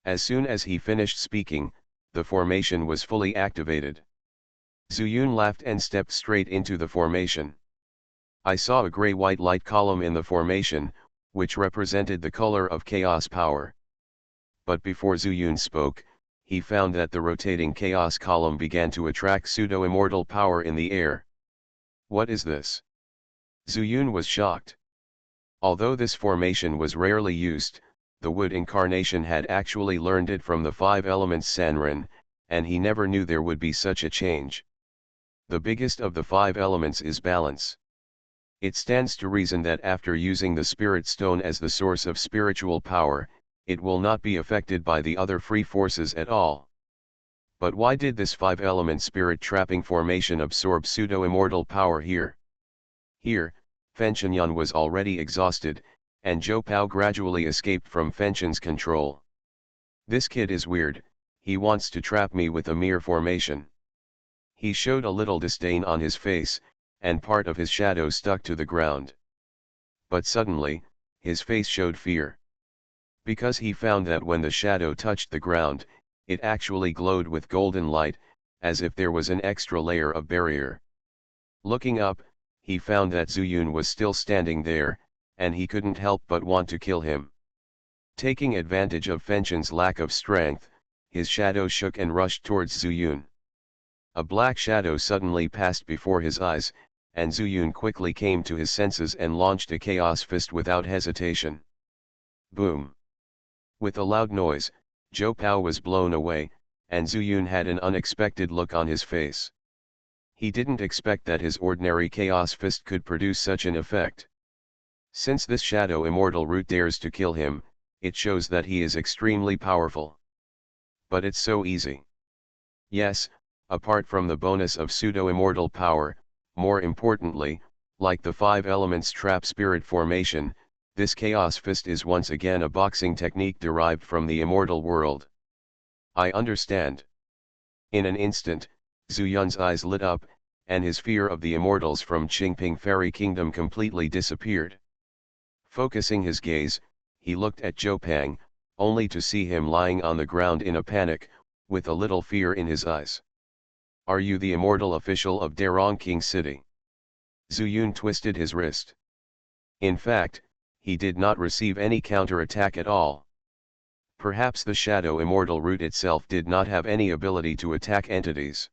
Speaker 1: As soon as he finished speaking, the formation was fully activated. Zuyun laughed and stepped straight into the formation. I saw a gray-white light column in the formation, which represented the color of chaos power. But before Zuyun spoke, he found that the rotating chaos column began to attract pseudo-immortal power in the air. What is this? Zuyun was shocked. Although this formation was rarely used, the wood incarnation had actually learned it from the 5 elements Sanren, and he never knew there would be such a change. The biggest of the 5 elements is balance. It stands to reason that after using the spirit stone as the source of spiritual power, it will not be affected by the other free forces at all. But why did this 5-element spirit trapping formation absorb pseudo-immortal power here? Here, Fenchen was already exhausted, and Zhou Pao gradually escaped from Fenchen's control. This kid is weird, he wants to trap me with a mere formation. He showed a little disdain on his face, and part of his shadow stuck to the ground. But suddenly, his face showed fear. Because he found that when the shadow touched the ground, it actually glowed with golden light, as if there was an extra layer of barrier. Looking up, he found that Zuyun was still standing there, and he couldn't help but want to kill him. Taking advantage of Fenchun's lack of strength, his shadow shook and rushed towards Zuyun. A black shadow suddenly passed before his eyes, and Zuyun quickly came to his senses and launched a chaos fist without hesitation. Boom! With a loud noise, Zhou Pao was blown away, and Zuyun had an unexpected look on his face. He didn't expect that his ordinary chaos fist could produce such an effect. Since this shadow immortal root dares to kill him, it shows that he is extremely powerful. But it's so easy. Yes, apart from the bonus of pseudo-immortal power, more importantly, like the 5 elements trap spirit formation, this chaos fist is once again a boxing technique derived from the immortal world. I understand. In an instant, Zuyun's eyes lit up, and his fear of the immortals from Qingping Fairy Kingdom completely disappeared. Focusing his gaze, he looked at Zhou Pang, only to see him lying on the ground in a panic, with a little fear in his eyes. Are you the immortal official of Darong King City? Zuyun twisted his wrist. In fact, he did not receive any counter-attack at all. Perhaps the shadow immortal root itself did not have any ability to attack entities.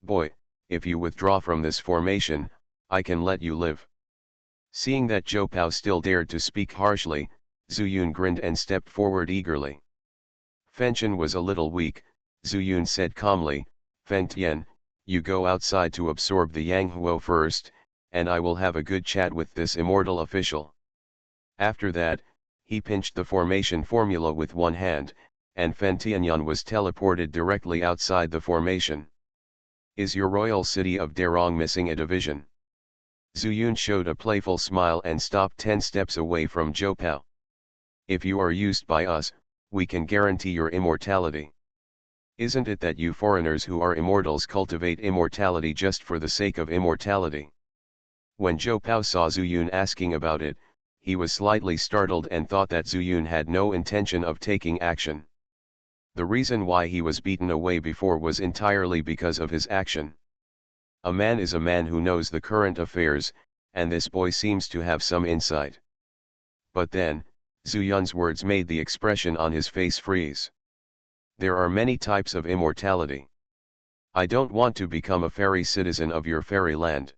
Speaker 1: Boy, if you withdraw from this formation, I can let you live. Seeing that Zhou Pao still dared to speak harshly, Zuyun grinned and stepped forward eagerly. Fenchun was a little weak, Zuyun said calmly, Feng Tian, you go outside to absorb the Yang Huo first, and I will have a good chat with this immortal official. After that, he pinched the formation formula with one hand, and Feng Tianyan was teleported directly outside the formation. Is your royal city of Darong missing a division? Zuyun showed a playful smile and stopped 10 steps away from Zhou Pao. If you are used by us, we can guarantee your immortality. Isn't it that you foreigners who are immortals cultivate immortality just for the sake of immortality? When Zhou Pao saw Zuyun asking about it, he was slightly startled and thought that Zuyun had no intention of taking action. The reason why he was beaten away before was entirely because of his action. A man is a man who knows the current affairs, and this boy seems to have some insight. But then, Zuyun's words made the expression on his face freeze. There are many types of immortality. I don't want to become a fairy citizen of your fairyland.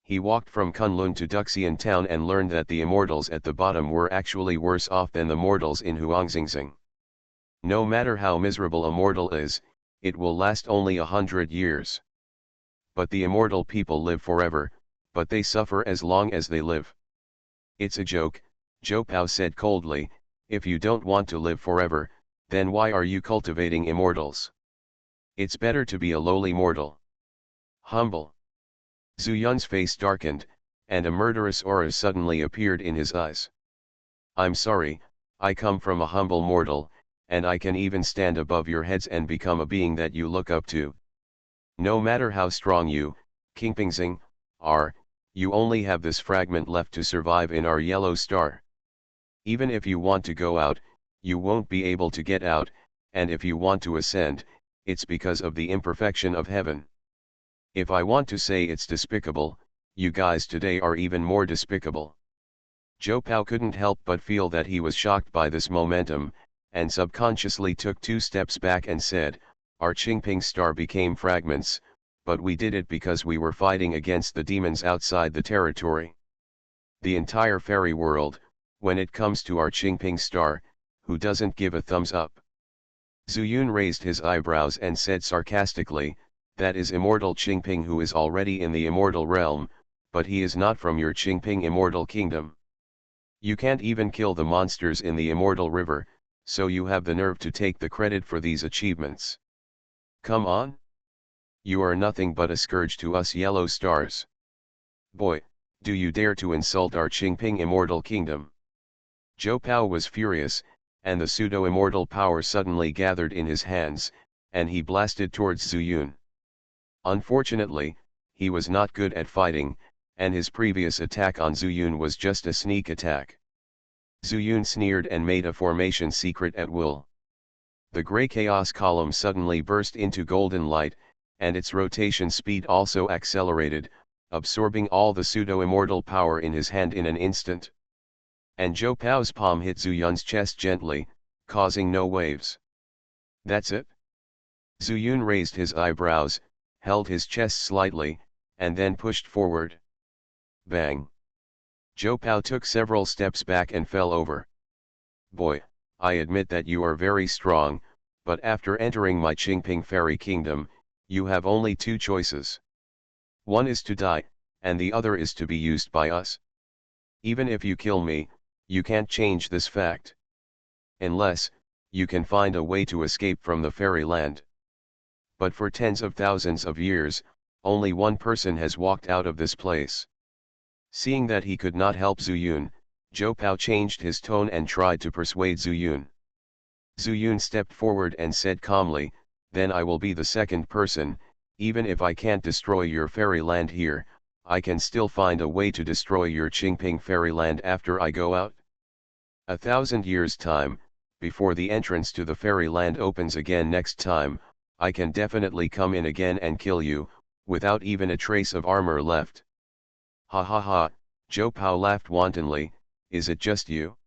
Speaker 1: He walked from Kunlun to Duxian town and learned that the immortals at the bottom were actually worse off than the mortals in Huangxingxing. No matter how miserable a mortal is, it will last only 100 years. But the immortal people live forever, but they suffer as long as they live. It's a joke, Zhou Pao said coldly. If you don't want to live forever, then why are you cultivating immortals? It's better to be a lowly mortal. Humble. Zuyun's face darkened, and a murderous aura suddenly appeared in his eyes. I'm sorry, I come from a humble mortal, and I can even stand above your heads and become a being that you look up to. No matter how strong you, Qingpingxing, are, you only have this fragment left to survive in our yellow star. Even if you want to go out, you won't be able to get out, and if you want to ascend, it's because of the imperfection of heaven. If I want to say it's despicable, you guys today are even more despicable. Zhou Pao couldn't help but feel that he was shocked by this momentum, and subconsciously took 2 steps back and said, our Qingping star became fragments, but we did it because we were fighting against the demons outside the territory. The entire fairy world, when it comes to our Qingping star, who doesn't give a thumbs up? Zuyun raised his eyebrows and said sarcastically, that is immortal Qingping who is already in the immortal realm, but he is not from your Qingping immortal kingdom. You can't even kill the monsters in the immortal river, so you have the nerve to take the credit for these achievements. Come on? You are nothing but a scourge to us yellow stars. Boy, do you dare to insult our Qingping immortal kingdom? Zhou Pao was furious, and the pseudo-immortal power suddenly gathered in his hands, and he blasted towards Zuyun. Unfortunately, he was not good at fighting, and his previous attack on Zuyun was just a sneak attack. Zuyun sneered and made a formation secret at will. The grey chaos column suddenly burst into golden light, and its rotation speed also accelerated, absorbing all the pseudo-immortal power in his hand in an instant. And Zhou Pao's palm hit Zhu Yun's chest gently, causing no waves. That's it? Zhu Yun raised his eyebrows, held his chest slightly, and then pushed forward. Bang! Zhou Pao took several steps back and fell over. Boy, I admit that you are very strong, but after entering my Qingping Fairy Kingdom, you have only two choices. One is to die, and the other is to be used by us. Even if you kill me, you can't change this fact. Unless, you can find a way to escape from the fairyland. But for tens of thousands of years, only one person has walked out of this place. Seeing that he could not help Zhu Yun, Zhou Pao changed his tone and tried to persuade Zhu Yun. Zhu Yun stepped forward and said calmly, then I will be the second person. Even if I can't destroy your fairyland here, I can still find a way to destroy your Qingping fairyland after I go out. 1,000 years' time, before the entrance to the fairyland opens again next time, I can definitely come in again and kill you, without even a trace of armor left. Ha ha ha, Zhou Pao laughed wantonly, is it just you?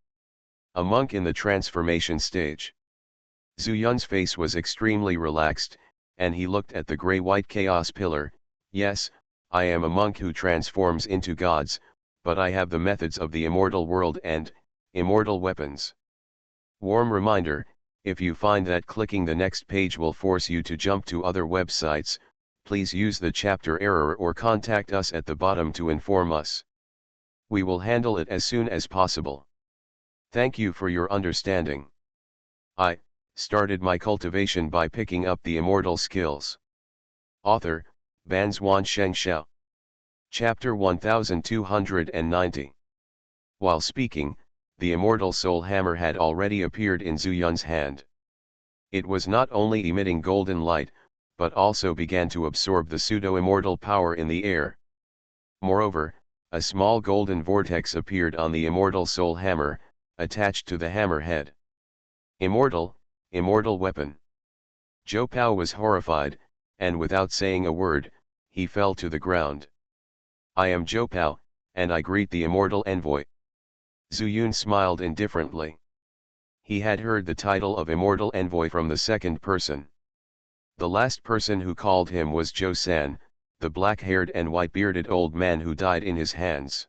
Speaker 1: A monk in the transformation stage. Zhu Yun's face was extremely relaxed, and he looked at the grey-white chaos pillar. Yes, I am a monk who transforms into gods, but I have the methods of the immortal world and immortal weapons. Warm reminder, if you find that clicking the next page will force you to jump to other websites, please use the chapter error or contact us at the bottom to inform us. We will handle it as soon as possible. Thank you for your understanding. I started my cultivation by picking up the immortal skills. Author, Banzuan Xianxia. Chapter 1290. While speaking, the immortal soul hammer had already appeared in Zhu Yun's hand. It was not only emitting golden light, but also began to absorb the pseudo-immortal power in the air. Moreover, a small golden vortex appeared on the immortal soul hammer, attached to the hammer head. Immortal weapon. Zhou Pao was horrified, and without saying a word, he fell to the ground. I am Zhou Pao, and I greet the immortal envoy. Zhu Yun smiled indifferently. He had heard the title of immortal envoy from the second person. The last person who called him was Zhou San, the black-haired and white-bearded old man who died in his hands.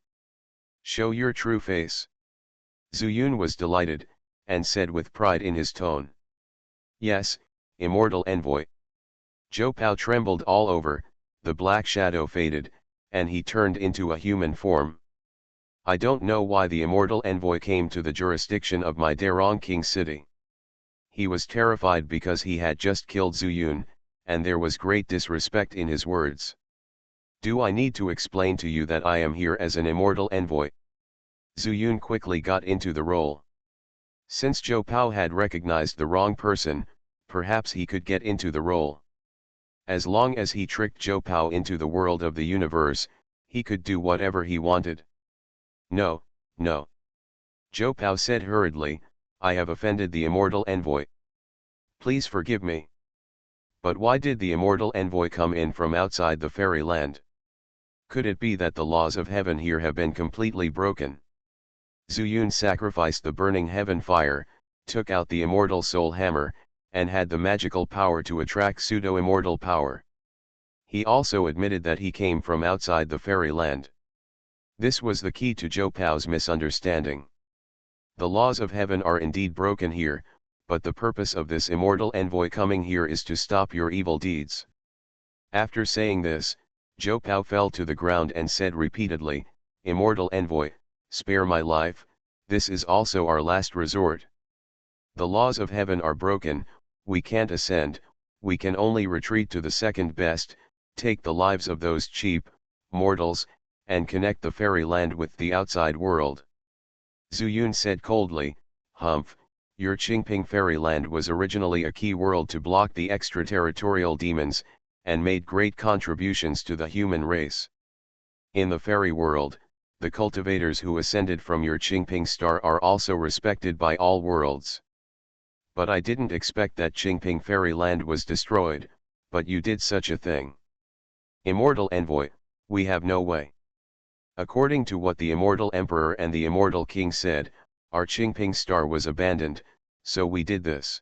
Speaker 1: Show your true face. Zhu Yun was delighted, and said with pride in his tone. Yes, immortal envoy. Zhou Pao trembled all over, the black shadow faded, and he turned into a human form. I don't know why the immortal envoy came to the jurisdiction of my Darong King city. He was terrified because he had just killed Zhu Yun, and there was great disrespect in his words. Do I need to explain to you that I am here as an immortal envoy? Zhu Yun quickly got into the role. Since Zhou Pao had recognized the wrong person, perhaps he could get into the role. As long as he tricked Zhou Pao into the world of the universe, he could do whatever he wanted. No, no. Zhou Pao said hurriedly, I have offended the immortal envoy. Please forgive me. But why did the immortal envoy come in from outside the fairyland? Could it be that the laws of heaven here have been completely broken? Zhu Yun sacrificed the burning heaven fire, took out the immortal soul hammer, and had the magical power to attract pseudo-immortal power. He also admitted that he came from outside the fairyland. This was the key to Zhou Pao's misunderstanding. The laws of heaven are indeed broken here, but the purpose of this immortal envoy coming here is to stop your evil deeds. After saying this, Zhou Pao fell to the ground and said repeatedly, Immortal envoy, spare my life, this is also our last resort. The laws of heaven are broken, we can't ascend, we can only retreat to the second best, take the lives of those cheap mortals, and connect the fairyland with the outside world. Zhu Yun said coldly, Humph, your Qingping fairyland was originally a key world to block the extraterritorial demons, and made great contributions to the human race. In the fairy world, the cultivators who ascended from your Qingping star are also respected by all worlds. But I didn't expect that Qingping fairyland was destroyed, but you did such a thing. Immortal envoy, we have no way. According to what the immortal emperor and the immortal king said, our Qingping star was abandoned, so we did this.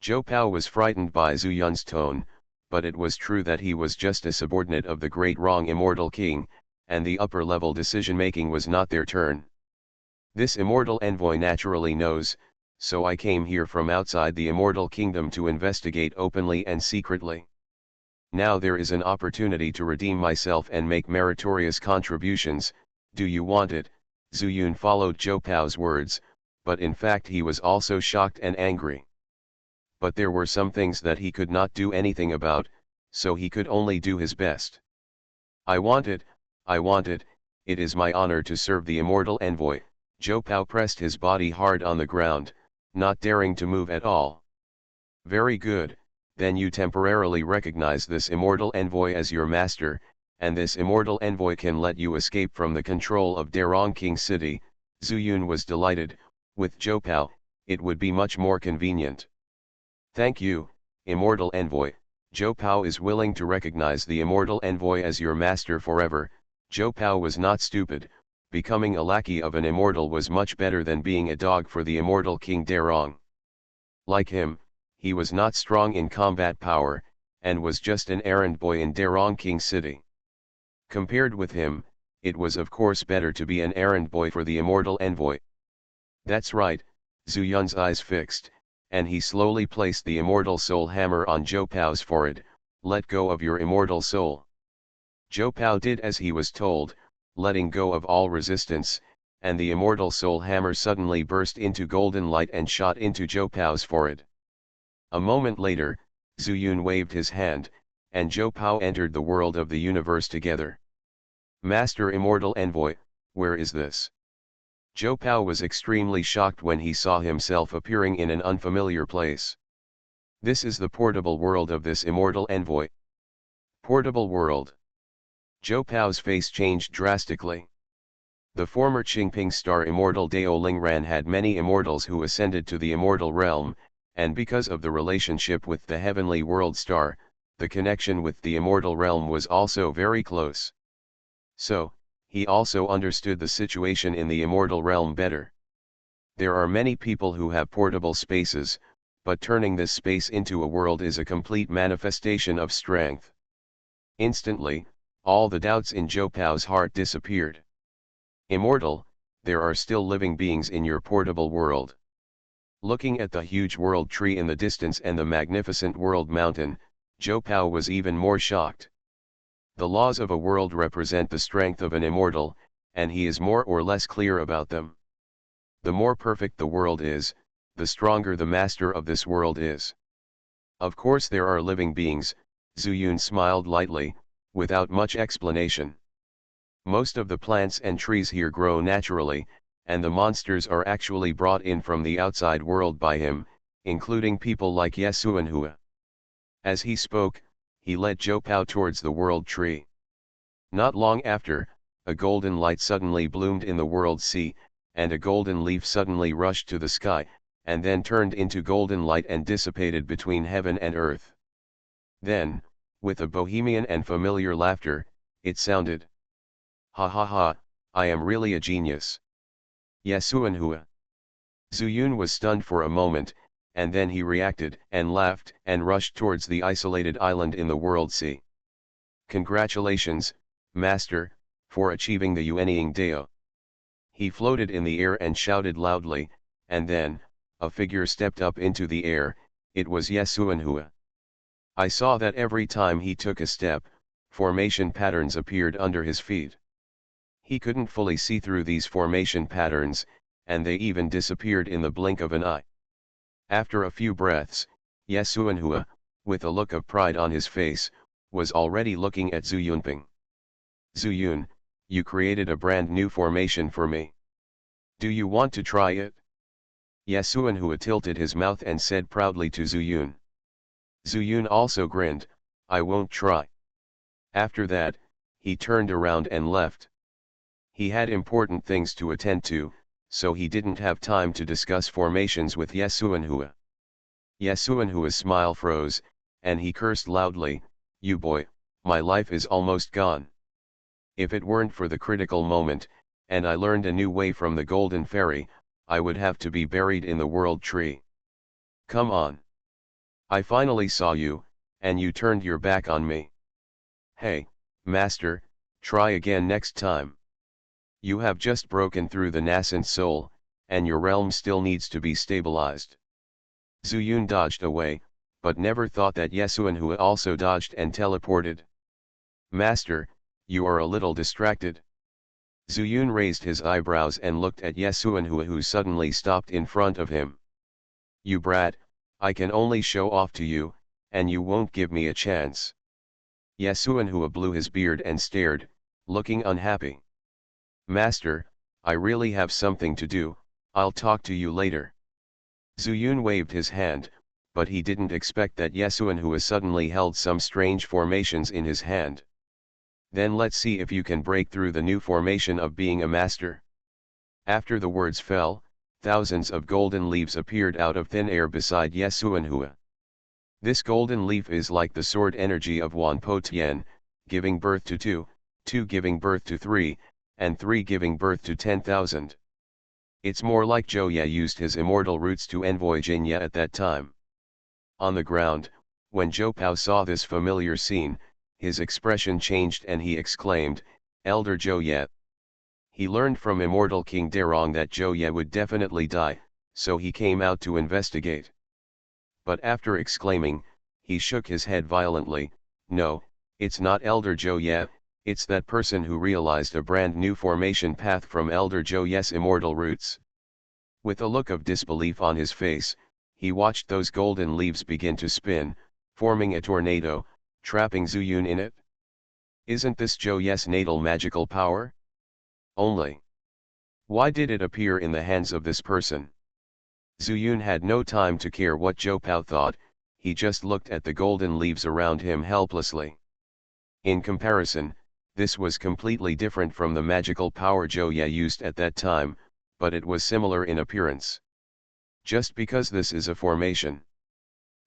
Speaker 1: Zhou Pao was frightened by Zhu Yun's tone, but it was true that he was just a subordinate of the great wrong immortal king, and the upper-level decision-making was not their turn. This immortal envoy naturally knows, so I came here from outside the immortal kingdom to investigate openly and secretly. Now there is an opportunity to redeem myself and make meritorious contributions. Do you want it? Zhu Yun followed Zhou Pao's words, but in fact he was also shocked and angry. But there were some things that he could not do anything about, so he could only do his best. I want it, it is my honor to serve the immortal envoy. Zhou Pao pressed his body hard on the ground, not daring to move at all. Very good, then you temporarily recognize this immortal envoy as your master, and this immortal envoy can let you escape from the control of Darong King City. Zhu Yun was delighted. With Zhou Pao, it would be much more convenient. Thank you, immortal envoy. Zhou Pao is willing to recognize the immortal envoy as your master forever. Zhou Pao was not stupid. Becoming a lackey of an immortal was much better than being a dog for the immortal King Darong. Like him, he was not strong in combat power, and was just an errand boy in Darong King City. Compared with him, it was of course better to be an errand boy for the immortal envoy. That's right, Zhu Yun's eyes fixed, and he slowly placed the immortal soul hammer on Zhou Pao's forehead. Let go of your immortal soul. Zhou Pao did as he was told, letting go of all resistance, and the immortal soul hammer suddenly burst into golden light and shot into Zhou Pao's forehead. A moment later, Zhu Yun waved his hand, and Zhou Pao entered the world of the universe together. Master Immortal Envoy, where is this? Zhou Pao was extremely shocked when he saw himself appearing in an unfamiliar place. This is the portable world of this immortal envoy. Portable world. Zhou Pao's face changed drastically. The former Qingping star immortal Dao Lingran had many immortals who ascended to the immortal realm, and because of the relationship with the heavenly world star, the connection with the immortal realm was also very close. So, he also understood the situation in the immortal realm better. There are many people who have portable spaces, but turning this space into a world is a complete manifestation of strength. Instantly, all the doubts in Zhou Pao's heart disappeared. Immortal, there are still living beings in your portable world. Looking at the huge world tree in the distance and the magnificent world mountain, Zhou Pao was even more shocked. The laws of a world represent the strength of an immortal, and he is more or less clear about them. The more perfect the world is, the stronger the master of this world is. Of course there are living beings, Zhu Yun smiled lightly, without much explanation. Most of the plants and trees here grow naturally, and the monsters are actually brought in from the outside world by him, including people like Yesuanhua. As he spoke, he led Zhou Pao towards the world tree. Not long after, a golden light suddenly bloomed in the world sea, and a golden leaf suddenly rushed to the sky, and then turned into golden light and dissipated between heaven and earth. Then, with a bohemian and familiar laughter, it sounded. Ha ha ha, I am really a genius. Yesuanhua. Zhu Yun was stunned for a moment, and then he reacted and laughed and rushed towards the isolated island in the world sea. Congratulations, Master, for achieving the Yuanying Dao. He floated in the air and shouted loudly, and then, a figure stepped up into the air. It was Yesuanhua. I saw that every time he took a step, formation patterns appeared under his feet. He couldn't fully see through these formation patterns, and they even disappeared in the blink of an eye. After a few breaths, Yesuanhua, with a look of pride on his face, was already looking at Zhu Yunping. Zhu Yun, you created a brand new formation for me. Do you want to try it? Yesuanhua tilted his mouth and said proudly to Zhu Yun. Zhu Yun also grinned, I won't try. After that, he turned around and left. He had important things to attend to, so he didn't have time to discuss formations with Yesuanhua. Yesuanhua's smile froze, and he cursed loudly, you boy, my life is almost gone. If it weren't for the critical moment, and I learned a new way from the Golden Fairy, I would have to be buried in the World Tree. Come on. I finally saw you, and you turned your back on me. Hey, Master, try again next time. You have just broken through the nascent soul, and your realm still needs to be stabilized. Zuyun dodged away, but never thought that Yesuanhua also dodged and teleported. Master, you are a little distracted. Zuyun raised his eyebrows and looked at Yesuanhua, who suddenly stopped in front of him. You brat, I can only show off to you, and you won't give me a chance. Yesuanhua blew his beard and stared, looking unhappy. Master, I really have something to do, I'll talk to you later. Zuyun waved his hand, but he didn't expect that Yesuanhua suddenly held some strange formations in his hand. Then let's see if you can break through the new formation of being a master. After the words fell, thousands of golden leaves appeared out of thin air beside Yesuanhua. This golden leaf is like the sword energy of Wan Po Tien, giving birth to 2, 2 giving birth to 3, and 3 giving birth to 10,000. It's more like Zhou Ye used his immortal roots to envoy Xianxia at that time. On the ground, when Zhou Pao saw this familiar scene, his expression changed and he exclaimed, Elder Zhou Ye. He learned from immortal King Derong that Zhou Ye would definitely die, so he came out to investigate. But after exclaiming, he shook his head violently, no, it's not Elder Zhou Ye, it's that person who realized a brand new formation path from Elder Zhou Ye's immortal roots. With a look of disbelief on his face, he watched those golden leaves begin to spin, forming a tornado, trapping Zuyun in it. Isn't this Zhou Ye's natal magical power? Only. Why did it appear in the hands of this person? Zuyun had no time to care what Zhou Pao thought, he just looked at the golden leaves around him helplessly. In comparison, this was completely different from the magical power Zhou Ye used at that time, but it was similar in appearance. Just because this is a formation.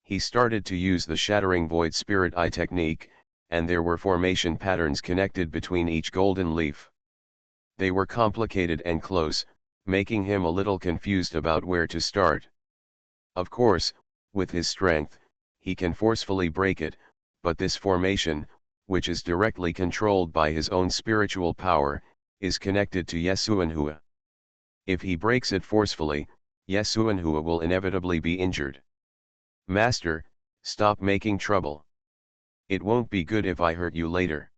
Speaker 1: He started to use the Shattering Void Spirit Eye technique, and there were formation patterns connected between each golden leaf. They were complicated and close, making him a little confused about where to start. Of course, with his strength, he can forcefully break it, but this formation, which is directly controlled by his own spiritual power, is connected to Yesuanhua. If he breaks it forcefully, Yesuanhua will inevitably be injured. Master, stop making trouble. It won't be good if I hurt you later.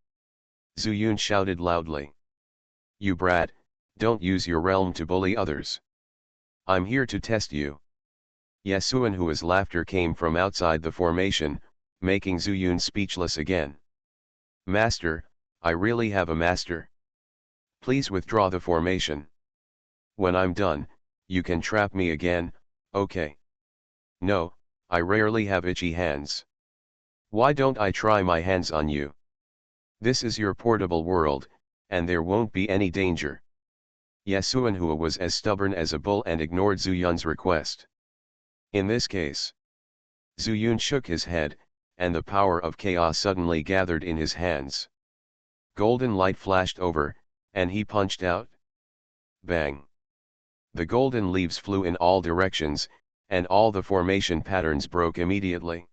Speaker 1: Zuyun shouted loudly. You brat, don't use your realm to bully others. I'm here to test you. Yesuanhua's laughter came from outside the formation, making Zuyun speechless again. Master, I really have a master. Please withdraw the formation. When I'm done, you can trap me again, okay? No, I rarely have itchy hands. Why don't I try my hands on you? This is your portable world, and there won't be any danger. Yesuanhua was as stubborn as a bull and ignored Zuyun's request. In this case, Zuyun shook his head, and the power of chaos suddenly gathered in his hands. Golden light flashed over, and he punched out. Bang! The golden leaves flew in all directions, and all the formation patterns broke immediately.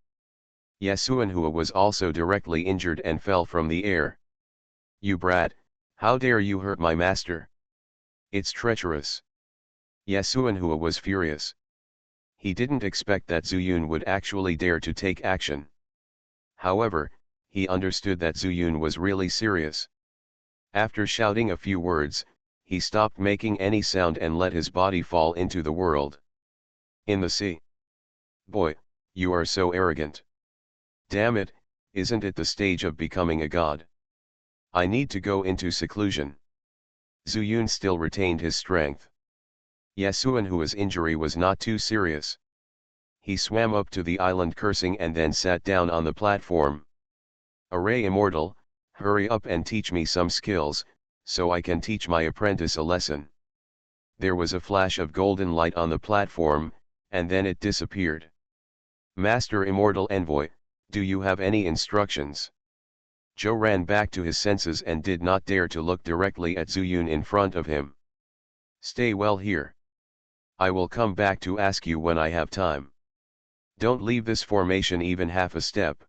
Speaker 1: Yesuanhua was also directly injured and fell from the air. You brat, how dare you hurt my master? It's treacherous. Yesuanhua was furious. He didn't expect that Zuyun would actually dare to take action. However, he understood that Zuyun was really serious. After shouting a few words, he stopped making any sound and let his body fall into the world. In the sea. Boy, you are so arrogant. Damn it, isn't it the stage of becoming a god? I need to go into seclusion. Zuyun still retained his strength. Yesuanhua's injury was not too serious. He swam up to the island cursing and then sat down on the platform. Array Immortal, hurry up and teach me some skills, so I can teach my apprentice a lesson. There was a flash of golden light on the platform, and then it disappeared. Master Immortal Envoy, do you have any instructions? Zhou ran back to his senses and did not dare to look directly at Zuyun in front of him. Stay well here. I will come back to ask you when I have time. Don't leave this formation even half a step.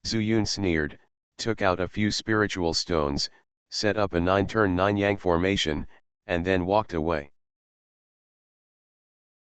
Speaker 1: Zuyun sneered, took out a few spiritual stones, set up a 9-turn 9-yang formation, and then walked away.